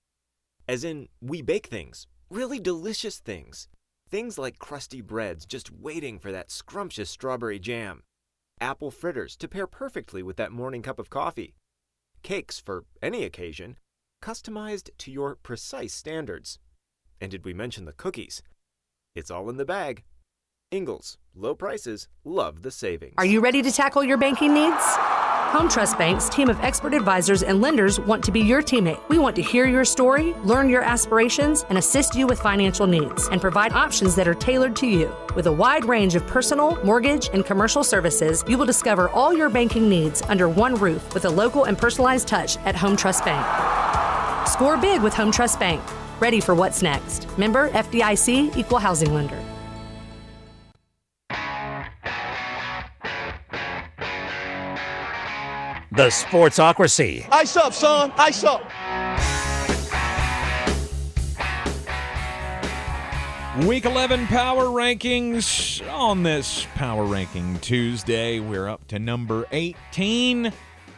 [SPEAKER 7] As in, we bake things. Really delicious things. Things like crusty breads just waiting for that scrumptious strawberry jam. Apple fritters to pair perfectly with that morning cup of coffee. Cakes for any occasion, customized to your precise standards. And did we mention the cookies? It's all in the bag. Ingles, low prices, love the savings.
[SPEAKER 19] Are you ready to tackle your banking needs? Home Trust Bank's team of expert advisors and lenders want to be your teammate. We want to hear your story, learn your aspirations, and assist you with financial needs, and provide options that are tailored to you. With a wide range of personal, mortgage, and commercial services, you will discover all your banking needs under one roof with a local and personalized touch at Home Trust Bank. Score big with Home Trust Bank. Ready for what's next. Member FDIC, Equal Housing Lender.
[SPEAKER 3] The Sportsocracy.
[SPEAKER 20] Ice up, son. Ice up.
[SPEAKER 4] Week 11 Power Rankings. On this Power Ranking Tuesday, we're up to number 18,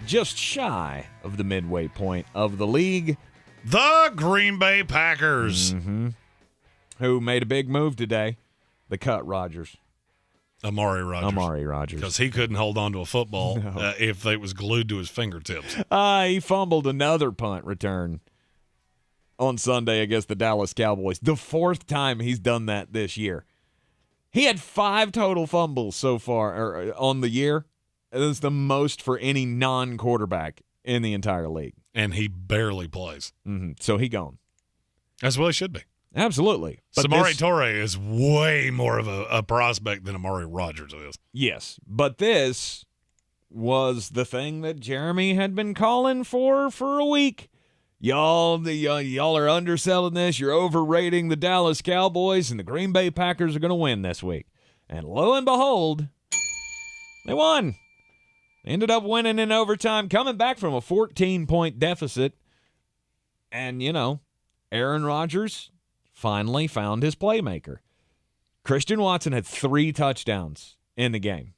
[SPEAKER 4] just shy of the midway point of the league.
[SPEAKER 5] The Green Bay Packers.
[SPEAKER 4] Mm-hmm. Who made a big move today. They cut Rodgers.
[SPEAKER 5] Amari Rodgers. Because he couldn't hold on to a football if it was glued to his fingertips.
[SPEAKER 4] He fumbled another punt return on Sunday against the Dallas Cowboys. The fourth time he's done that this year. He had 5 total fumbles so far on the year. That's the most for any non-quarterback in the entire league.
[SPEAKER 5] And he barely plays.
[SPEAKER 4] Mm-hmm. So he gone.
[SPEAKER 5] That's what he should be.
[SPEAKER 4] Absolutely.
[SPEAKER 5] But Samori Toure is way more of a prospect than Amari Rodgers is.
[SPEAKER 4] Yes, but this was the thing that Jeremy had been calling for a week. Y'all are underselling this. You're overrating the Dallas Cowboys, and the Green Bay Packers are going to win this week. And lo and behold, they won. They ended up winning in overtime, coming back from a 14-point deficit. And, Aaron Rodgers, finally found his playmaker. Christian Watson had 3 touchdowns in the game.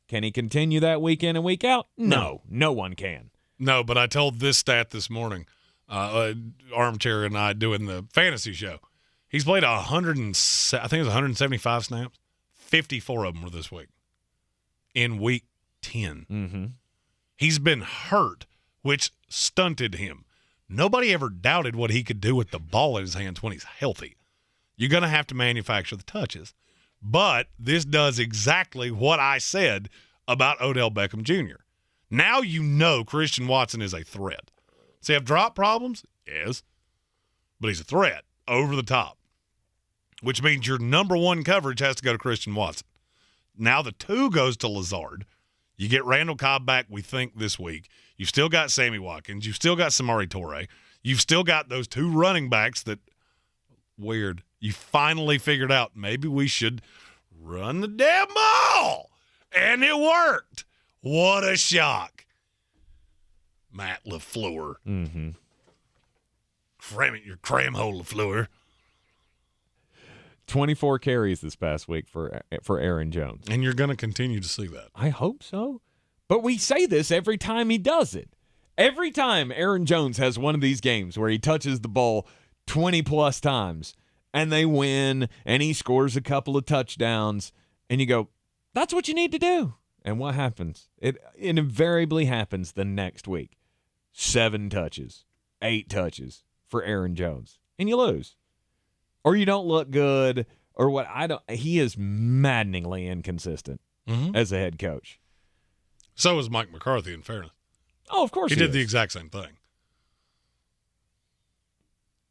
[SPEAKER 4] Can he continue that week in and week out? No one can.
[SPEAKER 5] No, but I told this stat this morning, Armchair and I doing the fantasy show. He's played 175 snaps. 54 of them were this week in week 10.
[SPEAKER 4] Mm-hmm.
[SPEAKER 5] He's been hurt, which stunted him. Nobody ever doubted what he could do with the ball in his hands when he's healthy. You're going to have to manufacture the touches. But this does exactly what I said about Odell Beckham Jr. Now you know Christian Watson is a threat. Does he have drop problems? Yes. But he's a threat over the top, which means your number 1 coverage has to go to Christian Watson. Now the 2 goes to Lazard. You get Randall Cobb back, we think, this week. You've still got Sammy Watkins. You've still got Samori Toure. You've still got those 2 running backs that, weird, you finally figured out maybe we should run the damn ball. And it worked. What a shock. Matt LaFleur.
[SPEAKER 4] Mm-hmm.
[SPEAKER 5] Cram it, your cram hole, LaFleur.
[SPEAKER 4] 24 carries this past week for Aaron Jones.
[SPEAKER 5] And you're going to continue to see that.
[SPEAKER 4] I hope so. But we say this every time he does it. Every time Aaron Jones has one of these games where he touches the ball 20-plus times and they win and he scores a couple of touchdowns and you go, that's what you need to do. And what happens? It invariably happens the next week. 7 touches, 8 touches for Aaron Jones. And you lose. Or you don't look good, or what he is maddeningly inconsistent as a head coach.
[SPEAKER 5] So is Mike McCarthy, in fairness.
[SPEAKER 4] Oh, of course
[SPEAKER 5] he did the exact same thing.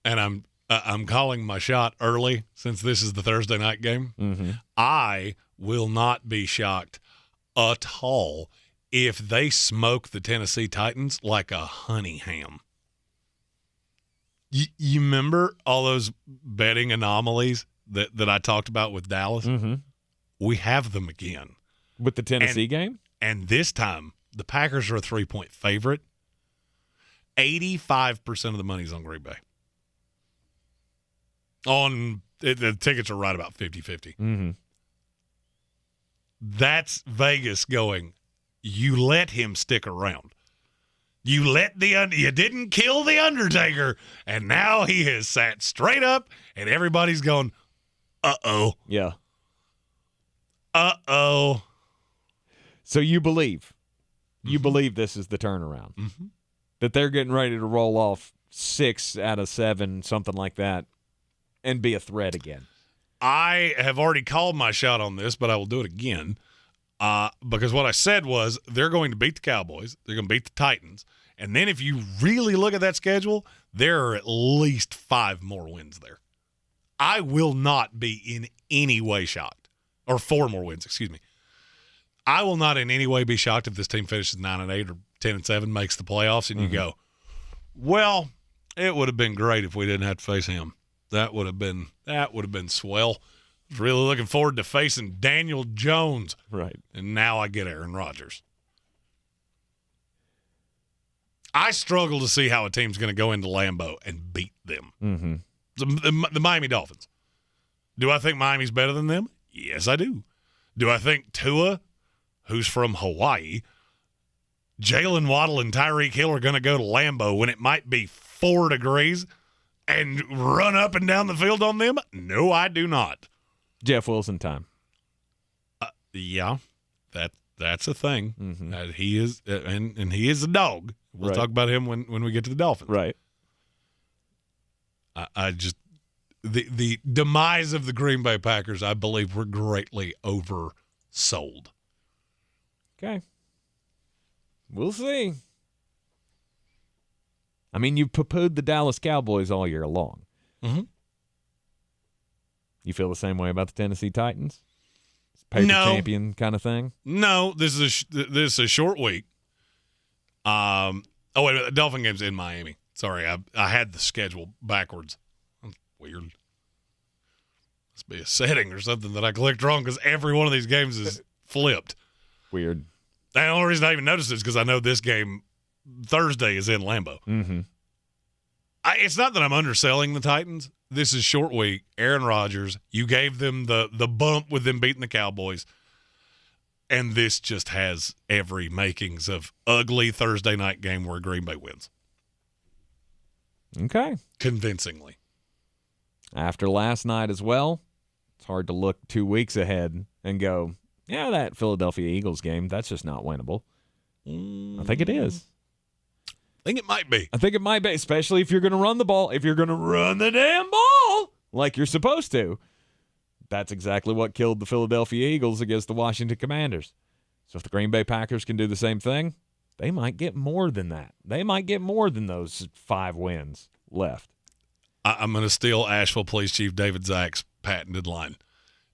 [SPEAKER 5] And I'm calling my shot early since this is the Thursday night game.
[SPEAKER 4] Mm-hmm.
[SPEAKER 5] I will not be shocked at all if they smoke the Tennessee Titans like a honey ham. You remember all those betting anomalies that I talked about with Dallas?
[SPEAKER 4] Mm-hmm.
[SPEAKER 5] We have them again.
[SPEAKER 4] With the Tennessee game?
[SPEAKER 5] And this time, the Packers are a 3-point favorite. 85% of the money's on Green Bay. The tickets are right about 50-50.
[SPEAKER 4] Mm-hmm.
[SPEAKER 5] That's Vegas going, you let him stick around. You didn't kill the Undertaker, and now he has sat straight up, and everybody's going, uh-oh.
[SPEAKER 4] Yeah.
[SPEAKER 5] Uh-oh.
[SPEAKER 4] So you believe this is the turnaround.
[SPEAKER 5] Mm-hmm.
[SPEAKER 4] That they're getting ready to roll off 6 out of 7, something like that, and be a threat again.
[SPEAKER 5] I have already called my shot on this, but I will do it again. Because what I said was they're going to beat the Cowboys. They're going to beat the Titans. And then if you really look at that schedule, there are at least 5 more wins there. I will not be in any way shocked. Or 4 more wins, excuse me. I will not in any way be shocked if this team finishes 9-8 or 10-7, makes the playoffs, and you go, well, it would have been great if we didn't have to face him. That would have been swell. I was really looking forward to facing Daniel Jones.
[SPEAKER 4] Right.
[SPEAKER 5] And now I get Aaron Rodgers. I struggle to see how a team's going to go into Lambeau and beat them.
[SPEAKER 4] Mm-hmm.
[SPEAKER 5] The Miami Dolphins. Do I think Miami's better than them? Yes, I do. Do I think Tua, who's from Hawaii, Jalen Waddle and Tyreek Hill are going to go to Lambeau when it might be 4 degrees and run up and down the field on them? No, I do not.
[SPEAKER 4] Jeff Wilson time.
[SPEAKER 5] Yeah, that's a thing.
[SPEAKER 4] Mm-hmm.
[SPEAKER 5] He is, and he is a dog. We'll
[SPEAKER 4] right.
[SPEAKER 5] talk about him when we get to the Dolphins.
[SPEAKER 4] Right.
[SPEAKER 5] I just the demise of the Green Bay Packers, I believe, were greatly oversold.
[SPEAKER 4] Okay. We'll see. I mean, you poo-pooed the Dallas Cowboys all year long.
[SPEAKER 5] Mm-hmm.
[SPEAKER 4] You feel the same way about the Tennessee Titans? Paper champion kind of thing?
[SPEAKER 5] No, this is a short week. Wait a minute, the Dolphin game's in Miami. Sorry, I had the schedule backwards. That's weird. Must be a setting or something that I clicked wrong because every one of these games is flipped.
[SPEAKER 4] Weird.
[SPEAKER 5] The only reason I even noticed it is because I know this game Thursday is in Lambeau.
[SPEAKER 4] Mm-hmm.
[SPEAKER 5] It's not that I'm underselling the Titans. This is short week. Aaron Rodgers, you gave them the bump with them beating the Cowboys. And this just has every makings of ugly Thursday night game where Green Bay wins.
[SPEAKER 4] Okay.
[SPEAKER 5] Convincingly.
[SPEAKER 4] After last night as well, it's hard to look 2 weeks ahead and go, yeah, that Philadelphia Eagles game, that's just not winnable. I think it is.
[SPEAKER 5] I think it might be.
[SPEAKER 4] I think it might be, especially if you're going to run the ball. If you're going to run the damn ball like you're supposed to. That's exactly what killed the Philadelphia Eagles against the Washington Commanders. So if the Green Bay Packers can do the same thing, they might get more than that. They might get more than those 5 wins left.
[SPEAKER 5] I'm going to steal Asheville Police Chief David Zach's patented line.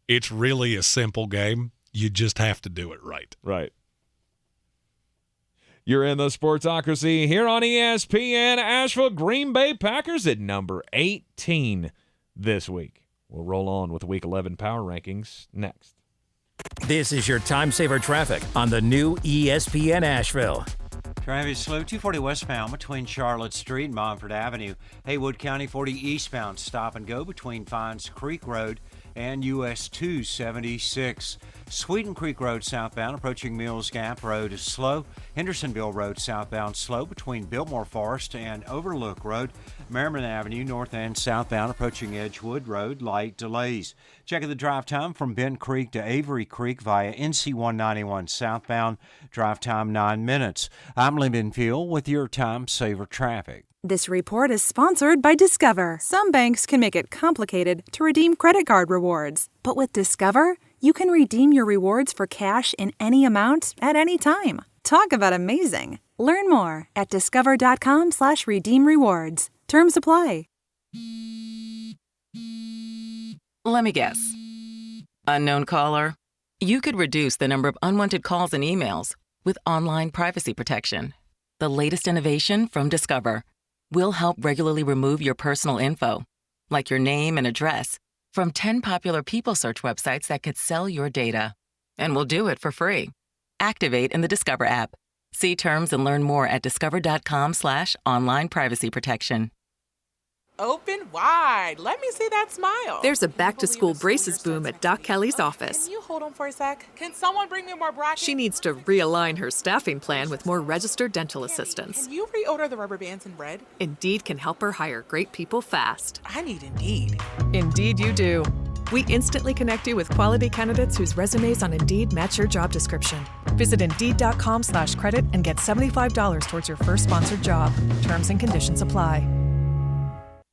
[SPEAKER 5] It's really a simple game. You just have to do it right.
[SPEAKER 4] Right. You're in the Sportsocracy here on ESPN Asheville. Green Bay Packers at number 18 this week. We'll roll on with Week 11 Power Rankings next.
[SPEAKER 3] This is your time saver traffic on the new ESPN Asheville.
[SPEAKER 6] Traffic is slow, 240 westbound between Charlotte Street and Montford Avenue. Haywood County 40 eastbound, stop and go between Fines Creek Road and US 276. Sweeten Creek Road southbound approaching Mills Gap Road is slow. Hendersonville Road southbound slow between Biltmore Forest and Overlook Road. Merriman Avenue north and southbound approaching Edgewood Road, light delays. Check the drive time from Bend Creek to Avery Creek via NC 191 southbound. Drive time 9 minutes. I'm Lee Benfield with your time saver traffic.
[SPEAKER 8] This report is sponsored by Discover. Some banks can make it complicated to redeem credit card rewards. But with Discover, you can redeem your rewards for cash in any amount at any time. Talk about amazing. Learn more at discover.com/redeem rewards. Terms apply.
[SPEAKER 24] Let me guess. Unknown caller? You could reduce the number of unwanted calls and emails with online privacy protection. The latest innovation from Discover will help regularly remove your personal info, like your name and address, from 10 popular people search websites that could sell your data. And we'll do it for free. Activate in the Discover app. See terms and learn more at discover.com/online privacy protection.
[SPEAKER 9] Open wide. Let me see that smile.
[SPEAKER 10] There's a back-to-school braces boom at Doc Kelly's office.
[SPEAKER 9] Can you hold on for a sec? Can someone bring me more brackets?
[SPEAKER 10] She needs to realign her staffing plan with more registered dental assistants.
[SPEAKER 9] Can you reorder the rubber bands in red?
[SPEAKER 10] Indeed can help her hire great people fast.
[SPEAKER 9] I need Indeed.
[SPEAKER 10] Indeed you do. We instantly connect you with quality candidates whose resumes on Indeed match your job description. Visit Indeed.com/credit and get $75 towards your first sponsored job. Terms and conditions apply.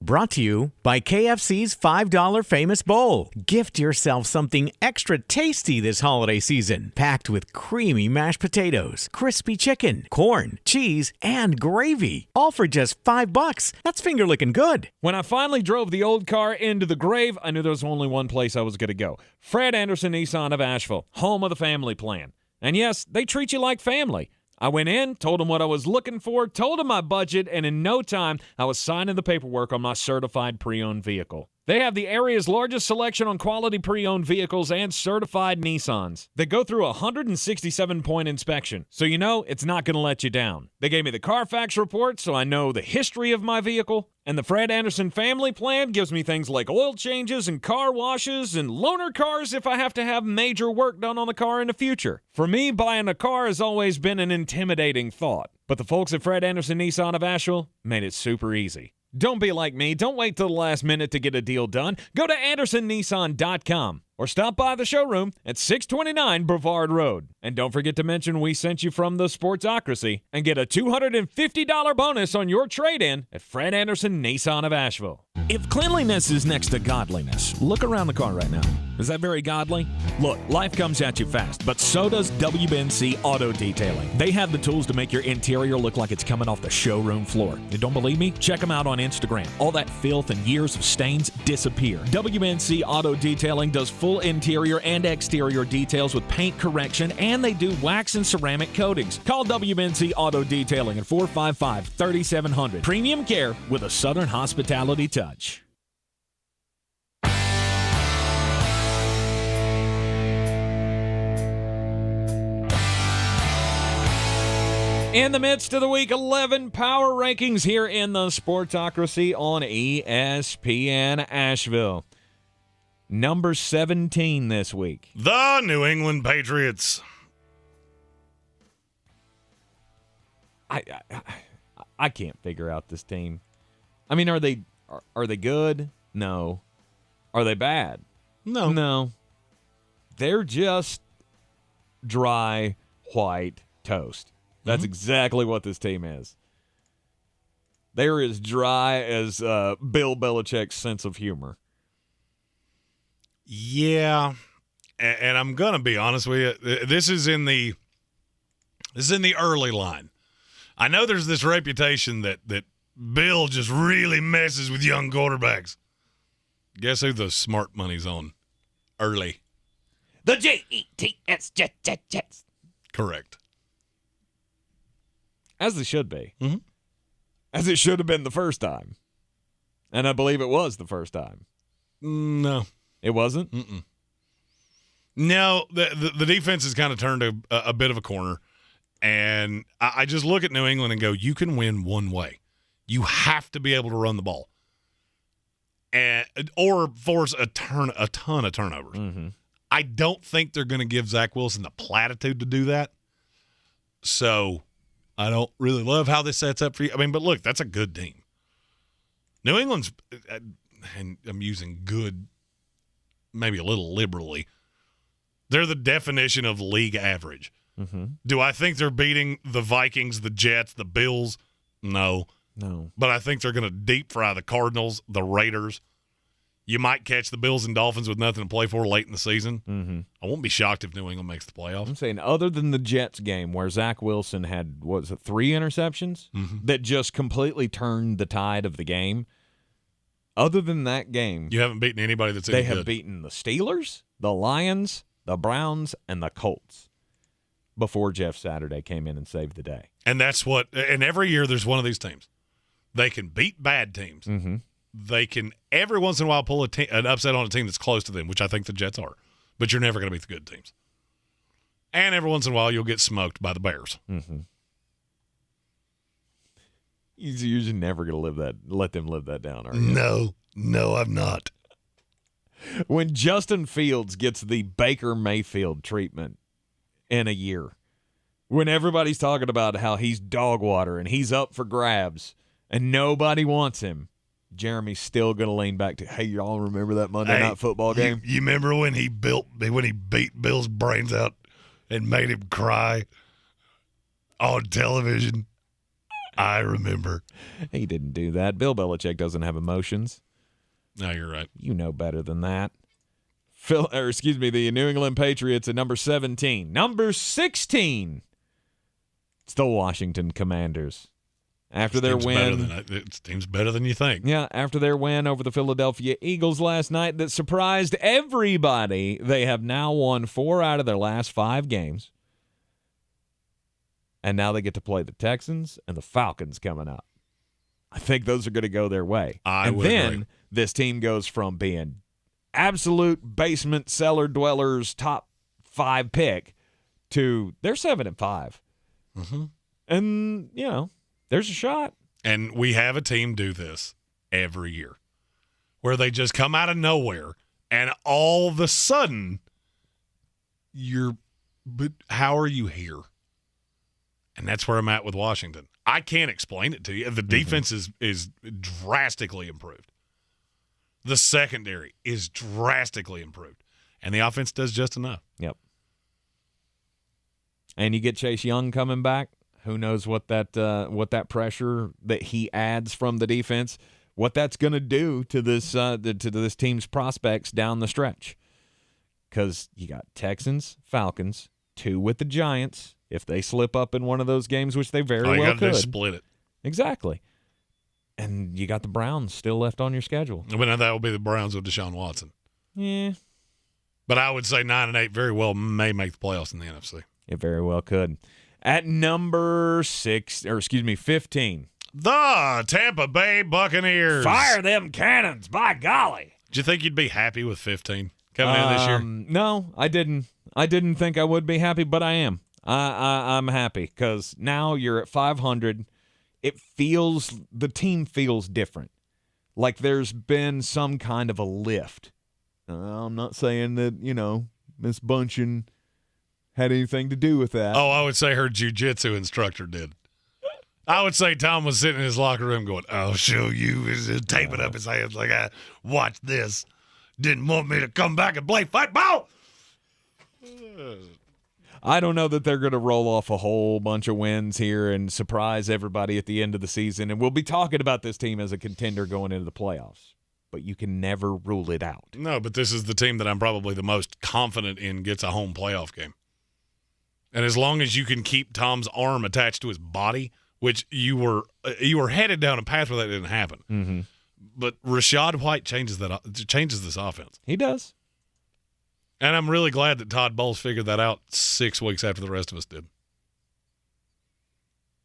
[SPEAKER 20] Brought to you by KFC's $5 Famous Bowl. Gift yourself something extra tasty this holiday season, packed with creamy mashed potatoes, crispy chicken, corn, cheese, and gravy. All for just $5. That's finger-licking good.
[SPEAKER 4] When I finally drove the old car into the grave, I knew there was only one place I was going to go. Fred Anderson Nissan of Asheville, home of the family plan. And yes, they treat you like family. I went in, told them what I was looking for, told them my budget, and in no time, I was signing the paperwork on my certified pre-owned vehicle. They have the area's largest selection on quality pre-owned vehicles and certified Nissans. They go through a 167-point inspection, so you know it's not going to let you down. They gave me the Carfax report, so I know the history of my vehicle. And the Fred Anderson family plan gives me things like oil changes and car washes and loaner cars if I have to have major work done on the car in the future. For me, buying a car has always been an intimidating thought. But the folks at Fred Anderson Nissan of Asheville made it super easy. Don't be like me. Don't wait till the last minute to get a deal done. Go to AndersonNissan.com or stop by the showroom at 629 Brevard Road. And don't forget to mention we sent you from the Sportsocracy and get a $250 bonus on your trade-in at Fred Anderson Nissan of Asheville. If cleanliness is next to godliness, look around the car right now. Is that very godly? Look, life comes at you fast, but so does WBNC Auto Detailing. They have the tools to make your interior look like it's coming off the showroom floor. You don't believe me? Check them out on Instagram. All that filth and years of stains disappear. WBNC Auto Detailing does full interior and exterior details with paint correction, and they do wax and ceramic coatings. Call WBNC Auto Detailing at 455-3700. Premium care with a Southern hospitality touch. In the midst of the Week 11 power rankings here in the Sportsocracy on ESPN Asheville. Number 17 this week.
[SPEAKER 5] The New England Patriots.
[SPEAKER 4] I can't figure out this team. I mean, are they good? No. Are they bad?
[SPEAKER 5] No.
[SPEAKER 4] No. They're just dry, white toast. That's exactly what this team is. They're as dry as Bill Belichick's sense of humor.
[SPEAKER 5] Yeah, and I'm gonna be honest with you. This is in the early line. I know there's this reputation that Bill just really messes with young quarterbacks. Guess who the smart money's on? Early.
[SPEAKER 4] The Jets, Jets.
[SPEAKER 5] Correct.
[SPEAKER 4] As they should be.
[SPEAKER 5] Mm-hmm.
[SPEAKER 4] As it should have been the first time. And I believe it was the first time.
[SPEAKER 5] No.
[SPEAKER 4] It wasn't?
[SPEAKER 5] Mm-mm. No, the defense has kind of turned a bit of a corner. And I just look at New England and go, you can win one way. You have to be able to run the ball. Or force a ton of turnovers.
[SPEAKER 4] Mm-hmm.
[SPEAKER 5] I don't think they're going to give Zach Wilson the platitude to do that. So I don't really love how this sets up for you. I mean, but look, that's a good team. New England's, and I'm using good maybe a little liberally, they're the definition of league average.
[SPEAKER 4] Mm-hmm.
[SPEAKER 5] Do I think they're beating the Vikings, the Jets, the Bills? No. But I think they're going to deep fry the Cardinals, the Raiders. You might catch the Bills and Dolphins with nothing to play for late in the season.
[SPEAKER 4] Mm-hmm.
[SPEAKER 5] I won't be shocked if New England makes the playoffs.
[SPEAKER 4] I'm saying other than the Jets game where Zach Wilson had, 3 interceptions that just completely turned the tide of the game, other than that game,
[SPEAKER 5] you haven't beaten anybody that's
[SPEAKER 4] they
[SPEAKER 5] any
[SPEAKER 4] have
[SPEAKER 5] good.
[SPEAKER 4] beaten the Steelers, the Lions, the Browns, and the Colts before Jeff Saturday came in and saved the day.
[SPEAKER 5] And that's what – and every year there's one of these teams. They can beat bad teams.
[SPEAKER 4] Mm-hmm.
[SPEAKER 5] They can every once in a while pull an upset on a team that's close to them, which I think the Jets are. But you're never going to beat the good teams. And every once in a while you'll get smoked by the Bears.
[SPEAKER 4] Mm-hmm. You're never going to let them live that down, are you?
[SPEAKER 5] No, I'm not.
[SPEAKER 4] When Justin Fields gets the Baker Mayfield treatment in a year, when everybody's talking about how he's dog water and he's up for grabs and nobody wants him, Jeremy's still going to lean back to, hey, y'all remember that Monday Night Football game?
[SPEAKER 5] You remember when he beat Bill's brains out and made him cry on television? I remember.
[SPEAKER 4] He didn't do that. Bill Belichick doesn't have emotions.
[SPEAKER 5] No, you're right.
[SPEAKER 4] You know better than that. The New England Patriots at number 17. Number 16. It's the Washington Commanders. After their win,
[SPEAKER 5] this team's better than you think.
[SPEAKER 4] Yeah, after their win over the Philadelphia Eagles last night that surprised everybody, they have now won 4 out of their last 5 games. And now they get to play the Texans and the Falcons coming up. I think those are going to go their way.
[SPEAKER 5] And then
[SPEAKER 4] agree. This team goes from being absolute basement cellar dwellers top 5 pick to they're 7-5.
[SPEAKER 5] Mm-hmm.
[SPEAKER 4] And, there's a shot.
[SPEAKER 5] And we have a team do this every year where they just come out of nowhere and all of a sudden but how are you here? And that's where I'm at with Washington. I can't explain it to you. The defense is drastically improved. The secondary is drastically improved. And the offense does just enough.
[SPEAKER 4] Yep. And you get Chase Young coming back. Who knows what that pressure that he adds from the defense, what that's going to do to this team's prospects down the stretch. Because you got Texans, Falcons, 2 with the Giants. If they slip up in one of those games, which they very well could.
[SPEAKER 5] They split it.
[SPEAKER 4] Exactly. And you got the Browns still left on your schedule.
[SPEAKER 5] But that will be the Browns with Deshaun Watson.
[SPEAKER 4] Yeah.
[SPEAKER 5] But I would say 9-8 very well may make the playoffs in the NFC.
[SPEAKER 4] It very well could. At number 15.
[SPEAKER 5] The Tampa Bay Buccaneers.
[SPEAKER 4] Fire them cannons, by golly.
[SPEAKER 5] Did you think you'd be happy with 15 coming in this year?
[SPEAKER 4] No, I didn't. I didn't think I would be happy, but I am. I'm happy because now you're at 500. The team feels different. Like there's been some kind of a lift. I'm not saying that, Miss Bunchen had anything to do with that.
[SPEAKER 5] Oh, I would say her jiu-jitsu instructor did. I would say Tom was sitting in his locker room going, I'll show you. He's taping up his hands like, watch this. Didn't want me to come back and play football.
[SPEAKER 4] I don't know that they're going to roll off a whole bunch of wins here and surprise everybody at the end of the season. And we'll be talking about this team as a contender going into the playoffs. But you can never rule it out.
[SPEAKER 5] No, but this is the team that I'm probably the most confident in gets a home playoff game. And as long as you can keep Tom's arm attached to his body, which you were headed down a path where that didn't happen.
[SPEAKER 4] Mm-hmm.
[SPEAKER 5] But Rachaad White changes this offense.
[SPEAKER 4] He does.
[SPEAKER 5] And I'm really glad that Todd Bowles figured that out 6 weeks after the rest of us did.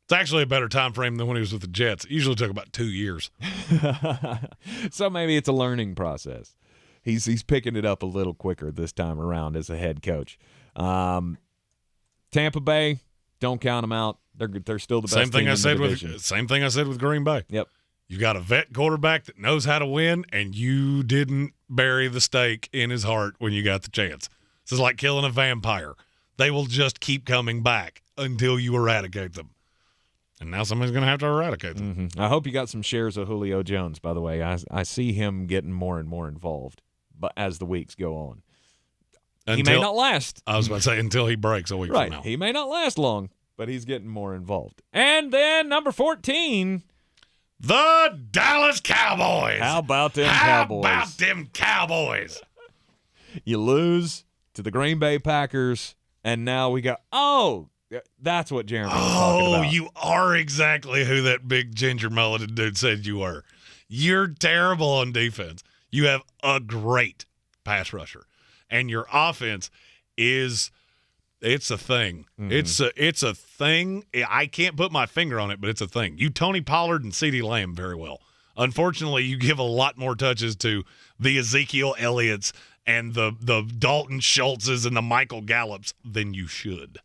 [SPEAKER 5] It's actually a better time frame than when he was with the Jets. It usually took about 2 years.
[SPEAKER 4] So maybe it's a learning process. He's picking it up a little quicker this time around as a head coach. Tampa Bay, don't count them out. They're still the best team in the division.
[SPEAKER 5] Same thing I said with Green Bay.
[SPEAKER 4] Yep.
[SPEAKER 5] You got a vet quarterback that knows how to win, and you didn't bury the stake in his heart when you got the chance. This is like killing a vampire. They will just keep coming back until you eradicate them. And now somebody's going to have to eradicate them.
[SPEAKER 4] Mm-hmm. I hope you got some shares of Julio Jones, by the way. I see him getting more and more involved but as the weeks go on. He may not last.
[SPEAKER 5] I was about to say until he breaks a week from now.
[SPEAKER 4] He may not last long, but he's getting more involved. And then number 14,
[SPEAKER 5] the Dallas Cowboys.
[SPEAKER 4] How about them Cowboys?
[SPEAKER 5] How about them Cowboys?
[SPEAKER 4] You lose to the Green Bay Packers, and now we got that's what Jeremy was talking about.
[SPEAKER 5] You are exactly who that big ginger mulleted dude said you were. You're terrible on defense. You have a great pass rusher. And your offense it's a thing. Mm-hmm. It's a thing. I can't put my finger on it, but it's a thing. You Tony Pollard and CeeDee Lamb very well. Unfortunately, you give a lot more touches to the Ezekiel Elliott's and the Dalton Schultz's and the Michael Gallups than you should.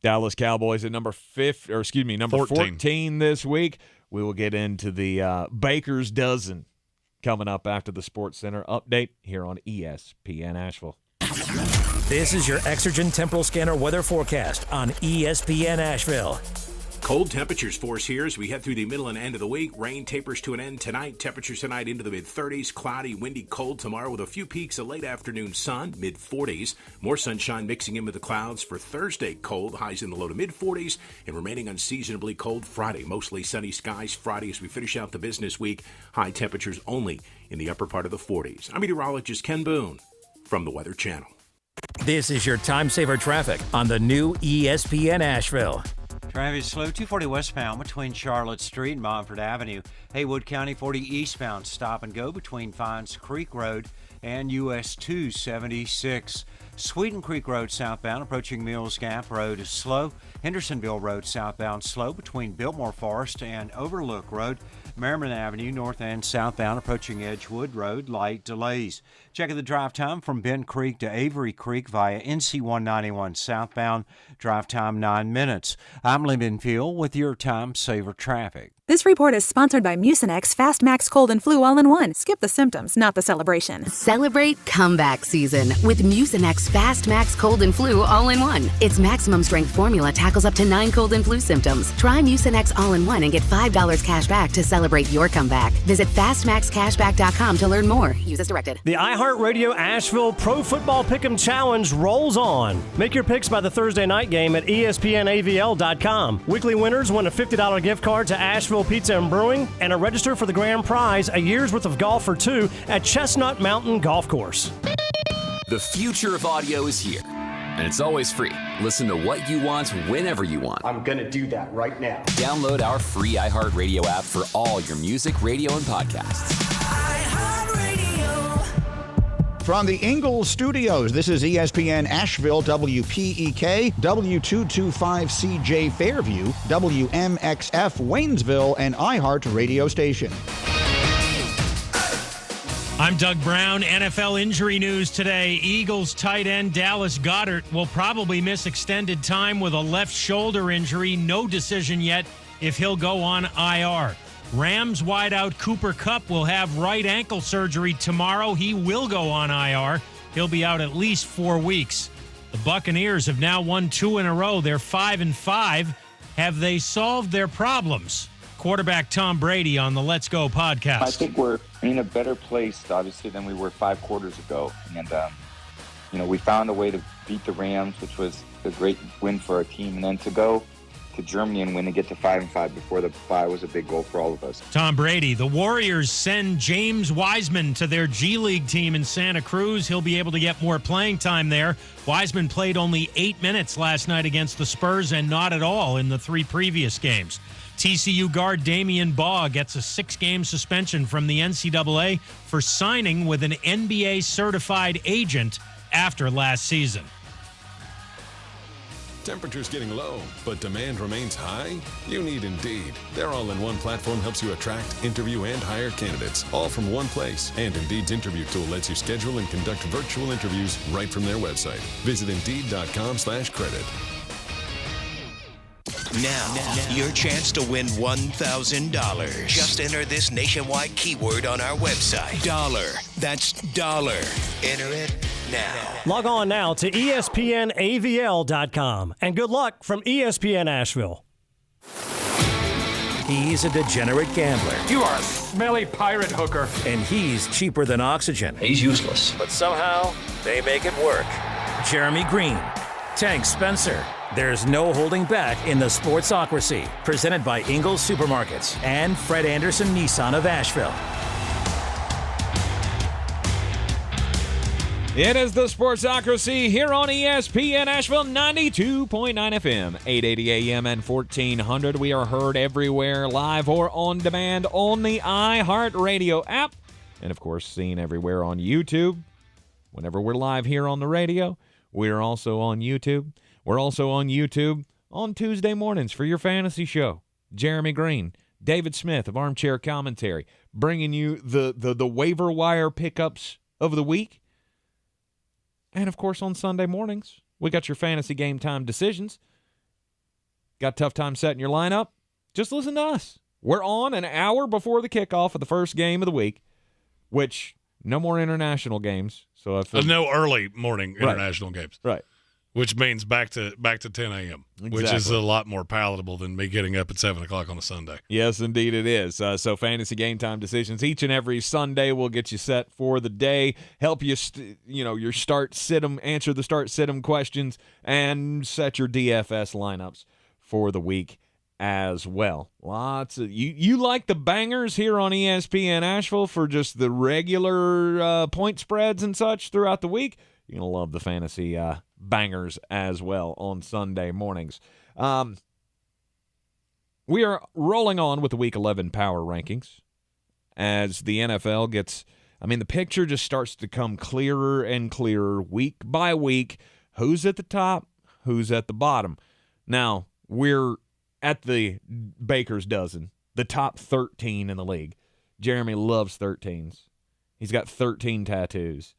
[SPEAKER 4] Dallas Cowboys at number 14 this week. We will get into the Baker's Dozen coming up after the Sports Center update here on ESPN Asheville.
[SPEAKER 3] This is your Exergen Temporal Scanner weather forecast on ESPN Asheville. Cold temperatures force here as we head through the middle and end of the week. Rain tapers to an end tonight. Temperatures tonight into the mid-30s. Cloudy, windy, cold tomorrow with a few peaks of late afternoon sun, mid-40s. More sunshine mixing in with the clouds for Thursday. Cold, highs in the low to mid-40s. And remaining unseasonably cold Friday. Mostly sunny skies Friday as we finish out the business week. High temperatures only in the upper part of the 40s. I'm meteorologist Ken Boone from the Weather Channel. This is your time saver traffic on the new ESPN Asheville.
[SPEAKER 6] Traffic slow, 240 westbound between Charlotte Street and Montford Avenue. Haywood County 40 eastbound, stop and go between Fines Creek Road and US 276. Sweeten Creek Road southbound approaching Mills Gap Road is slow. Hendersonville Road southbound slow between Biltmore Forest and Overlook Road. Merriman Avenue north and southbound approaching Edgewood Road, light delays. Checking the drive time from Bent Creek to Avery Creek via NC 191 southbound. Drive time 9 minutes. I'm Lee Benfield with your time saver traffic.
[SPEAKER 8] This report is sponsored by Mucinex Fast Max Cold and Flu All-in-One. Skip the symptoms, not the celebration.
[SPEAKER 11] Celebrate comeback season with Mucinex Fast Max Cold and Flu All-in-One. Its maximum strength formula tackles up to 9 cold and flu symptoms. Try Mucinex All-in-One and get $5 cash back to celebrate your comeback. Visit fastmaxcashback.com to learn more. Use as directed.
[SPEAKER 2] The iHeartRadio Asheville Pro Football Pick'em Challenge rolls on. Make your picks by the Thursday night game at ESPNAVL.com. Weekly winners win a $50 gift card to Asheville Pizza and Brewing and a register for the grand prize, a year's worth of golf for 2 at Chestnut Mountain Golf Course.
[SPEAKER 21] The future of audio is here, and it's always free. Listen to what you want whenever you want.
[SPEAKER 22] I'm going to do that right now.
[SPEAKER 21] Download our free iHeartRadio app for all your music, radio, and podcasts.
[SPEAKER 23] From the Ingles Studios, this is ESPN Asheville, WPEK, W225CJ Fairview, WMXF Waynesville, and iHeart Radio Station.
[SPEAKER 12] I'm Doug Brown. NFL injury news today. Eagles tight end Dallas Goedert will probably miss extended time with a left shoulder injury. No decision yet if he'll go on IR. Rams wideout Cooper Kupp will have right ankle surgery tomorrow. He will go on IR. He'll be out at least 4 weeks. The Buccaneers have now won 2 in a row. They're 5-5. Have they solved their problems? Quarterback Tom Brady on the Let's Go podcast.
[SPEAKER 14] I think we're in a better place, obviously, than we were 5 quarters ago. And, we found a way to beat the Rams, which was a great win for our team. And then to go to Germany and win and get to 5-5 before the bye was a big goal for all of us.
[SPEAKER 12] Tom Brady. The Warriors send James Wiseman to their G League team in Santa Cruz. He'll be able to get more playing time there. Wiseman played only 8 minutes last night against the Spurs and not at all in the 3 previous games. TCU guard Damian Baugh gets a 6-game suspension from the NCAA for signing with an NBA-certified agent after last season.
[SPEAKER 13] Temperatures getting low, but demand remains high? You need Indeed. Their all-in-one platform helps you attract, interview, and hire candidates, all from one place. And Indeed's interview tool lets you schedule and conduct virtual interviews right from their website. Visit Indeed.com/credit.
[SPEAKER 16] Now, your chance to win $1,000. Just enter this nationwide keyword on our website. Dollar. That's dollar. Enter it now.
[SPEAKER 2] Log on now to ESPNAVL.com. And good luck from ESPN Asheville.
[SPEAKER 3] He's a degenerate gambler.
[SPEAKER 22] You are a smelly pirate hooker.
[SPEAKER 3] And he's cheaper than oxygen.
[SPEAKER 22] He's useless.
[SPEAKER 3] But somehow, they make it work. Jeremy Greene, Tank Spencer. There's no holding back in the Sportsocracy. Presented by Ingles Supermarkets and Fred Anderson Nissan of Asheville.
[SPEAKER 4] It is the Sportsocracy here on ESPN Asheville 92.9 FM, 880 AM and 1400. We are heard everywhere, live or on demand on the iHeartRadio app. And, of course, seen everywhere on YouTube. Whenever we're live here on the radio, we're also on YouTube. We're also on YouTube on Tuesday mornings for your fantasy show. Jeremy Greene, David Smith of Armchair Commentary, bringing you the waiver wire pickups of the week. And, of course, on Sunday mornings, we got your fantasy game time decisions. Got a tough time setting your lineup? Just listen to us. We're on an hour before the kickoff of the first game of the week, which no more international games. So
[SPEAKER 5] no early morning international games.
[SPEAKER 4] Right.
[SPEAKER 5] Which means back to 10 a.m., which is a lot more palatable than me getting up at 7 o'clock on a Sunday.
[SPEAKER 4] Yes, indeed it is. So fantasy game time decisions each and every Sunday will get you set for the day, help you, your start, sit 'em, answer the start, sit 'em questions, and set your DFS lineups for the week as well. Lots of you like the bangers here on ESPN Asheville for just the regular point spreads and such throughout the week. You're going to love the fantasy bangers as well on Sunday mornings. We are rolling on with the Week 11 power rankings as the NFL gets – the picture just starts to come clearer and clearer week by week. Who's at the top? Who's at the bottom? Now, we're at the Baker's dozen, the top 13 in the league. Jeremy loves 13s. He's got 13 tattoos.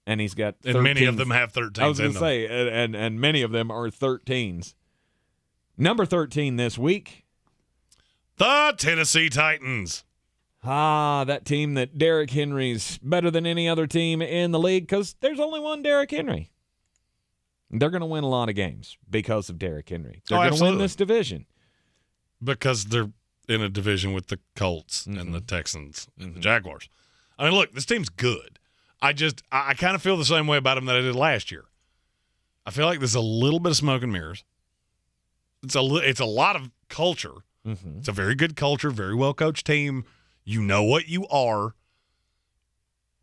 [SPEAKER 4] And he's got 13s.
[SPEAKER 5] And many of them have 13s.
[SPEAKER 4] I was going to say, and many of them are 13s. Number 13 this week.
[SPEAKER 5] The Tennessee Titans.
[SPEAKER 4] That team that Derrick Henry's better than any other team in the league because there's only one Derrick Henry. They're going to win a lot of games because of Derrick Henry. They're going to win this division.
[SPEAKER 5] Because they're in a division with the Colts and the Texans and the Jaguars. Look, this team's good. I kind of feel the same way about them that I did last year. I feel like there's a little bit of smoke and mirrors. It's a lot of culture. Mm-hmm. It's a very good culture, very well-coached team. You know what you are.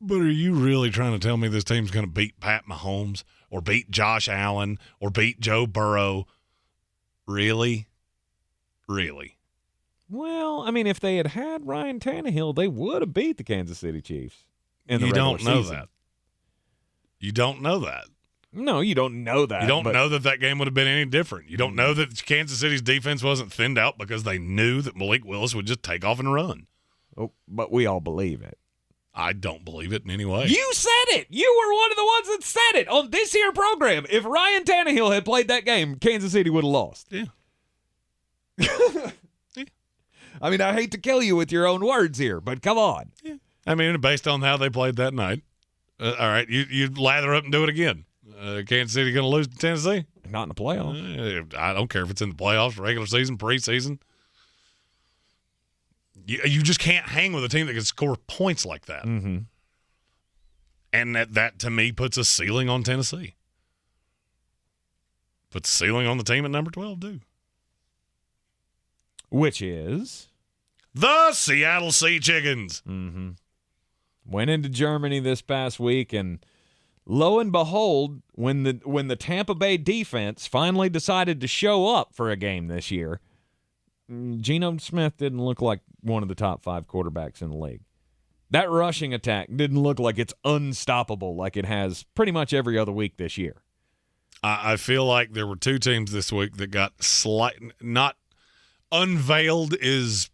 [SPEAKER 5] But are you really trying to tell me this team's going to beat Pat Mahomes or beat Josh Allen or beat Joe Burrow? Really? Really?
[SPEAKER 4] Well, if they had Ryan Tannehill, they would have beat the Kansas City Chiefs.
[SPEAKER 5] You don't know that. You don't know that.
[SPEAKER 4] No, you don't know that.
[SPEAKER 5] You don't know that game would have been any different. You don't know that Kansas City's defense wasn't thinned out because they knew that Malik Willis would just take off and run.
[SPEAKER 4] Oh, but we all believe it.
[SPEAKER 5] I don't believe it in any way.
[SPEAKER 4] You said it. You were one of the ones that said it on this here program. If Ryan Tannehill had played that game, Kansas City would have lost.
[SPEAKER 5] Yeah.
[SPEAKER 4] I mean, I hate to kill you with your own words here, but come on.
[SPEAKER 5] Yeah. I mean, based on how they played that night, all right, you lather up and do it again. Kansas City going to lose to Tennessee?
[SPEAKER 4] Not in the playoffs.
[SPEAKER 5] I don't care if it's in the playoffs, regular season, preseason. You just can't hang with a team that can score points like that.
[SPEAKER 4] Mm-hmm.
[SPEAKER 5] And that, to me, puts a ceiling on Tennessee. Puts a ceiling on the team at number 12, too.
[SPEAKER 4] Which is?
[SPEAKER 5] The Seattle Sea Chickens.
[SPEAKER 4] Mm-hmm. Went into Germany this past week, and lo and behold, when the Tampa Bay defense finally decided to show up for a game this year, Geno Smith didn't look like one of the top 5 quarterbacks in the league. That rushing attack didn't look like it's unstoppable like it has pretty much every other week this year.
[SPEAKER 5] I feel like there were 2 teams this week that got not unveiled is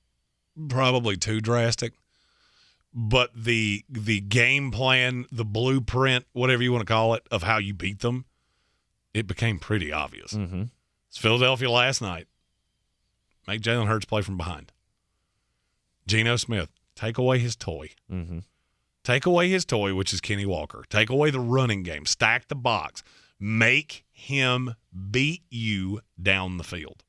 [SPEAKER 5] probably too drastic, but the game plan, the blueprint, whatever you want to call it, of how you beat them, it became pretty obvious.
[SPEAKER 4] Mm-hmm.
[SPEAKER 5] It's Philadelphia last night. Make Jalen Hurts play from behind. Geno Smith, take away his toy.
[SPEAKER 4] Mm-hmm.
[SPEAKER 5] Take away his toy, which is Kenny Walker. Take away the running game. Stack the box. Make him beat you down the field.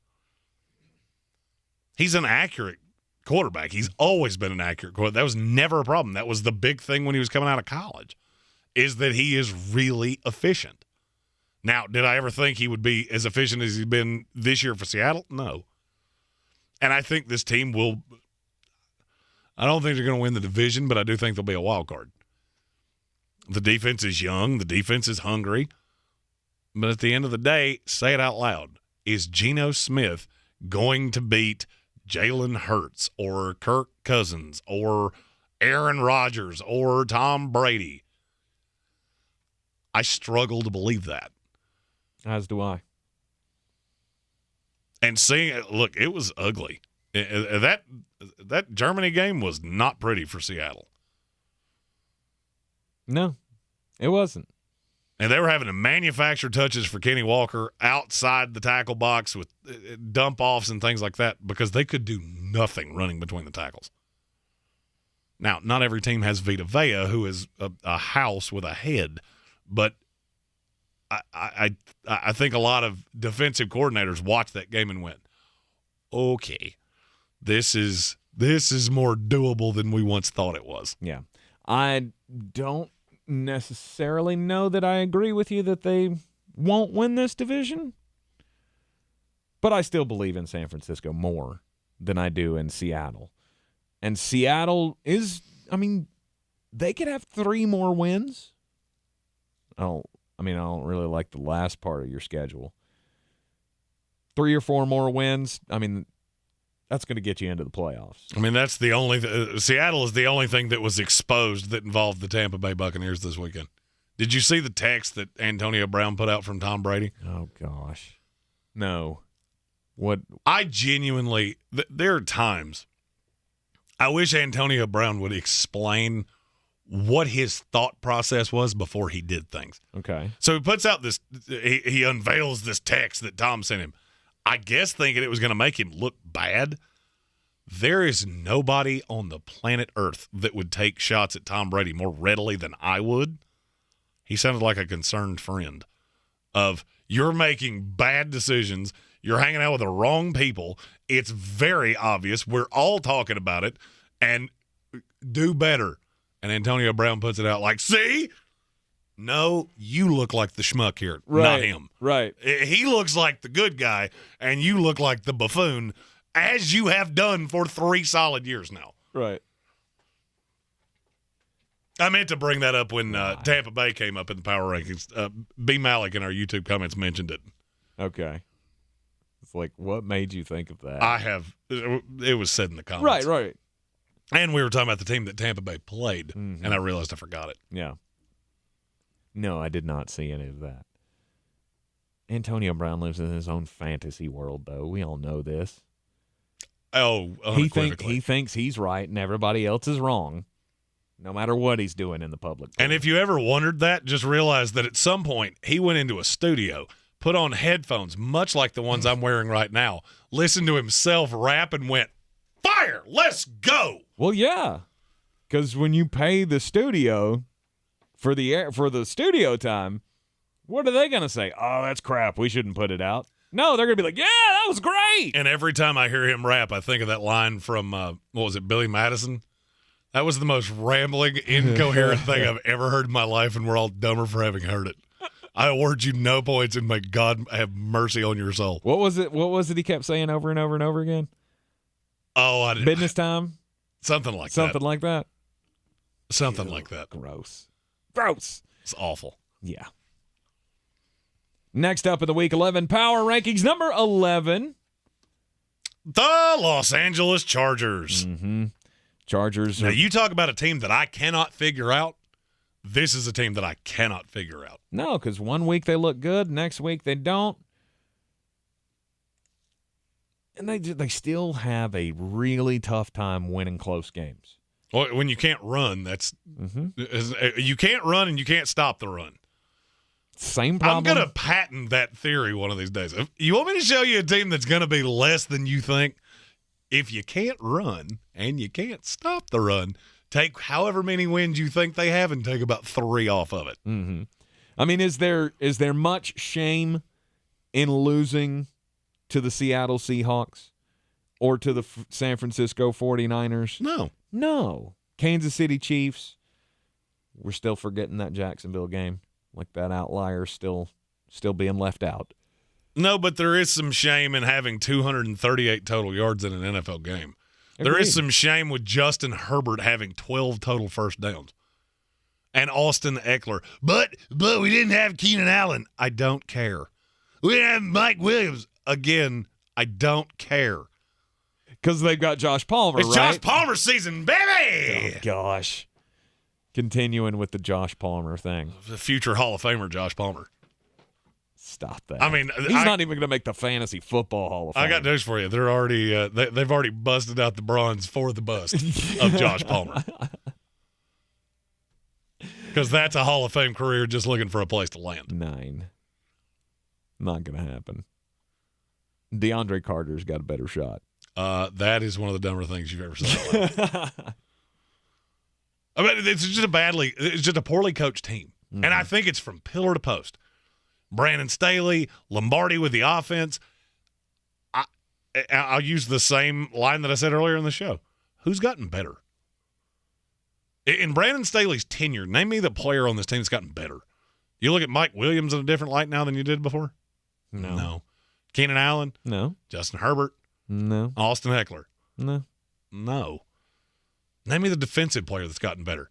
[SPEAKER 5] He's an accurate quarterback. He's always been an accurate quarterback. That was never a problem. That was the big thing when he was coming out of college, is that he is really efficient. Now, did I ever think he would be as efficient as he's been this year for Seattle? No. And I think this team will – I don't think they're going to win the division, but I do think they'll be a wild card. The defense is young. The defense is hungry. But at the end of the day, say it out loud. Is Geno Smith going to beat Jalen Hurts or Kirk Cousins or Aaron Rodgers or Tom Brady? I struggle to believe that.
[SPEAKER 4] As do I.
[SPEAKER 5] And seeing – look, it was ugly. That Germany game was not pretty for Seattle.
[SPEAKER 4] No, it wasn't.
[SPEAKER 5] And they were having to manufacture touches for Kenny Walker outside the tackle box with dump-offs and things like that because they could do nothing running between the tackles. Now, not every team has Vita Vea, who is a house with a head, but I think a lot of defensive coordinators watched that game and went, okay, this is more doable than we once thought it was.
[SPEAKER 4] Yeah. I don't necessarily know that I agree with you that they won't win this division, but I still believe in San Francisco more than I do in Seattle. And Seattle is, I mean, they could have 3 more wins. I don't really like the last part of your schedule. 3 or 4 more wins, I mean, that's going to get you into the playoffs.
[SPEAKER 5] I mean, that's the only Seattle is the only thing that was exposed that involved the Tampa Bay Buccaneers this weekend. Did you see the text that Antonio Brown put out from Tom Brady?
[SPEAKER 4] Oh, gosh. No. What?
[SPEAKER 5] I genuinely – there are times I wish Antonio Brown would explain what his thought process was before he did things.
[SPEAKER 4] Okay.
[SPEAKER 5] So he puts out this he unveils this text that Tom sent him. I guess thinking it was going to make him look bad. There is nobody on the planet Earth that would take shots at Tom Brady more readily than I would. He sounded like a concerned friend of, you're making bad decisions. You're hanging out with the wrong people. It's very obvious. We're all talking about it. And do better. And Antonio Brown puts it out like, see? No, you look like the schmuck here, not him.
[SPEAKER 4] Right.
[SPEAKER 5] He looks like the good guy, and you look like the buffoon, as you have done for 3 solid years now.
[SPEAKER 4] Right.
[SPEAKER 5] I meant to bring that up when Tampa Bay came up in the power rankings. B. Malik in our YouTube comments mentioned it.
[SPEAKER 4] Okay. It's like, what made you think of that?
[SPEAKER 5] I have. It was said in the comments.
[SPEAKER 4] Right.
[SPEAKER 5] And we were talking about the team that Tampa Bay played, and I realized I forgot it.
[SPEAKER 4] Yeah. No, I did not see any of that. Antonio Brown lives in his own fantasy world, though. We all know this.
[SPEAKER 5] Oh, unequivocally.
[SPEAKER 4] He thinks he's right and everybody else is wrong. no matter what he's doing in the public.
[SPEAKER 5] And if you ever wondered that, just realize that at some point he went into a studio, put on headphones, much like the ones I'm wearing right now, listened to himself rap and went, "Fire, let's go."
[SPEAKER 4] Well, yeah, because when you pay the studio for the studio time, what are they going to say? Oh, that's crap. We shouldn't put it out. No, they're going to be like, yeah, that was great.
[SPEAKER 5] And every time I hear him rap, I think of that line from, what was it, Billy Madison? That was the most rambling, incoherent thing I've ever heard in my life, and we're all dumber for having heard it. I award you no points, and may God have mercy on your soul.
[SPEAKER 4] What was it he kept saying over and over and over again?
[SPEAKER 5] Oh, I didn't.
[SPEAKER 4] Business time?
[SPEAKER 5] Something like that.
[SPEAKER 4] Something like that?
[SPEAKER 5] Something like that.
[SPEAKER 4] Gross.
[SPEAKER 5] It's awful.
[SPEAKER 4] Yeah. Next up in the Week 11 Power Rankings, number 11.
[SPEAKER 5] The Los Angeles Chargers.
[SPEAKER 4] Mm-hmm. Chargers.
[SPEAKER 5] Now, you talk about a team that I cannot figure out. This is a team that I cannot figure out.
[SPEAKER 4] No, because one week they look good, next week they don't. And they still have a really tough time winning close games.
[SPEAKER 5] Well, when you can't run, that's you can't run and you can't stop the run.
[SPEAKER 4] Same problem.
[SPEAKER 5] I'm going to patent that theory one of these days. If you want me to show you a team that's going to be less than you think? If you can't run and you can't stop the run, take however many wins you think they have and take about 3 off of it.
[SPEAKER 4] Mm-hmm. I mean, is there much shame in losing to the Seattle Seahawks or to the San Francisco 49ers? No. Kansas City Chiefs, we're still forgetting that Jacksonville game. Like that outlier still being left out.
[SPEAKER 5] No, but there is some shame in having 238 total yards in an NFL game. Agreed. There is some shame with Justin Herbert having 12 total first downs. And Austin Eckler. But we didn't have Keenan Allen. I don't care. We didn't have Mike Williams. Again, I don't care.
[SPEAKER 4] Because they've got Josh Palmer,
[SPEAKER 5] it's
[SPEAKER 4] right?
[SPEAKER 5] Josh Palmer season, baby!
[SPEAKER 4] Oh, gosh. Continuing with the Josh Palmer thing.
[SPEAKER 5] The future Hall of Famer, Josh Palmer.
[SPEAKER 4] Stop that.
[SPEAKER 5] I mean,
[SPEAKER 4] he's not even going to make the fantasy football Hall of Fame.
[SPEAKER 5] I got news for you. They're already they've already busted out the bronze for the bust of Josh Palmer. Because that's a Hall of Fame career just looking for a place to land.
[SPEAKER 4] 9. Not going to happen. DeAndre Carter's got a better shot.
[SPEAKER 5] That is one of the dumber things you've ever said. I mean, it's just a poorly coached team. Mm-hmm. And I think it's from pillar to post. Brandon Staley, Lombardi with the offense. I'll use the same line that I said earlier in the show. Who's gotten better? In Brandon Staley's tenure, name me the player on this team that's gotten better. You look at Mike Williams in a different light now than you did before? No. Keenan Allen?
[SPEAKER 4] No.
[SPEAKER 5] Justin Herbert?
[SPEAKER 4] No.
[SPEAKER 5] Austin Eckler?
[SPEAKER 4] No.
[SPEAKER 5] Name me the defensive player that's gotten better.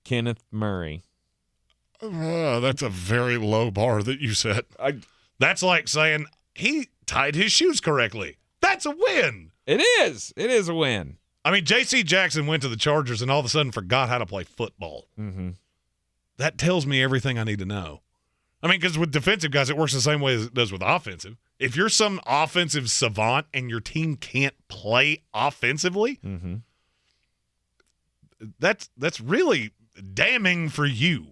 [SPEAKER 4] Kenneth Murray.
[SPEAKER 5] That's a very low bar that you set. That's like saying he tied his shoes correctly. That's a win.
[SPEAKER 4] It is. It is a win.
[SPEAKER 5] I mean, J.C. Jackson went to the Chargers and all of a sudden forgot how to play football.
[SPEAKER 4] Mm-hmm.
[SPEAKER 5] That tells me everything I need to know. I mean, because with defensive guys, it works the same way as it does with offensive. If you're some offensive savant and your team can't play offensively,
[SPEAKER 4] mm-hmm.
[SPEAKER 5] that's really damning for you.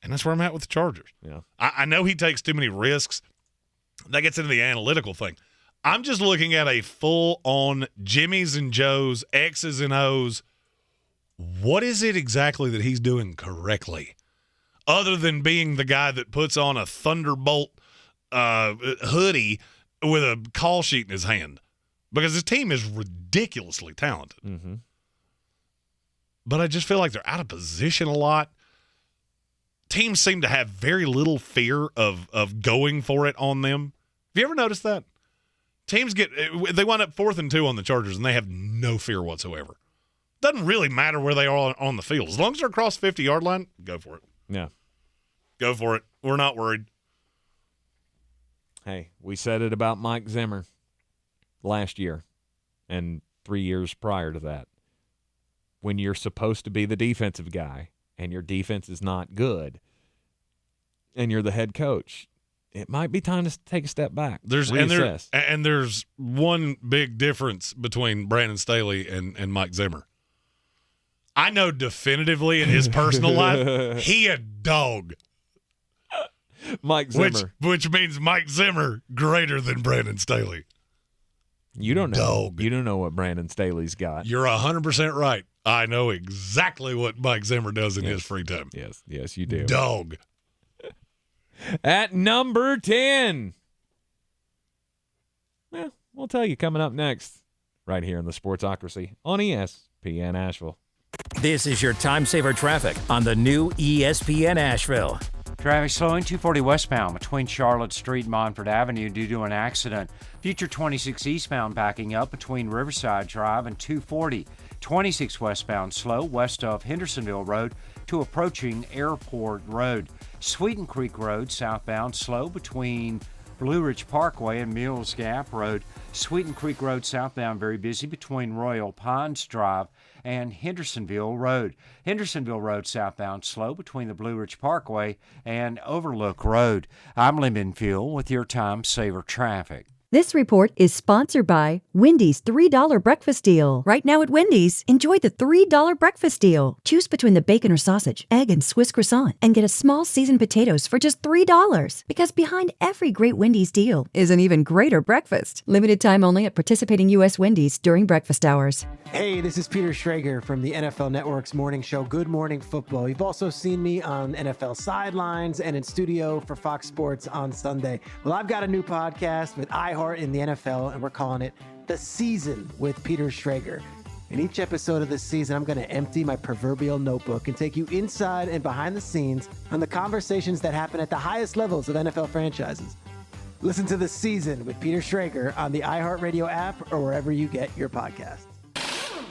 [SPEAKER 5] And that's where I'm at with the Chargers.
[SPEAKER 4] Yeah,
[SPEAKER 5] I know he takes too many risks. That gets into the analytical thing. I'm just looking at a full-on Jimmys and Joes, X's and O's. What is it exactly that he's doing correctly? Other than being the guy that puts on a Thunderbolt hoodie with a call sheet in his hand. Because his team is ridiculously talented.
[SPEAKER 4] Mm-hmm.
[SPEAKER 5] But I just feel like they're out of position a lot. Teams seem to have very little fear of going for it on them. Have you ever noticed that? Teams they wind up 4th and 2 on the Chargers, and they have no fear whatsoever. Doesn't really matter where they are on the field. As long as they're across 50-yard line, go for it.
[SPEAKER 4] Yeah.
[SPEAKER 5] Go for it. We're not worried.
[SPEAKER 4] Hey, we said it about Mike Zimmer last year and 3 years prior to that. When you're supposed to be the defensive guy and your defense is not good and you're the head coach, it might be time to take a step back.
[SPEAKER 5] Reassess. And there's one big difference between Brandon Staley and Mike Zimmer. I know definitively in his personal life, he a dog.
[SPEAKER 4] Mike Zimmer.
[SPEAKER 5] Which means Mike Zimmer greater than Brandon Staley.
[SPEAKER 4] You don't know.
[SPEAKER 5] Dog.
[SPEAKER 4] You don't know what Brandon Staley's got.
[SPEAKER 5] You're 100% right. I know exactly what Mike Zimmer does in his free time.
[SPEAKER 4] Yes, you do.
[SPEAKER 5] Dog.
[SPEAKER 4] At number 10. We'll tell you coming up next, right here in the Sportsocracy on ESPN Asheville.
[SPEAKER 3] This is your time saver traffic on the new ESPN Asheville.
[SPEAKER 6] Traffic slowing 240 westbound between Charlotte Street and Montford Avenue due to an accident. Future 26 eastbound backing up between Riverside Drive and 240. 26 westbound slow west of Hendersonville Road to approaching Airport Road. Sweeten Creek Road southbound slow between Blue Ridge Parkway and Mills Gap Road. Sweeten Creek Road southbound very busy between Royal Pines Drive and Hendersonville Road. Hendersonville Road southbound slow between the Blue Ridge Parkway and Overlook Road. I'm Lyndon Fuel with your Time Saver Traffic.
[SPEAKER 1] This report is sponsored by Wendy's $3 breakfast deal. Right now at Wendy's, enjoy the $3 breakfast deal. Choose between the bacon or sausage, egg, and Swiss croissant, and get a small seasoned potatoes for just $3. Because behind every great Wendy's deal is an even greater breakfast. Limited time only at participating U.S. Wendy's during breakfast hours.
[SPEAKER 15] Hey, this is Peter Schrager from the NFL Network's morning show, Good Morning Football. You've also seen me on NFL Sidelines and in studio for Fox Sports on Sunday. Well, I've got a new podcast with iHeart in the NFL, and we're calling it The Season with Peter Schrager. In each episode of this season, I'm going to empty my proverbial notebook and take you inside and behind the scenes on the conversations that happen at the highest levels of NFL franchises. Listen to The Season with Peter Schrager on the iHeartRadio app or wherever you get your podcasts.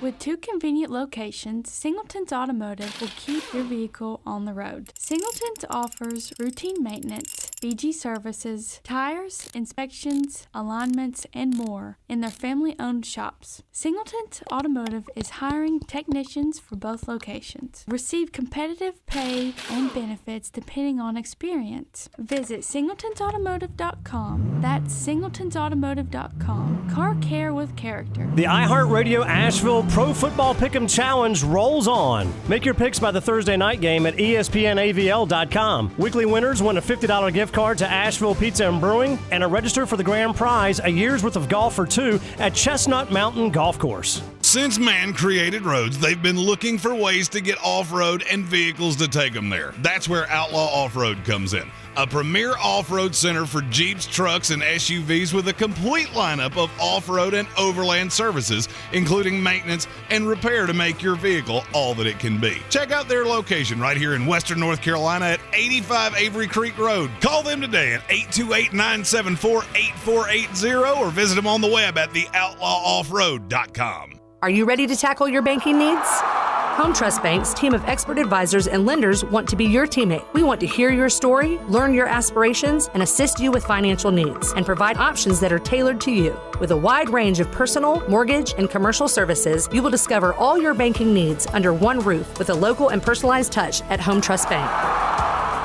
[SPEAKER 17] With 2 convenient locations, Singleton's Automotive will keep your vehicle on the road. Singleton's offers routine maintenance, BG services, tires, inspections, alignments, and more in their family-owned shops. Singleton's Automotive is hiring technicians for both locations. Receive competitive pay and benefits depending on experience. Visit singletonsautomotive.com. That's singletonsautomotive.com. Car care with character.
[SPEAKER 2] The iHeartRadio Asheville Pro Football Pick'em Challenge rolls on. Make your picks by the Thursday night game at ESPNAVL.com. Weekly winners win a $50 gift card to Asheville Pizza and Brewing and a register for the grand prize, a year's worth of golf for 2 at Chestnut Mountain Golf Course.
[SPEAKER 5] Since man created roads, they've been looking for ways to get off-road and vehicles to take them there. That's where Outlaw Off-Road comes in. A premier off-road center for Jeeps, trucks, and SUVs with a complete lineup of off-road and overland services, including maintenance and repair to make your vehicle all that it can be. Check out their location right here in Western North Carolina at 85 Avery Creek Road. Call them today at 828-974-8480 or visit them on the web at theoutlawoffroad.com.
[SPEAKER 19] Are you ready to tackle your banking needs? Home Trust Bank's team of expert advisors and lenders want to be your teammate. We want to hear your story, learn your aspirations, and assist you with financial needs, and provide options that are tailored to you. With a wide range of personal, mortgage, and commercial services, you will discover all your banking needs under one roof with a local and personalized touch at Home Trust Bank.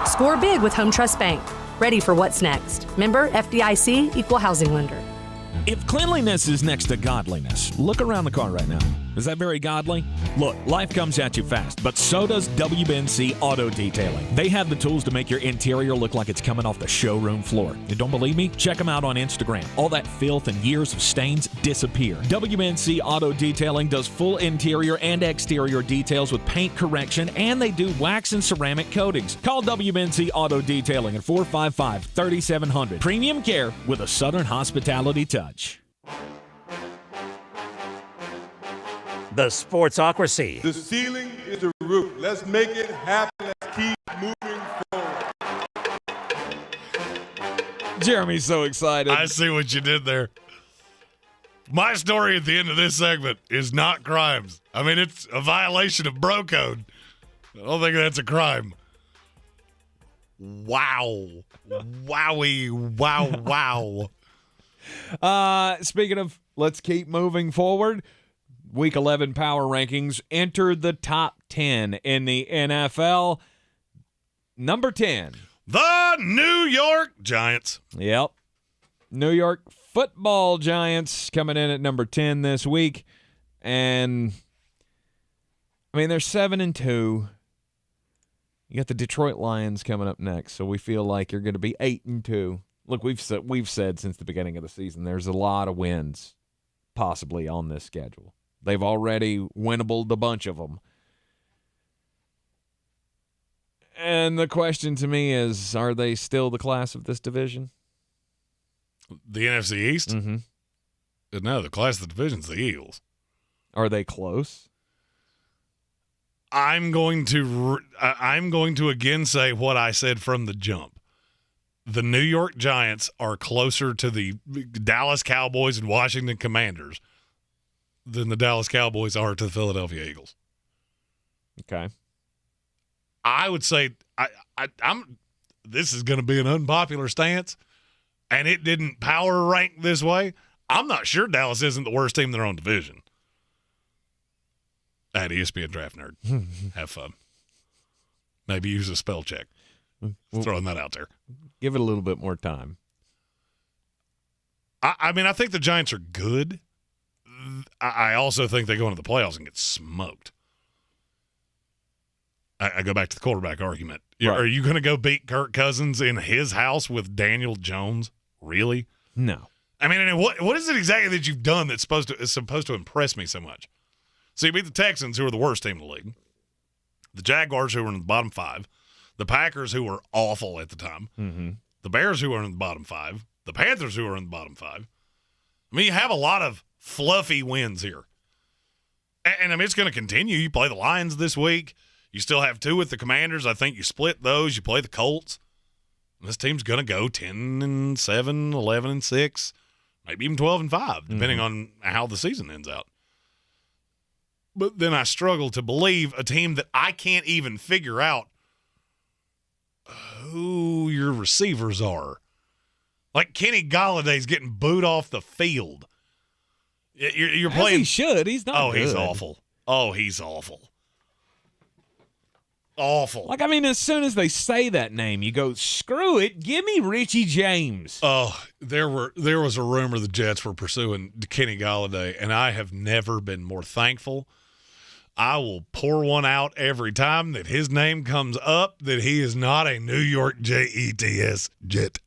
[SPEAKER 19] Score big with Home Trust Bank. Ready for what's next. Member FDIC, Equal Housing Lender.
[SPEAKER 4] If cleanliness is next to godliness, look around the car right now. Is that very godly? Look, life comes at you fast, but so does WBNC Auto Detailing. They have the tools to make your interior look like it's coming off the showroom floor. You don't believe me? Check them out on Instagram. All that filth and years of stains disappear. WBNC Auto Detailing does full interior and exterior details with paint correction, and they do wax and ceramic coatings. Call WBNC Auto Detailing at 455-3700. Premium care with a Southern hospitality touch.
[SPEAKER 3] The Sportsocracy.
[SPEAKER 18] The ceiling is the roof. Let's make it happen. Let's keep moving forward.
[SPEAKER 4] Jeremy's so excited.
[SPEAKER 5] I see what you did there. My story at the end of this segment is not crimes. I mean, it's a violation of bro code. I don't think that's a crime. Wow. Wowie. Wow.
[SPEAKER 4] Speaking of, let's keep moving forward. Week 11 power rankings entered the top 10 in the NFL. Number 10.
[SPEAKER 5] The New York Giants.
[SPEAKER 4] Yep. New York Football Giants coming in at number 10 this week. And I mean, they're 7-2. You got the Detroit Lions coming up next, so we feel like you're going to be 8-2. Look, we've said since the beginning of the season there's a lot of wins possibly on this schedule. They've already winnabled a bunch of them. And the question to me is, are they still the class of this division?
[SPEAKER 5] The NFC East?
[SPEAKER 4] Mm-hmm.
[SPEAKER 5] No, the class of the division's the Eagles.
[SPEAKER 4] Are they close?
[SPEAKER 5] I'm going to again say what I said from the jump. The New York Giants are closer to the Dallas Cowboys and Washington Commanders than the Dallas Cowboys are to the Philadelphia Eagles.
[SPEAKER 4] Okay.
[SPEAKER 5] I would say I'm. This is going to be an unpopular stance, and it didn't power rank this way. I'm not sure Dallas isn't the worst team in their own division. At ESPN Draft Nerd. Have fun. Maybe use a spell check. Throwing that out there.
[SPEAKER 4] Give it a little bit more time.
[SPEAKER 5] I mean, I think the Giants are good. I also think they go into the playoffs and get smoked. I go back to the quarterback argument.
[SPEAKER 4] Right.
[SPEAKER 5] Are you going to go beat Kirk Cousins in his house with Daniel Jones? Really?
[SPEAKER 4] No.
[SPEAKER 5] I mean, what is it exactly that you've done that's supposed to impress me so much? So you beat the Texans, who are the worst team in the league, the Jaguars, who were in the bottom 5, the Packers, who were awful at the time, the Bears, who are in the bottom 5, the Panthers, who are in the bottom 5. I mean, you have a lot of fluffy wins here. And I mean, it's going to continue. You play the Lions this week. You still have 2 with the Commanders. I think you split those. You play the Colts. This team's going to go 10-7, 11-6, maybe even 12-5, depending on how the season ends out. But then I struggle to believe a team that I can't even figure out who your receivers are. Like Kenny Galladay's getting booed off the field. You're playing.
[SPEAKER 4] As he should. He's not.
[SPEAKER 5] Oh,
[SPEAKER 4] good.
[SPEAKER 5] He's awful. Oh, he's awful. Awful.
[SPEAKER 4] Like, I mean, as soon as they say that name, you go, screw it, give me Richie James.
[SPEAKER 5] Oh, there was a rumor the Jets were pursuing Kenny Galladay, and I have never been more thankful. I will pour one out every time that his name comes up, that he is not a New York Jets Jet.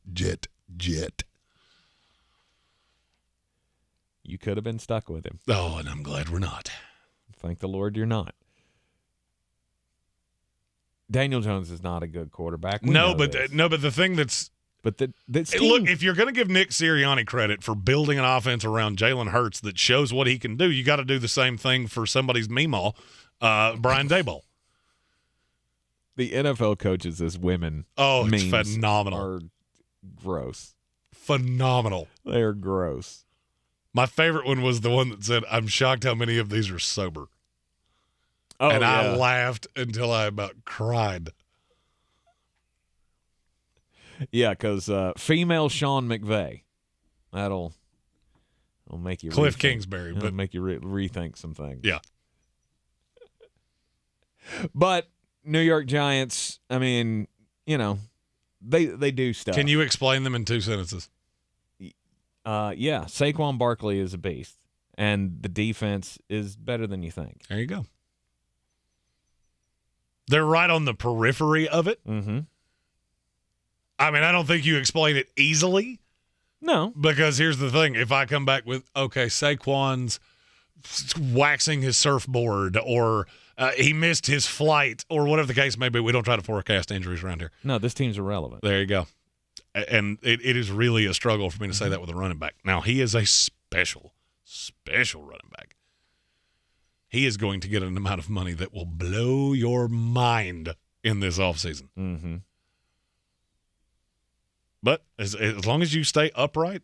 [SPEAKER 4] You could have been stuck with him.
[SPEAKER 5] Oh, and I'm glad we're not.
[SPEAKER 4] Thank the Lord you're not. Daniel Jones is not a good quarterback.
[SPEAKER 5] But the thing that's
[SPEAKER 4] look,
[SPEAKER 5] if you're going to give Nick Sirianni credit for building an offense around Jalen Hurts that shows what he can do, you got to do the same thing for somebody's meemaw, Brian Daboll.
[SPEAKER 4] The NFL coaches as women.
[SPEAKER 5] Oh, it's phenomenal.
[SPEAKER 4] Are gross.
[SPEAKER 5] Phenomenal.
[SPEAKER 4] They're gross.
[SPEAKER 5] My favorite one was the one that said, "I'm shocked how many of these are sober."
[SPEAKER 4] Oh,
[SPEAKER 5] and
[SPEAKER 4] yeah.
[SPEAKER 5] I laughed until I about cried.
[SPEAKER 4] Yeah, because female Sean McVay, that'll make you
[SPEAKER 5] Cliff
[SPEAKER 4] rethink.
[SPEAKER 5] Kingsbury,
[SPEAKER 4] It'll
[SPEAKER 5] but
[SPEAKER 4] make you rethink some things.
[SPEAKER 5] Yeah.
[SPEAKER 4] But New York Giants, I mean, they do stuff.
[SPEAKER 5] Can you explain them in 2 sentences?
[SPEAKER 4] Yeah, Saquon Barkley is a beast, and the defense is better than you think.
[SPEAKER 5] There you go. They're right on the periphery of it.
[SPEAKER 4] Mm-hmm.
[SPEAKER 5] I mean, I don't think you explain it easily.
[SPEAKER 4] No.
[SPEAKER 5] Because here's the thing. If I come back with, okay, Saquon's waxing his surfboard or he missed his flight or whatever the case may be, we don't try to forecast injuries around here.
[SPEAKER 4] No, this team's irrelevant.
[SPEAKER 5] There you go. And it is really a struggle for me to say that with a running back. Now, he is a special running back. He is going to get an amount of money that will blow your mind in this offseason.
[SPEAKER 4] Mm-hmm.
[SPEAKER 5] But as long as you stay upright,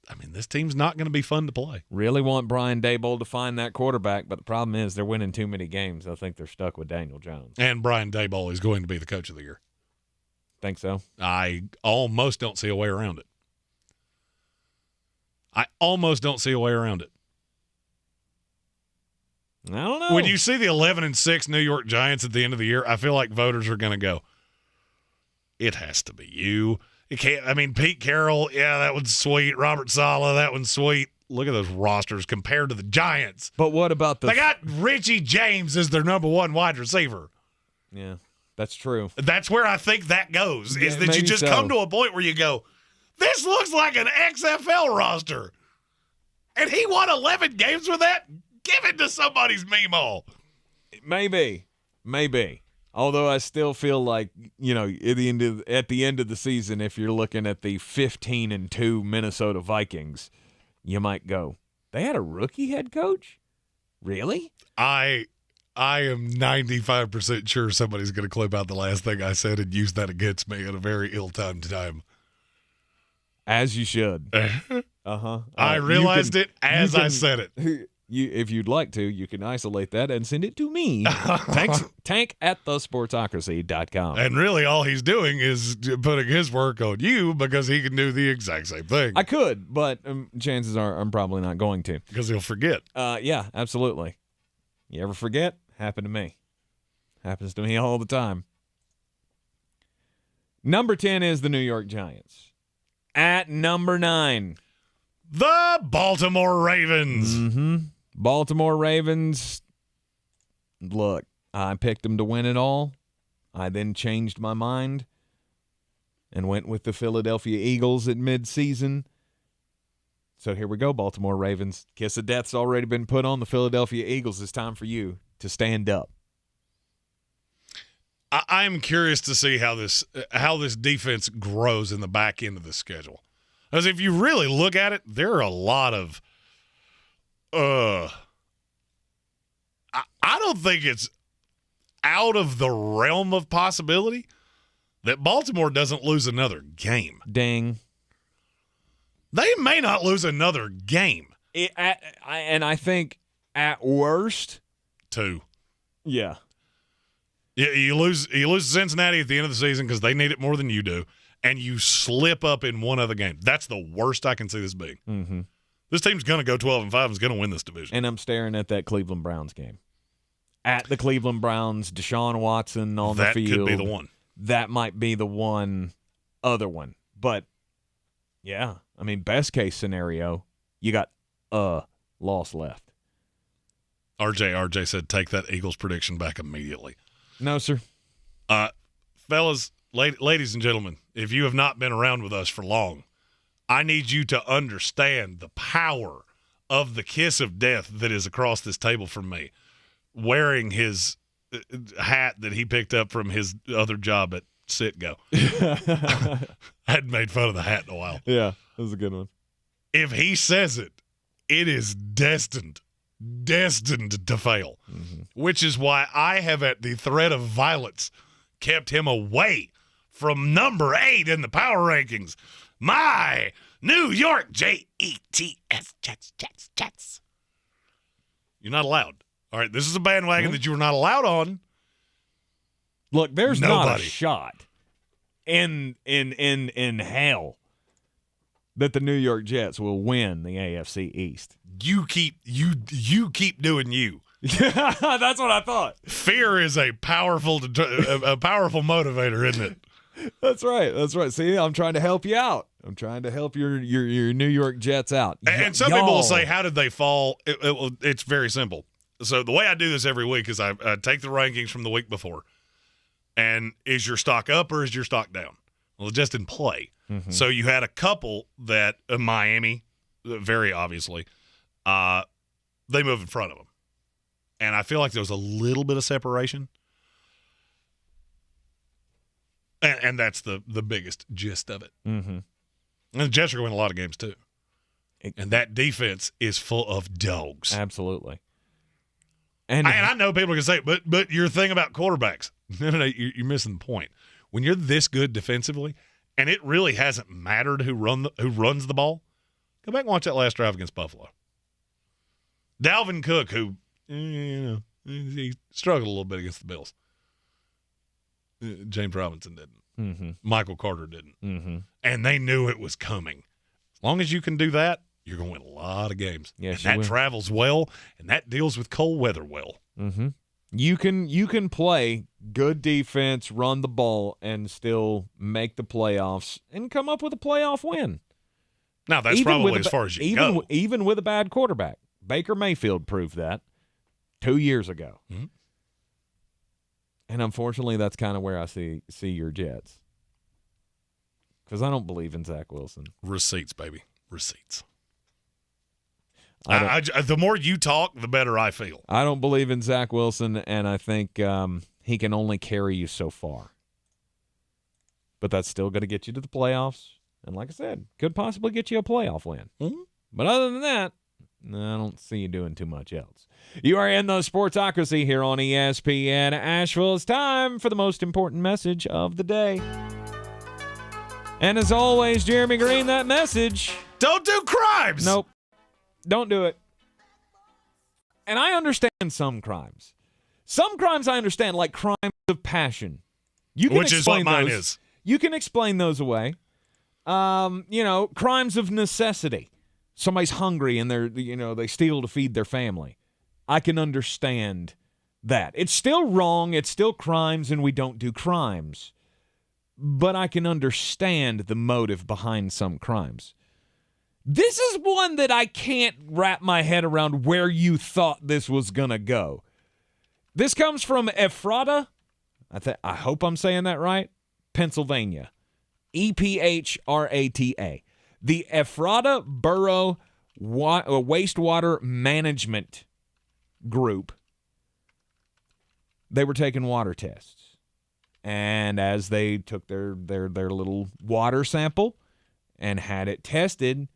[SPEAKER 5] I mean, this team's not going to be fun to play.
[SPEAKER 4] Really want Brian Daboll to find that quarterback, but the problem is they're winning too many games. I think they're stuck with Daniel Jones.
[SPEAKER 5] And Brian Daboll is going to be the coach of the year.
[SPEAKER 4] Think so?
[SPEAKER 5] I almost don't see a way around it. I
[SPEAKER 4] don't know.
[SPEAKER 5] When you see the 11-6 New York Giants at the end of the year, I feel like voters are going to go, it has to be you. It can't. I mean, Pete Carroll, yeah, that one's sweet. Robert Saleh, that one's sweet. those rosters compared to the Giants.
[SPEAKER 4] But what about
[SPEAKER 5] They got Richie James as their number one wide receiver.
[SPEAKER 4] Yeah, that's true.
[SPEAKER 5] That's where I think that goes, is that you
[SPEAKER 4] maybe
[SPEAKER 5] just
[SPEAKER 4] so.
[SPEAKER 5] come to a point where you go, this looks like an XFL roster. And he won 11 games with that? Give it to somebody's Meemaw.
[SPEAKER 4] Maybe. Although I still feel like, at the end of the season, if you're looking at the 15-2 Minnesota Vikings, you might go, they had a rookie head coach? Really?
[SPEAKER 5] I am 95% sure somebody's going to clip out the last thing I said and use that against me at a very ill-timed time.
[SPEAKER 4] As you should.
[SPEAKER 5] I realized it as I said it.
[SPEAKER 4] If you'd like to, you can isolate that and send it to me. Tank at thesportsocracy.com.
[SPEAKER 5] And really all he's doing is putting his work on you because he can do the exact same thing.
[SPEAKER 4] I could, but chances are I'm probably not going to.
[SPEAKER 5] Because he'll forget.
[SPEAKER 4] Yeah, absolutely. You ever forget? Happened to me. Happens to me all the time. Number 10 is the New York Giants. At number 9,
[SPEAKER 5] the Baltimore Ravens.
[SPEAKER 4] Mm-hmm. Baltimore Ravens. Look, I picked them to win it all. I then changed my mind and went with the Philadelphia Eagles at midseason. So here we go, Baltimore Ravens. Kiss of death's already been put on the Philadelphia Eagles. It's time for you to stand up.
[SPEAKER 5] I'm curious to see how this defense grows in the back end of the schedule. Because if you really look at it, there are a lot of I don't think it's out of the realm of possibility that Baltimore doesn't lose another game.
[SPEAKER 4] Dang.
[SPEAKER 5] They may not lose another game.
[SPEAKER 4] And I think at worst
[SPEAKER 5] 2.
[SPEAKER 4] Yeah.
[SPEAKER 5] You lose to Cincinnati at the end of the season because they need it more than you do, and you slip up in one other game. That's the worst I can see this being.
[SPEAKER 4] Mm-hmm.
[SPEAKER 5] This team's going to go 12-5 and is going to win this division.
[SPEAKER 4] And I'm staring at that Cleveland Browns game. At the Cleveland Browns, Deshaun Watson on the field.
[SPEAKER 5] That could be the one.
[SPEAKER 4] That might be the other one. But, yeah, I mean, best case scenario, you got a loss left.
[SPEAKER 5] RJ said take that Eagles prediction back immediately.
[SPEAKER 4] No, sir.
[SPEAKER 5] Fellas, ladies and gentlemen, if you have not been around with us for long, I need you to understand the power of the kiss of death that is across this table from me, wearing his hat that he picked up from his other job at Citgo. I hadn't made fun of the hat in a while.
[SPEAKER 4] Yeah, that was a good one.
[SPEAKER 5] If he says it, it is destined to fail, which is why I have, at the threat of violence, kept him away from number 8 in the power rankings. My New York Jets, Jets. You're not allowed. All right, this is a bandwagon that you are not allowed on.
[SPEAKER 4] Look, there's not a shot in hell that the New York Jets will win the AFC East.
[SPEAKER 5] You keep doing you.
[SPEAKER 4] That's what I thought.
[SPEAKER 5] Fear is a powerful motivator, isn't it?
[SPEAKER 4] That's right. See, I'm trying to help you out. I'm trying to help your New York Jets out.
[SPEAKER 5] And some people will say, how did they fall? It's very simple. So the way I do this every week is I take the rankings from the week before. And is your stock up or is your stock down? Well, it just didn't play. Mm-hmm. So you had a couple that Miami, very obviously, they move in front of them. And I feel like there was a little bit of separation. And that's the biggest gist of it.
[SPEAKER 4] Mm-hmm.
[SPEAKER 5] And the Jets are going to win a lot of games too. And that defense is full of dogs.
[SPEAKER 4] Absolutely.
[SPEAKER 5] And I know people are going to say, but your thing about quarterbacks. No, you're missing the point. When you're this good defensively, and it really hasn't mattered who runs the ball, go back and watch that last drive against Buffalo. Dalvin Cook, who he struggled a little bit against the Bills. James Robinson didn't.
[SPEAKER 4] Mm-hmm.
[SPEAKER 5] Michael Carter didn't.
[SPEAKER 4] Mm-hmm.
[SPEAKER 5] And they knew it was coming. As long as you can do that, you're going to win a lot of games.
[SPEAKER 4] Yes,
[SPEAKER 5] and that travels well, and that deals with cold weather well.
[SPEAKER 4] Mm-hmm. You can play good defense, run the ball, and still make the playoffs and come up with a playoff win.
[SPEAKER 5] Now, that's probably as far as you go.
[SPEAKER 4] Even with a bad quarterback. Baker Mayfield proved that 2 years ago.
[SPEAKER 5] Mm-hmm.
[SPEAKER 4] And unfortunately, that's kind of where I see your Jets. Because I don't believe in Zach Wilson.
[SPEAKER 5] Receipts, baby. Receipts. The more you talk, the better I feel.
[SPEAKER 4] I don't believe in Zach Wilson, and I think he can only carry you so far. But that's still going to get you to the playoffs. And like I said, could possibly get you a playoff win.
[SPEAKER 5] Mm-hmm.
[SPEAKER 4] But other than that, I don't see you doing too much else. You are in the Sportsocracy here on ESPN Asheville. It's time for the most important message of the day. And as always, Jeremy Greene, that message.
[SPEAKER 5] Don't do crimes.
[SPEAKER 4] Nope. Don't do it. And I understand some crimes. Some crimes I understand, like crimes of passion.
[SPEAKER 5] Which is what mine is.
[SPEAKER 4] You can explain those away. Crimes of necessity. Somebody's hungry and they steal to feed their family. I can understand that. It's still wrong. It's still crimes, and we don't do crimes. But I can understand the motive behind some crimes. This is one that I can't wrap my head around where you thought this was going to go. This comes from Ephrata. I hope I'm saying that right. Pennsylvania. EPHRATA. The Ephrata Borough Wastewater Management Group. They were taking water tests. And as they took their little water sample and had it tested,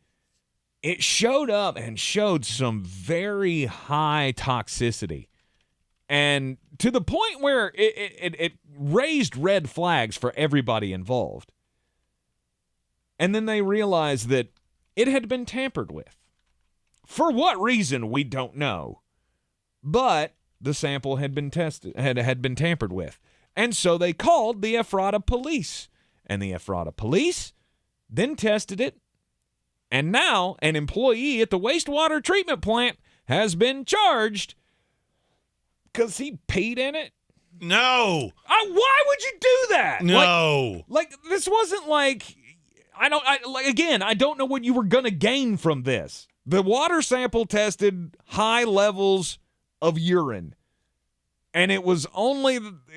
[SPEAKER 4] it showed up and showed some very high toxicity. And to the point where it raised red flags for everybody involved. And then they realized that it had been tampered with. For what reason, we don't know. But the sample had been tested, had been tampered with. And so they called the Ephrata police. And the Ephrata police then tested it. And now an employee at the wastewater treatment plant has been charged because he peed in it.
[SPEAKER 5] No.
[SPEAKER 4] Why would you do that?
[SPEAKER 5] No.
[SPEAKER 4] Like this wasn't like... I don't know what you were going to gain from this. The water sample tested high levels of urine. And it was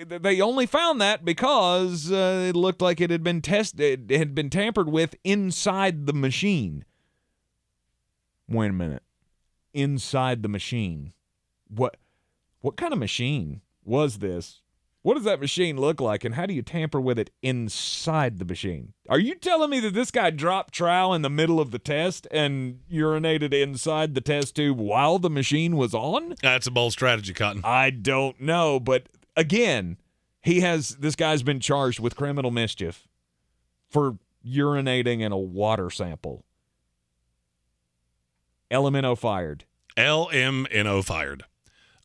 [SPEAKER 4] they only found that because it looked like it had been tested, it had been tampered with inside the machine. Wait a minute. Inside the machine. What kind of machine was this? What does that machine look like, and how do you tamper with it inside the machine? Are you telling me that this guy dropped trowel in the middle of the test and urinated inside the test tube while the machine was on?
[SPEAKER 5] That's a bold strategy, Cotton.
[SPEAKER 4] I don't know, but again, this guy's been charged with criminal mischief for urinating in a water sample. LMNO fired.
[SPEAKER 5] LMNO fired.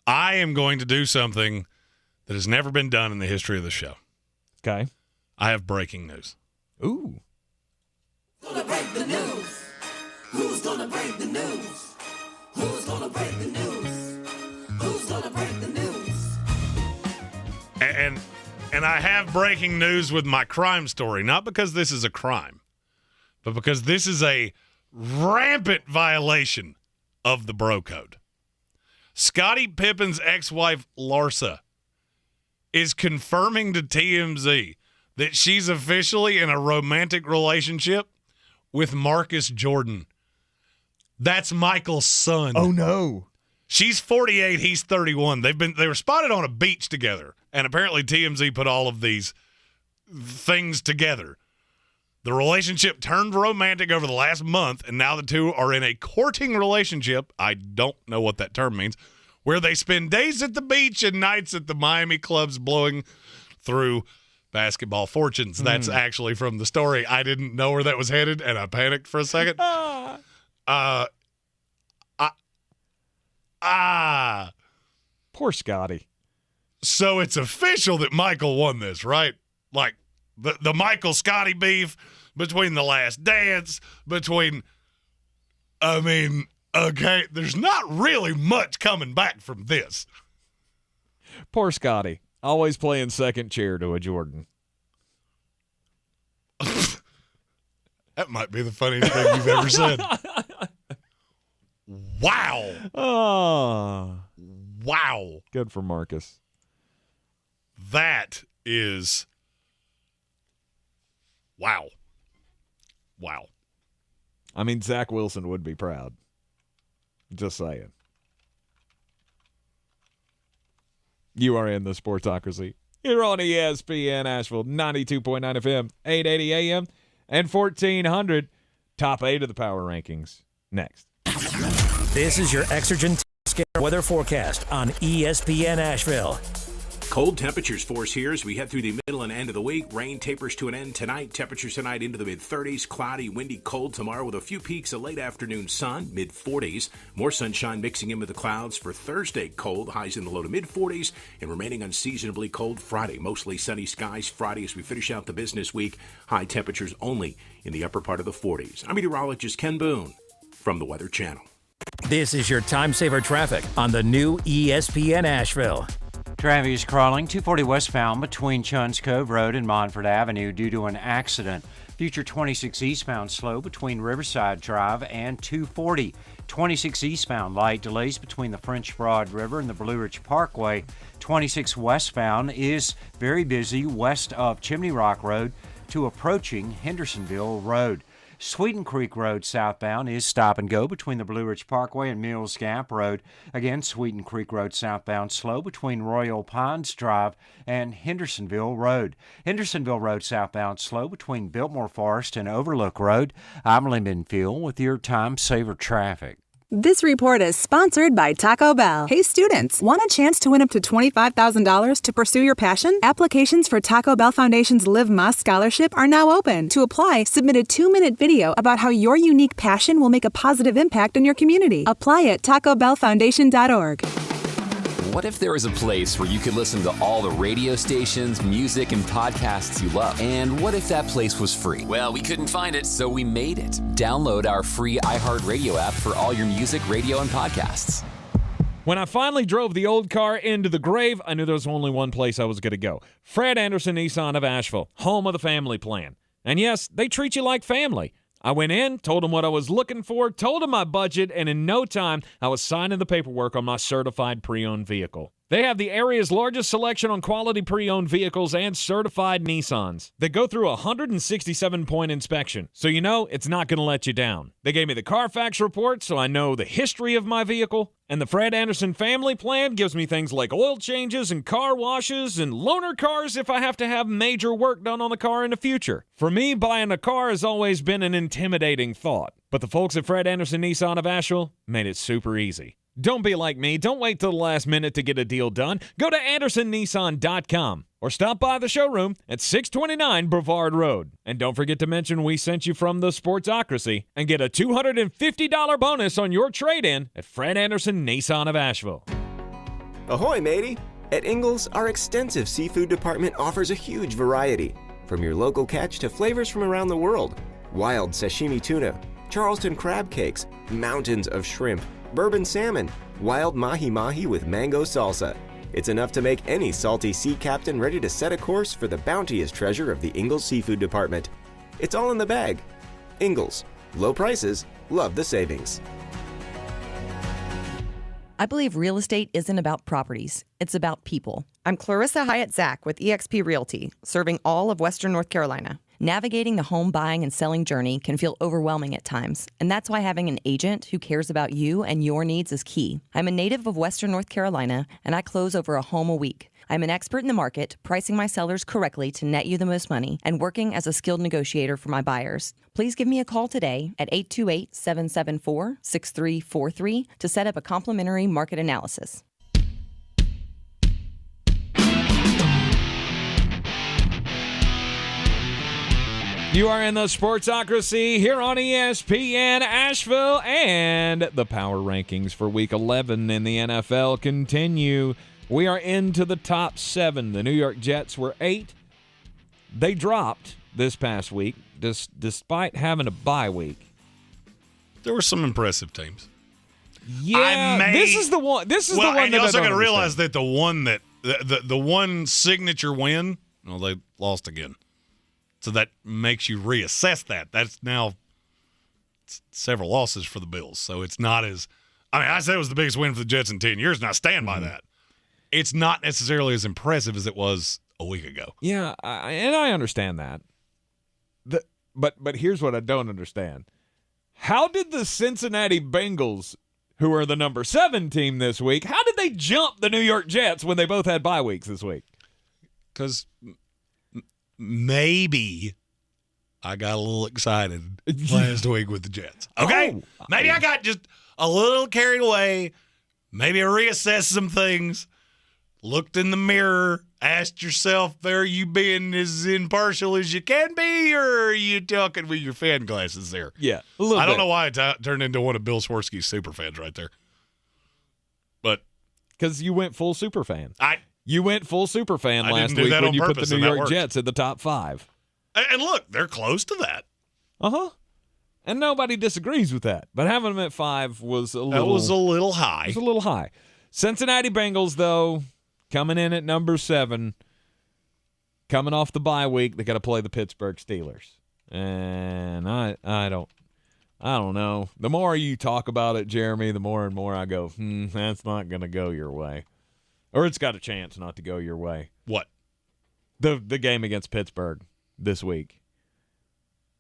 [SPEAKER 5] I am going to do something that has never been done in the history of the show.
[SPEAKER 4] Okay.
[SPEAKER 5] I have breaking news.
[SPEAKER 4] Ooh.
[SPEAKER 7] Gonna break the news. Who's gonna break the news? Who's gonna break the news? Who's gonna break the news?
[SPEAKER 5] And I have breaking news with my crime story, not because this is a crime, but because this is a rampant violation of the bro code. Scottie Pippen's ex-wife, Larsa, is confirming to TMZ that she's officially in a romantic relationship with Marcus Jordan. That's Michael's son.
[SPEAKER 4] Oh, no.
[SPEAKER 5] She's 48, he's 31. They were spotted on a beach together, and apparently TMZ put all of these things together. The relationship turned romantic over the last month, and now the two are in a courting relationship. I don't know what that term means. Where they spend days at the beach and nights at the Miami clubs blowing through basketball fortunes. That's actually from the story. I didn't know where that was headed, and I panicked for a second.
[SPEAKER 4] Poor Scotty.
[SPEAKER 5] So it's official that Michael won this, right? Like the Michael-Scotty beef between The Last Dance, okay, there's not really much coming back from this.
[SPEAKER 4] Poor Scotty. Always playing second chair to a Jordan.
[SPEAKER 5] That might be the funniest thing you've ever said. Wow.
[SPEAKER 4] Oh.
[SPEAKER 5] Wow.
[SPEAKER 4] Good for Marcus.
[SPEAKER 5] That is wow. Wow.
[SPEAKER 4] I mean, Zach Wilson would be proud. Just saying. You are in the Sportsocracy. Here on ESPN Asheville, 92.9 FM, 880 AM, and 1400. Top 8 of the power rankings. Next.
[SPEAKER 3] This is your Exergen weather forecast on ESPN Asheville.
[SPEAKER 9] Cold temperatures force here as we head through the middle and end of the week. Rain tapers to an end tonight. Temperatures tonight into the mid-30s. Cloudy, windy, cold tomorrow with a few peaks of late afternoon sun, mid-40s. More sunshine mixing in with the clouds for Thursday. Cold, highs in the low to mid-40s, and remaining unseasonably cold Friday. Mostly sunny skies Friday as we finish out the business week. High temperatures only in the upper part of the 40s. I'm meteorologist Ken Boone from the Weather Channel.
[SPEAKER 3] This is your time saver traffic on the new ESPN Asheville.
[SPEAKER 6] Traffic is crawling 240 westbound between Chuns Cove Road and Montford Avenue due to an accident. Future 26 eastbound slow between Riverside Drive and 240. 26 eastbound light delays between the French Broad River and the Blue Ridge Parkway. 26 westbound is very busy west of Chimney Rock Road to approaching Hendersonville Road. Sweeten Creek Road southbound is stop and go between the Blue Ridge Parkway and Mills Gap Road. Again, Sweeten Creek Road southbound slow between Royal Pines Drive and Hendersonville Road. Hendersonville Road southbound slow between Biltmore Forest and Overlook Road. I'm Lyndon Field with your Time Saver Traffic.
[SPEAKER 8] This report is sponsored by Taco Bell. Hey students, want a chance to win up to $25,000 to pursue your passion? Applications for Taco Bell Foundation's Live Más Scholarship are now open. To apply, submit a 2-minute video about how your unique passion will make a positive impact on your community. Apply at tacobellfoundation.org.
[SPEAKER 21] What if there was a place where you could listen to all the radio stations, music, and podcasts you love? And what if that place was free? Well, we couldn't find it, so we made it. Download our free iHeartRadio app for all your music, radio, and podcasts.
[SPEAKER 4] When I finally drove the old car into the grave, I knew there was only one place I was going to go. Fred Anderson Nissan of Asheville, home of the family plan. And yes, they treat you like family. I went in, told them what I was looking for, told them my budget, and in no time, I was signing the paperwork on my certified pre-owned vehicle. They have the area's largest selection on quality pre-owned vehicles and certified Nissans. They go through a 167-point inspection, so you know it's not going to let you down. They gave me the Carfax report, so I know the history of my vehicle. And the Fred Anderson family plan gives me things like oil changes and car washes and loaner cars if I have to have major work done on the car in the future. For me, buying a car has always been an intimidating thought. But the folks at Fred Anderson Nissan of Asheville made it super easy. Don't be like me. Don't wait till the last minute to get a deal done. Go to AndersonNissan.com or stop by the showroom at 629 Brevard Road. And don't forget to mention we sent you from the Sportsocracy and get a $250 bonus on your trade-in at Fred Anderson Nissan of Asheville.
[SPEAKER 10] Ahoy, matey! At Ingles, our extensive seafood department offers a huge variety, from your local catch to flavors from around the world. Wild sashimi tuna, Charleston crab cakes, mountains of shrimp, bourbon salmon, wild mahi-mahi with mango salsa. It's enough to make any salty sea captain ready to set a course for the bounteous treasure of the Ingles Seafood Department. It's all in the bag. Ingles. Low prices, love the savings.
[SPEAKER 20] I believe real estate isn't about properties. It's about people. I'm Clarissa Hyatt-Zach with eXp Realty, serving all of Western North Carolina. Navigating the home buying and selling journey can feel overwhelming at times, and that's why having an agent who cares about you and your needs is key. I'm a native of Western North Carolina, and I close over a home a week. I'm an expert in the market, pricing my sellers correctly to net you the most money, and working as a skilled negotiator for my buyers. Please give me a call today at 828-774-6343 to set up a complimentary market analysis.
[SPEAKER 4] You are in the Sportsocracy here on ESPN Asheville, and the power rankings for Week 11 in the NFL continue. We are into the top 7. The New York Jets were 8. They dropped this past week, despite having a bye week.
[SPEAKER 5] There were some impressive teams.
[SPEAKER 4] Yeah, this is the one. This is the one.
[SPEAKER 5] And you also got to realize that the one that the one signature win, well, they lost again. So that makes you reassess that. That's now several losses for the Bills. So it's not as – I mean, I said it was the biggest win for the Jets in 10 years, and I stand by that. It's not necessarily as impressive as it was a week ago.
[SPEAKER 4] Yeah, and I understand that. But here's what I don't understand. How did the Cincinnati Bengals, who are the number 7 team this week, how did they jump the New York Jets when they both had bye weeks this week?
[SPEAKER 5] Because maybe I got a little excited last week with the Jets. Okay? Maybe I got just a little carried away. Maybe I reassessed some things, looked in the mirror, asked yourself, are you being as impartial as you can be, or are you talking with your fan glasses there?
[SPEAKER 4] Yeah, a little
[SPEAKER 5] I don't
[SPEAKER 4] bit.
[SPEAKER 5] know why it turned into one of Bill Swirsky's super fans right there. But
[SPEAKER 4] because you went full super fan.
[SPEAKER 5] You
[SPEAKER 4] went full super fan
[SPEAKER 5] I
[SPEAKER 4] last
[SPEAKER 5] didn't do
[SPEAKER 4] week
[SPEAKER 5] that
[SPEAKER 4] when
[SPEAKER 5] on
[SPEAKER 4] you
[SPEAKER 5] purpose,
[SPEAKER 4] put the
[SPEAKER 5] and
[SPEAKER 4] New
[SPEAKER 5] that
[SPEAKER 4] York
[SPEAKER 5] worked.
[SPEAKER 4] Jets in the top 5.
[SPEAKER 5] And look, they're close to that.
[SPEAKER 4] Uh-huh. And nobody disagrees with that. But having them at 5 was a little...
[SPEAKER 5] That was a little high.
[SPEAKER 4] It was a little high. Cincinnati Bengals, though, coming in at number 7, coming off the bye week, they got to play the Pittsburgh Steelers. And I don't know. The more you talk about it, Jeremy, the more and more I go, that's not going to go your way. Or it's got a chance not to go your way.
[SPEAKER 5] What?
[SPEAKER 4] The game against Pittsburgh this week.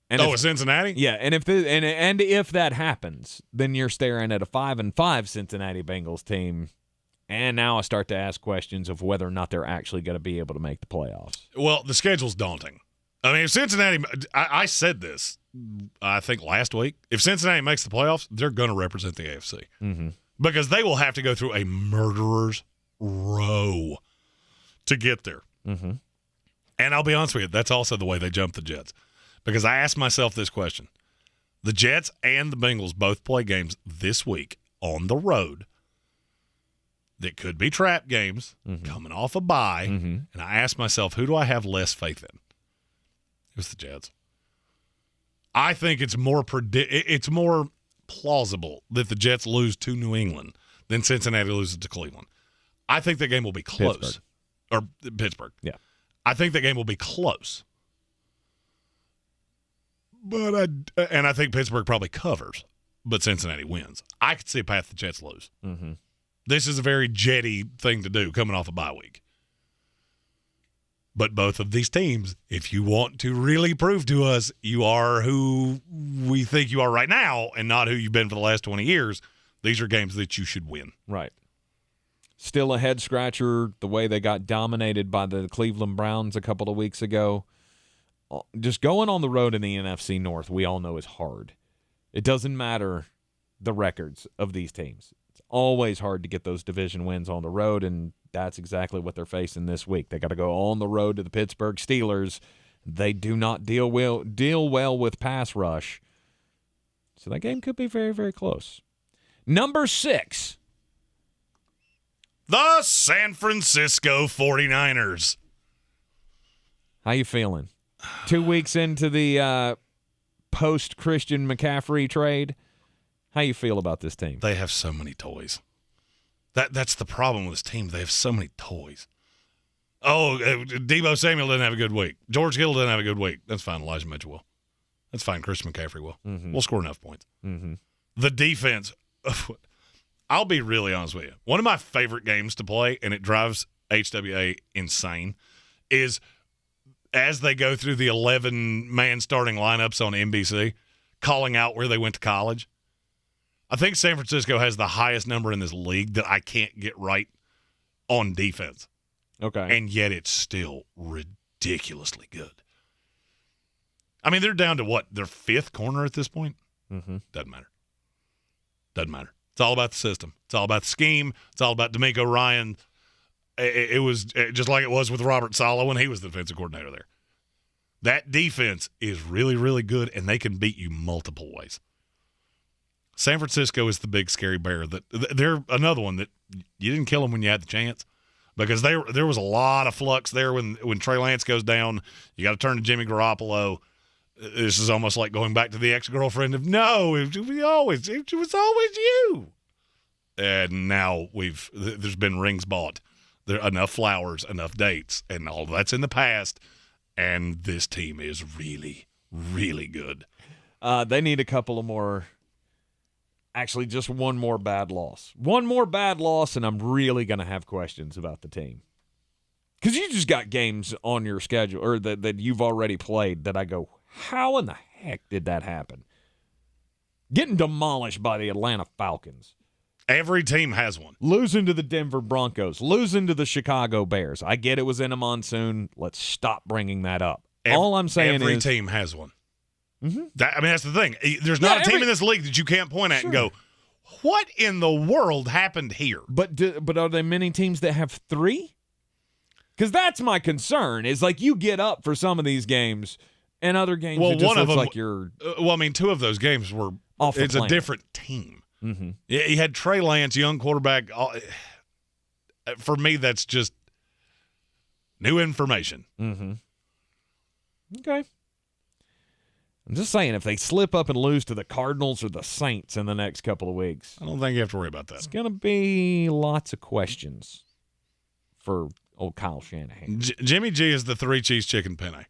[SPEAKER 4] And
[SPEAKER 5] it's Cincinnati?
[SPEAKER 4] Yeah, and if that happens, then you're staring at a 5-5 Cincinnati Bengals team. And now I start to ask questions of whether or not they're actually going to be able to make the playoffs.
[SPEAKER 5] Well, the schedule's daunting. I mean, if Cincinnati – I said this, I think, last week. If Cincinnati makes the playoffs, they're going to represent the AFC.
[SPEAKER 4] Mm-hmm.
[SPEAKER 5] Because they will have to go through a murderer's row to get there.
[SPEAKER 4] Mm-hmm.
[SPEAKER 5] And I'll be honest with you, that's also the way they jumped the Jets. Because I asked myself this question. The Jets and the Bengals both play games this week on the road that could be trap games, coming off a bye. And I asked myself, who do I have less faith in? It was the Jets. I think it's more plausible that the Jets lose to New England than Cincinnati loses to Cleveland. I think that game will be close. Pittsburgh.
[SPEAKER 4] Yeah.
[SPEAKER 5] I think that game will be close. But I think Pittsburgh probably covers, but Cincinnati wins. I could see a path the Jets lose.
[SPEAKER 4] Mm-hmm.
[SPEAKER 5] This is a very Jetty thing to do coming off a bye week. But both of these teams, if you want to really prove to us you are who we think you are right now and not who you've been for the last 20 years, these are games that you should win.
[SPEAKER 4] Right. Still a head-scratcher the way they got dominated by the Cleveland Browns a couple of weeks ago. Just going on the road in the NFC North, we all know is hard. It doesn't matter the records of these teams. It's always hard to get those division wins on the road, and that's exactly what they're facing this week. They got to go on the road to the Pittsburgh Steelers. They do not deal well with pass rush. So that game could be very, very close. Number 6.
[SPEAKER 5] The San Francisco 49ers.
[SPEAKER 4] How you feeling? 2 weeks into the post-Christian McCaffrey trade, how you feel about this team?
[SPEAKER 5] They have so many toys. That's the problem with this team. They have so many toys. Oh, Deebo Samuel didn't have a good week. George Kittle didn't have a good week. That's fine. Elijah Mitchell will. That's fine. Christian McCaffrey will.
[SPEAKER 4] Mm-hmm.
[SPEAKER 5] We'll score enough points.
[SPEAKER 4] Mm-hmm.
[SPEAKER 5] The defense, I'll be really honest with you. One of my favorite games to play, and it drives HWA insane, is – as they go through the 11-man starting lineups on NBC, calling out where they went to college. I think San Francisco has the highest number in this league that I can't get right on defense.
[SPEAKER 4] Okay.
[SPEAKER 5] And yet it's still ridiculously good. I mean, they're down to what? Their 5th corner at this point?
[SPEAKER 4] Mm-hmm.
[SPEAKER 5] Doesn't matter. Doesn't matter. It's all about the system. It's all about the scheme. It's all about D'Amico Ryan. It was just like it was with Robert Saleh when he was the defensive coordinator there. That defense is really, really good, and they can beat you multiple ways. San Francisco is the big scary bear. They're another one that you didn't kill them when you had the chance, because there was a lot of flux there when Trey Lance goes down. You got to turn to Jimmy Garoppolo. This is almost like going back to the ex-girlfriend of, no, it was always you. And now there's been rings bought. There enough flowers, enough dates, and all that's in the past. and this team is really, really good.
[SPEAKER 4] They need a couple of more. Actually, just one more bad loss. One more bad loss, and I'm really going to have questions about the team. Because you just got games on your schedule, or that you've already played, that I go, how in the heck did that happen? Getting demolished by the Atlanta Falcons.
[SPEAKER 5] Every team has one.
[SPEAKER 4] Losing to the Denver Broncos. Losing to the Chicago Bears. I get it was in a monsoon. Let's stop bringing that up. All I'm saying
[SPEAKER 5] every
[SPEAKER 4] is
[SPEAKER 5] team has one.
[SPEAKER 4] Mm-hmm.
[SPEAKER 5] That's the thing. There's not a team in this league that you can't point at and go, what in the world happened here?
[SPEAKER 4] But are there many teams that have 3? Because that's my concern. Is like you get up for some of these games, and other games it just looks like you're.
[SPEAKER 5] 2 of those games were.
[SPEAKER 4] Off
[SPEAKER 5] it's
[SPEAKER 4] the
[SPEAKER 5] a different team.
[SPEAKER 4] Mm-hmm.
[SPEAKER 5] You had Trey Lance, young quarterback. For me, that's just new information.
[SPEAKER 4] Mm-hmm. Okay. I'm just saying, if they slip up and lose to the Cardinals or the Saints in the next couple of weeks,
[SPEAKER 5] I don't think you have to worry about that.
[SPEAKER 4] It's going to be lots of questions for old Kyle Shanahan.
[SPEAKER 5] Jimmy G is the 3 cheese chicken penne.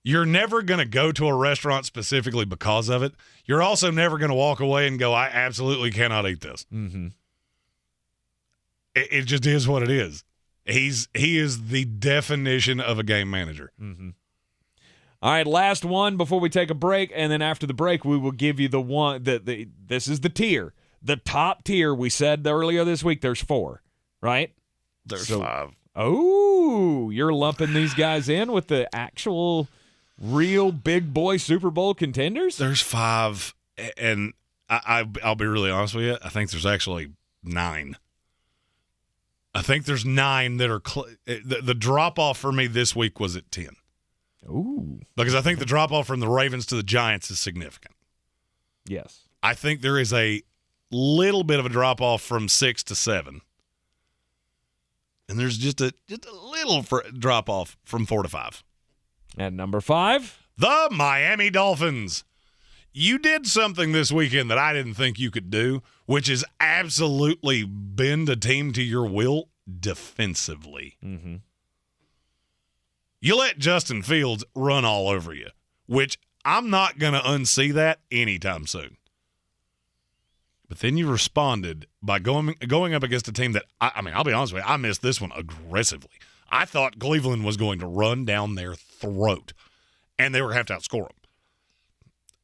[SPEAKER 5] You're never going to go to a restaurant specifically because of it. You're also never going to walk away and go, I absolutely cannot eat this.
[SPEAKER 4] Mm-hmm.
[SPEAKER 5] It just is what it is. He is the definition of a game manager.
[SPEAKER 4] Mm-hmm. All right, last one before we take a break, and then after the break, we will give you the one this is the tier. The top tier, we said earlier this week, there's 4, right?
[SPEAKER 5] There's 5.
[SPEAKER 4] Oh, you're lumping these guys in with the actual real big boy Super Bowl contenders?
[SPEAKER 5] There's 5, and I'll be really honest with you. I think there's actually 9. I think there's 9 that are the drop-off for me this week was at 10.
[SPEAKER 4] Ooh.
[SPEAKER 5] Because I think the drop-off from the Ravens to the Giants is significant.
[SPEAKER 4] Yes.
[SPEAKER 5] I think there is a little bit of a drop-off from 6 to 7. And there's just a little drop-off from 4 to 5.
[SPEAKER 4] At number 5?
[SPEAKER 5] The Miami Dolphins. You did something this weekend that I didn't think you could do, which is absolutely bend a team to your will defensively.
[SPEAKER 4] Mm-hmm.
[SPEAKER 5] You let Justin Fields run all over you, which I'm not going to unsee that anytime soon. But then you responded by going up against a team that, I mean, I'll be honest with you, I missed this one aggressively. I thought Cleveland was going to run down their throat, and they were going to have to outscore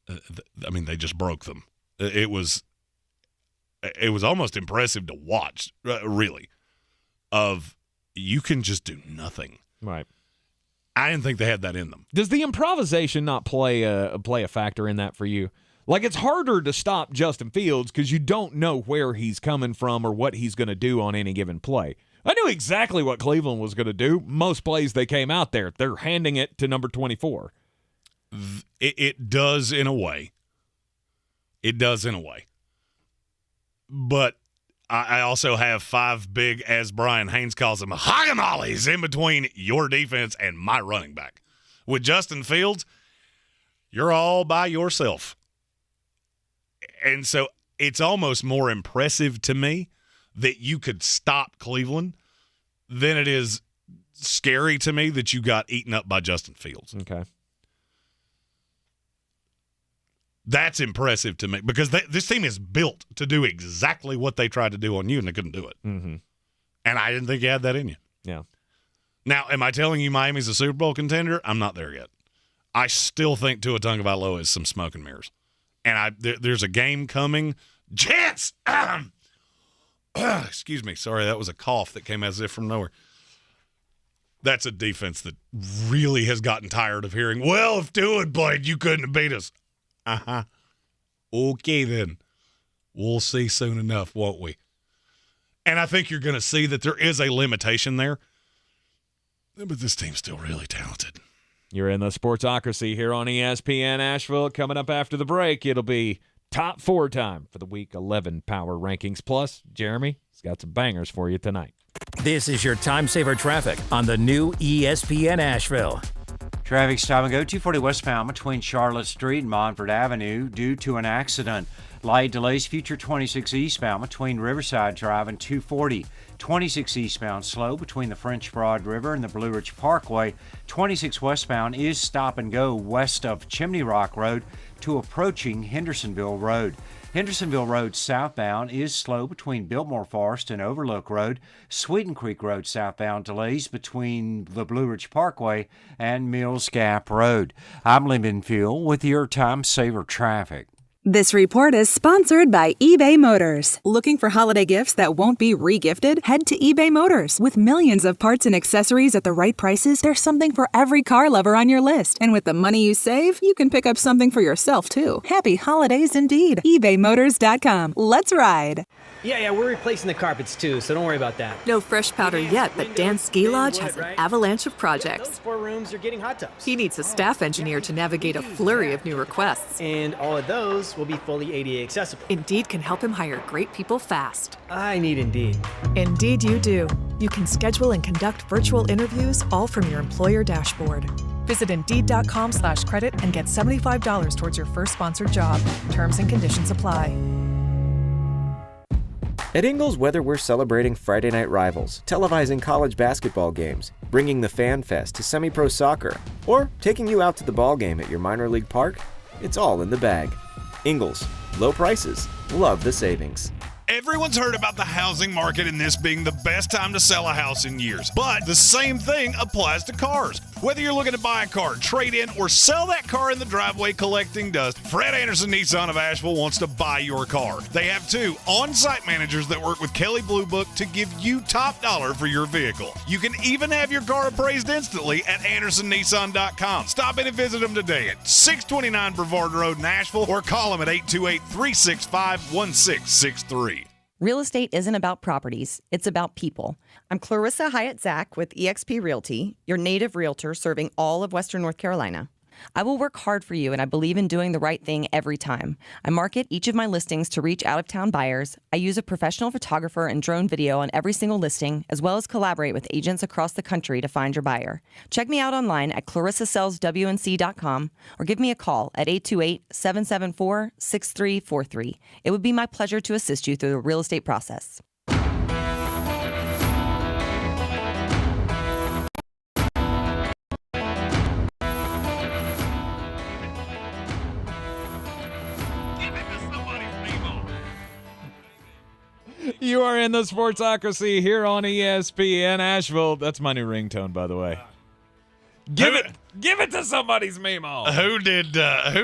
[SPEAKER 5] them. I mean, they just broke them. It was almost impressive to watch, really, of you can just do nothing.
[SPEAKER 4] Right.
[SPEAKER 5] I didn't think they had that in them.
[SPEAKER 4] Does the improvisation not play a factor in that for you? Like, it's harder to stop Justin Fields because you don't know where he's coming from or what he's going to do on any given play. I knew exactly what Cleveland was going to do. Most plays they came out there, they're handing it to number 24.
[SPEAKER 5] It does in a way. It does in a way. But I also have 5 big, as Brian Haynes calls them, hog-a-mollies in between your defense and my running back. With Justin Fields, you're all by yourself. And so it's almost more impressive to me that you could stop Cleveland than it is scary to me that you got eaten up by Justin Fields.
[SPEAKER 4] Okay.
[SPEAKER 5] That's impressive to me because this team is built to do exactly what they tried to do on you, and they couldn't do it.
[SPEAKER 4] Mm-hmm.
[SPEAKER 5] And I didn't think you had that in you.
[SPEAKER 4] Yeah.
[SPEAKER 5] Now, am I telling you Miami's a Super Bowl contender? I'm not there yet. I still think Tua Tagovailoa is some smoke and mirrors. And there's a game coming. Jets! Excuse me. Sorry, that was a cough that came as if from nowhere. That's a defense that really has gotten tired of hearing, well, if Tua had played, you couldn't have beat us. Uh-huh. Okay, then. We'll see soon enough, won't we? And I think you're going to see that there is a limitation there. But this team's still really talented.
[SPEAKER 4] You're in the Sportsocracy here on ESPN Asheville. Coming up after the break, it'll be top 4 time for the Week 11 Power Rankings. Plus, Jeremy's got some bangers for you tonight.
[SPEAKER 3] This is your time saver traffic on the new ESPN Asheville.
[SPEAKER 6] Traffic stop and go 240 westbound between Charlotte Street and Montford Avenue due to an accident. Light delays future 26 eastbound between Riverside Drive and 240. 26 eastbound slow between the French Broad River and the Blue Ridge Parkway. 26 westbound is stop and go west of Chimney Rock Road to approaching Hendersonville Road. Hendersonville Road southbound is slow between Biltmore Forest and Overlook Road. Sweeten Creek Road southbound delays between the Blue Ridge Parkway and Mills Gap Road. I'm Lyndon Fuel with your Time Saver Traffic.
[SPEAKER 8] This report is sponsored by eBay Motors. Looking for holiday gifts that won't be re-gifted? Head to eBay Motors. With millions of parts and accessories at the right prices, there's something for every car lover on your list. And with the money you save, you can pick up something for yourself, too. Happy holidays indeed. ebaymotors.com. Let's ride.
[SPEAKER 11] Yeah, we're replacing the carpets, too, so don't worry about that.
[SPEAKER 14] No fresh powder yet, but Dan's Ski Lodge has an avalanche of projects.
[SPEAKER 11] Those 4 rooms are getting hot tubs.
[SPEAKER 14] He needs a staff engineer to navigate a flurry of new requests.
[SPEAKER 11] And all of those will be fully ADA accessible.
[SPEAKER 14] Indeed can help him hire great people fast.
[SPEAKER 11] I need Indeed.
[SPEAKER 14] Indeed you do. You can schedule and conduct virtual interviews all from your employer dashboard. Visit Indeed.com/credit and get $75 towards your first sponsored job. Terms and conditions apply.
[SPEAKER 10] At Ingles, whether we're celebrating Friday night rivals, televising college basketball games, bringing the Fan Fest to semi-pro soccer, or taking you out to the ball game at your minor league park, it's all in the bag. Ingles, low prices, love the savings.
[SPEAKER 5] Everyone's heard about the housing market and this being the best time to sell a house in years. But the same thing applies to cars. Whether you're looking to buy a car, trade in, or sell that car in the driveway collecting dust, Fred Anderson Nissan of Asheville wants to buy your car. They have 2 on-site managers that work with Kelley Blue Book to give you top dollar for your vehicle. You can even have your car appraised instantly at AndersonNissan.com. Stop in and visit them today at 629 Brevard Road in Asheville or call them at 828-365-1663.
[SPEAKER 20] Real estate isn't about properties, it's about people. I'm Clarissa Hyatt Zach with eXp Realty, your native realtor serving all of Western North Carolina. I will work hard for you, and I believe in doing the right thing every time. I market each of my listings to reach out-of-town buyers. I use a professional photographer and drone video on every single listing, as well as collaborate with agents across the country to find your buyer. Check me out online at clarissasellswnc.com or give me a call at 828-774-6343. It would be my pleasure to assist you through the real estate process.
[SPEAKER 4] You are in the Sportsocracy here on ESPN Asheville. That's my new ringtone, by the way. Give it to somebody's Mimo.
[SPEAKER 5] Who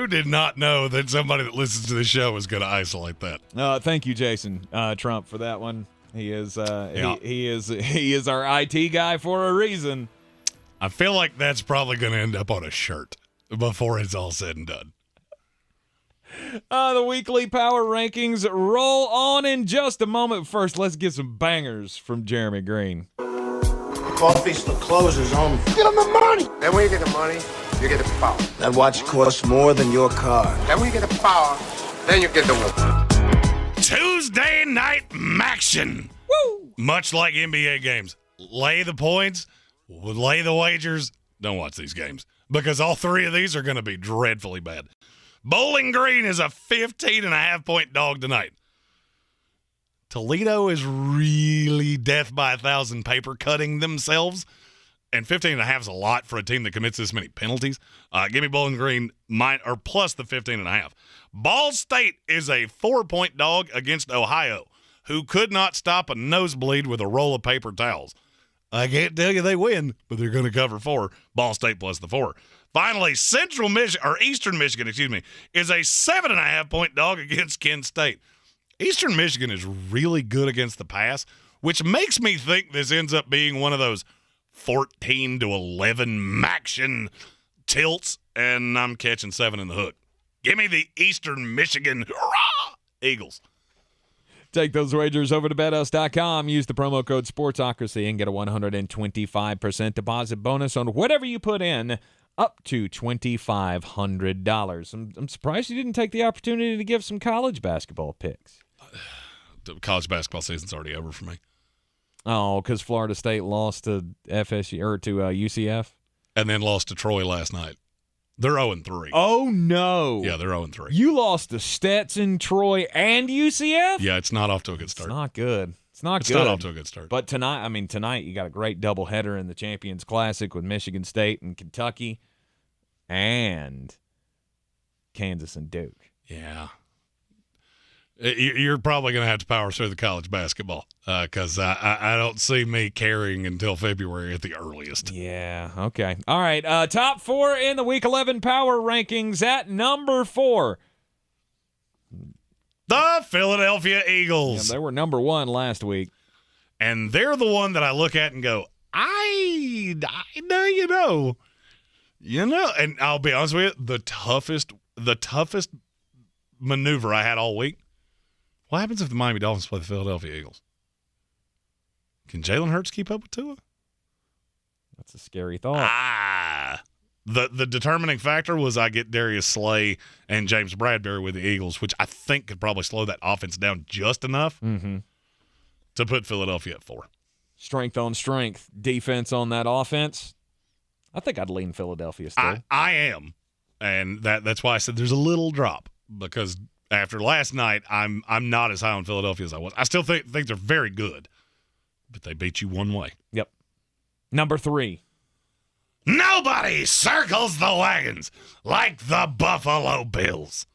[SPEAKER 5] did not know that somebody that listens to the show is going to isolate that?
[SPEAKER 4] Thank you, Jason Trump, for that one. He is he is our IT guy for a reason.
[SPEAKER 5] I feel like that's probably going to end up on a shirt before it's all said and done.
[SPEAKER 4] The weekly power rankings roll on in just a moment. First, let's get some bangers from Jeremy Greene.
[SPEAKER 23] Coffee's for closers, homie. Get him the money. Then when you get the money, you get the power. That watch costs more than your car. Then when you get the power, then you get the woman.
[SPEAKER 5] Tuesday night maction. Woo! Much like NBA games. Lay the points, lay the wagers. Don't watch these games because all 3 of these are going to be dreadfully bad. Bowling Green is a 15.5-point dog tonight. Toledo is really death by 1,000 paper cutting themselves, and 15.5 is a lot for a team that commits this many penalties. Give me Bowling Green plus the 15.5. Ball State is a 4-point dog against Ohio, who could not stop a nosebleed with a roll of paper towels. I can't tell you they win, but they're going to cover 4. Ball State plus the 4. Finally, Eastern Michigan, is a 7.5-point dog against Kent State. Eastern Michigan is really good against the pass, which makes me think this ends up being one of those 14-11 maction tilts, and I'm catching 7 in the hook. Give me the Eastern Michigan Eagles.
[SPEAKER 4] Take those wagers over to BetUs.com. Use the promo code Sportsocracy and get a 125% deposit bonus on whatever you put in, up to $2,500. I'm surprised you didn't take the opportunity to give some college basketball picks.
[SPEAKER 5] The college basketball season's already over for me.
[SPEAKER 4] Oh, because Florida State lost to FSU or to UCF,
[SPEAKER 5] and then lost to Troy last night. They're 0-3.
[SPEAKER 4] Oh, no.
[SPEAKER 5] Yeah, they're 0-3.
[SPEAKER 4] You lost to Stetson, Troy, and UCF?
[SPEAKER 5] Yeah, it's not off to a good start.
[SPEAKER 4] It's not good. It's not good.
[SPEAKER 5] Not off to a good start.
[SPEAKER 4] But tonight you got a great doubleheader in the Champions Classic with Michigan State and Kentucky and Kansas and Duke.
[SPEAKER 5] Yeah. You're probably going to have to power through the college basketball because I don't see me carrying until February at the earliest.
[SPEAKER 4] Yeah, okay. All right, top 4 in the Week 11 Power Rankings. At number 4.
[SPEAKER 5] The Philadelphia Eagles.
[SPEAKER 4] Yeah, they were number 1 last week.
[SPEAKER 5] And they're the one that I look at and go, I know, and I'll be honest with you, the toughest maneuver I had all week. What happens if the Miami Dolphins play the Philadelphia Eagles? Can Jalen Hurts keep up with Tua?
[SPEAKER 4] That's a scary thought.
[SPEAKER 5] The determining factor was I get Darius Slay and James Bradbury with the Eagles, which I think could probably slow that offense down just enough to put Philadelphia at 4.
[SPEAKER 4] Strength on strength. Defense on that offense. I think I'd lean Philadelphia still.
[SPEAKER 5] I am. And that's why I said there's a little drop because after last night, I'm not as high on Philadelphia as I was. I still think they're very good, but they beat you one way.
[SPEAKER 4] Yep. Number 3.
[SPEAKER 5] Nobody circles the wagons like the Buffalo Bills.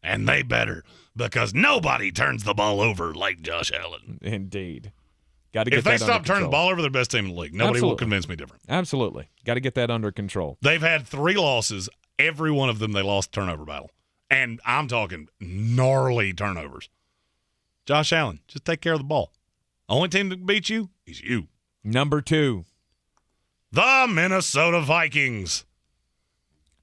[SPEAKER 5] And they better, because nobody turns the ball over like Josh Allen.
[SPEAKER 4] Indeed. Got to get
[SPEAKER 5] if they
[SPEAKER 4] that
[SPEAKER 5] stop
[SPEAKER 4] under
[SPEAKER 5] turning the
[SPEAKER 4] control.
[SPEAKER 5] ball over, they're the best team in the league. Nobody will convince me different.
[SPEAKER 4] Absolutely. Got to get that under control.
[SPEAKER 5] They've had 3 losses. Every one of them they lost turnover battle. And I'm talking gnarly turnovers. Josh Allen, just take care of the ball. Only team that beats you is you.
[SPEAKER 4] Number 2.
[SPEAKER 5] The Minnesota Vikings.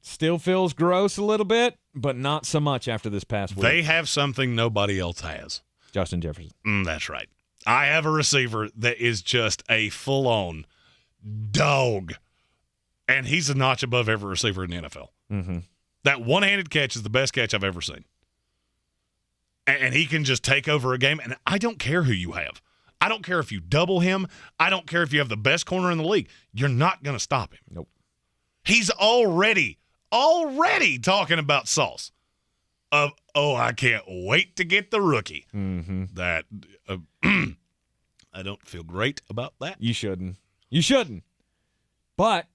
[SPEAKER 4] Still feels gross a little bit, but not so much after this past week.
[SPEAKER 5] They have something nobody else has.
[SPEAKER 4] Justin Jefferson.
[SPEAKER 5] That's right. I have a receiver that is just a full-on dog, and he's a notch above every receiver in the NFL.
[SPEAKER 4] Mm-hmm.
[SPEAKER 5] That one-handed catch is the best catch I've ever seen. And he can just take over a game, and I don't care who you have. I don't care if you double him. I don't care if you have the best corner in the league. You're not going to stop him.
[SPEAKER 4] Nope.
[SPEAKER 5] He's already talking about Sauce. I can't wait to get the rookie.
[SPEAKER 4] Mm-hmm.
[SPEAKER 5] That I don't feel great about that.
[SPEAKER 4] You shouldn't. But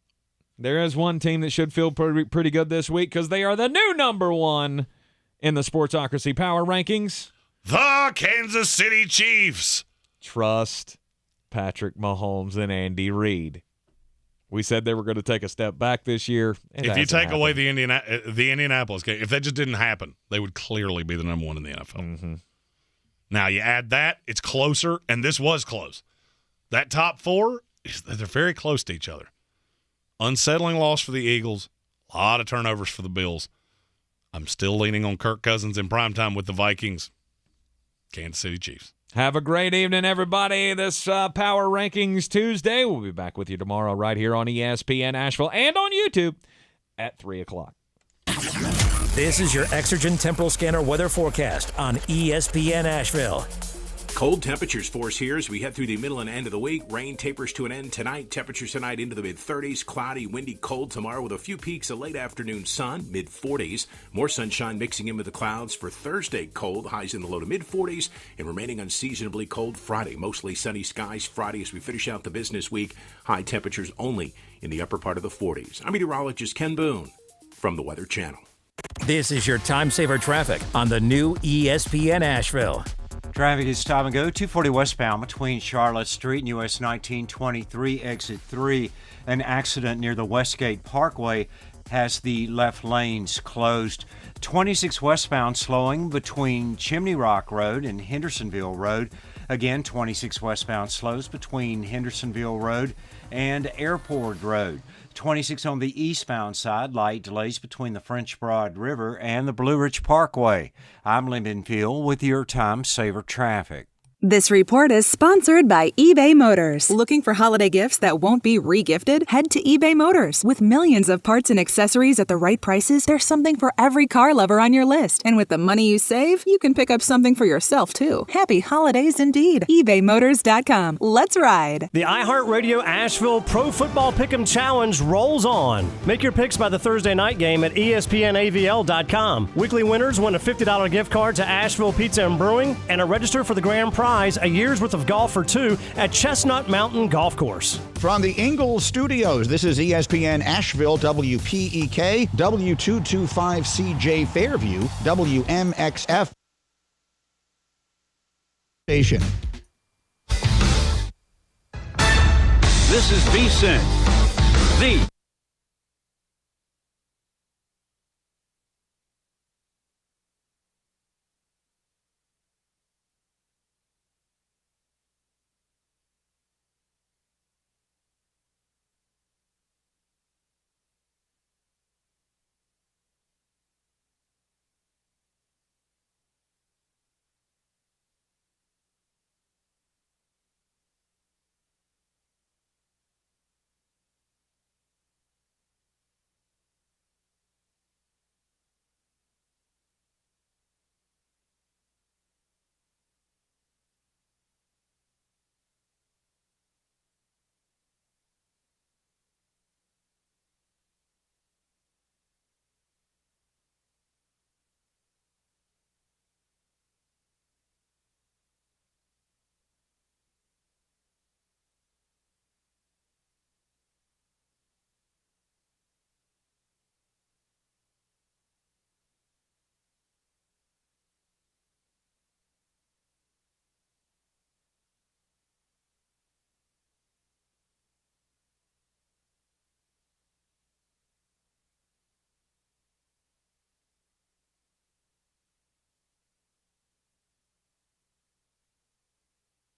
[SPEAKER 4] there is one team that should feel pretty good this week because they are the new number 1 in the Sportsocracy Power Rankings.
[SPEAKER 5] The Kansas City Chiefs.
[SPEAKER 4] Trust Patrick Mahomes and Andy Reid. We said they were going to take a step back this year.
[SPEAKER 5] If you take away the Indianapolis game, if that just didn't happen, they would clearly be the number 1 in the NFL.
[SPEAKER 4] Mm-hmm.
[SPEAKER 5] Now, you add that, it's closer, and this was close. That top 4, they're very close to each other. Unsettling loss for the Eagles, a lot of turnovers for the Bills. I'm still leaning on Kirk Cousins in primetime with the Vikings. Kansas City Chiefs.
[SPEAKER 4] Have a great evening, everybody. This Power Rankings Tuesday. We'll be back with you tomorrow right here on ESPN Asheville and on YouTube at 3 o'clock.
[SPEAKER 3] This is your Exergen Temporal Scanner weather forecast on ESPN Asheville.
[SPEAKER 9] Cold temperatures for us here as we head through the middle and end of the week. Rain tapers to an end tonight. Temperatures tonight into the mid-30s. Cloudy, windy, cold tomorrow with a few peaks of late afternoon sun, mid-40s. More sunshine mixing in with the clouds for Thursday. Cold, highs in the low to mid-40s. And remaining unseasonably cold Friday. Mostly sunny skies Friday as we finish out the business week. High temperatures only in the upper part of the 40s. I'm meteorologist Ken Boone from the Weather Channel.
[SPEAKER 3] This is your time saver traffic on the new ESPN Asheville.
[SPEAKER 6] Traffic is stop and go 240 westbound between Charlotte Street and US 1923 exit 3. An accident near the Westgate Parkway has the left lanes closed. 26 westbound slowing between Chimney Rock Road and Hendersonville Road. Again, 26 westbound slows between Hendersonville Road and Airport Road. 26 on the eastbound side, light delays between the French Broad River and the Blue Ridge Parkway. I'm Lyndon Field with your Time Saver Traffic.
[SPEAKER 8] This report is sponsored by eBay Motors. Looking for holiday gifts that won't be re-gifted? Head to eBay Motors. With millions of parts and accessories at the right prices, there's something for every car lover on your list. And with the money you save, you can pick up something for yourself, too. Happy holidays indeed. ebaymotors.com. Let's ride.
[SPEAKER 2] The iHeartRadio Asheville Pro Football Pick'em Challenge rolls on. Make your picks by the Thursday night game at ESPNAVL.com. Weekly winners win a $50 gift card to Asheville Pizza and Brewing and a register for the grand prize, a year's worth of golf for two at Chestnut Mountain Golf Course.
[SPEAKER 12] From the Ingles Studios, this is ESPN Asheville, WPEK, W225CJ Fairview, WMXF station.
[SPEAKER 13] This is VSiN, the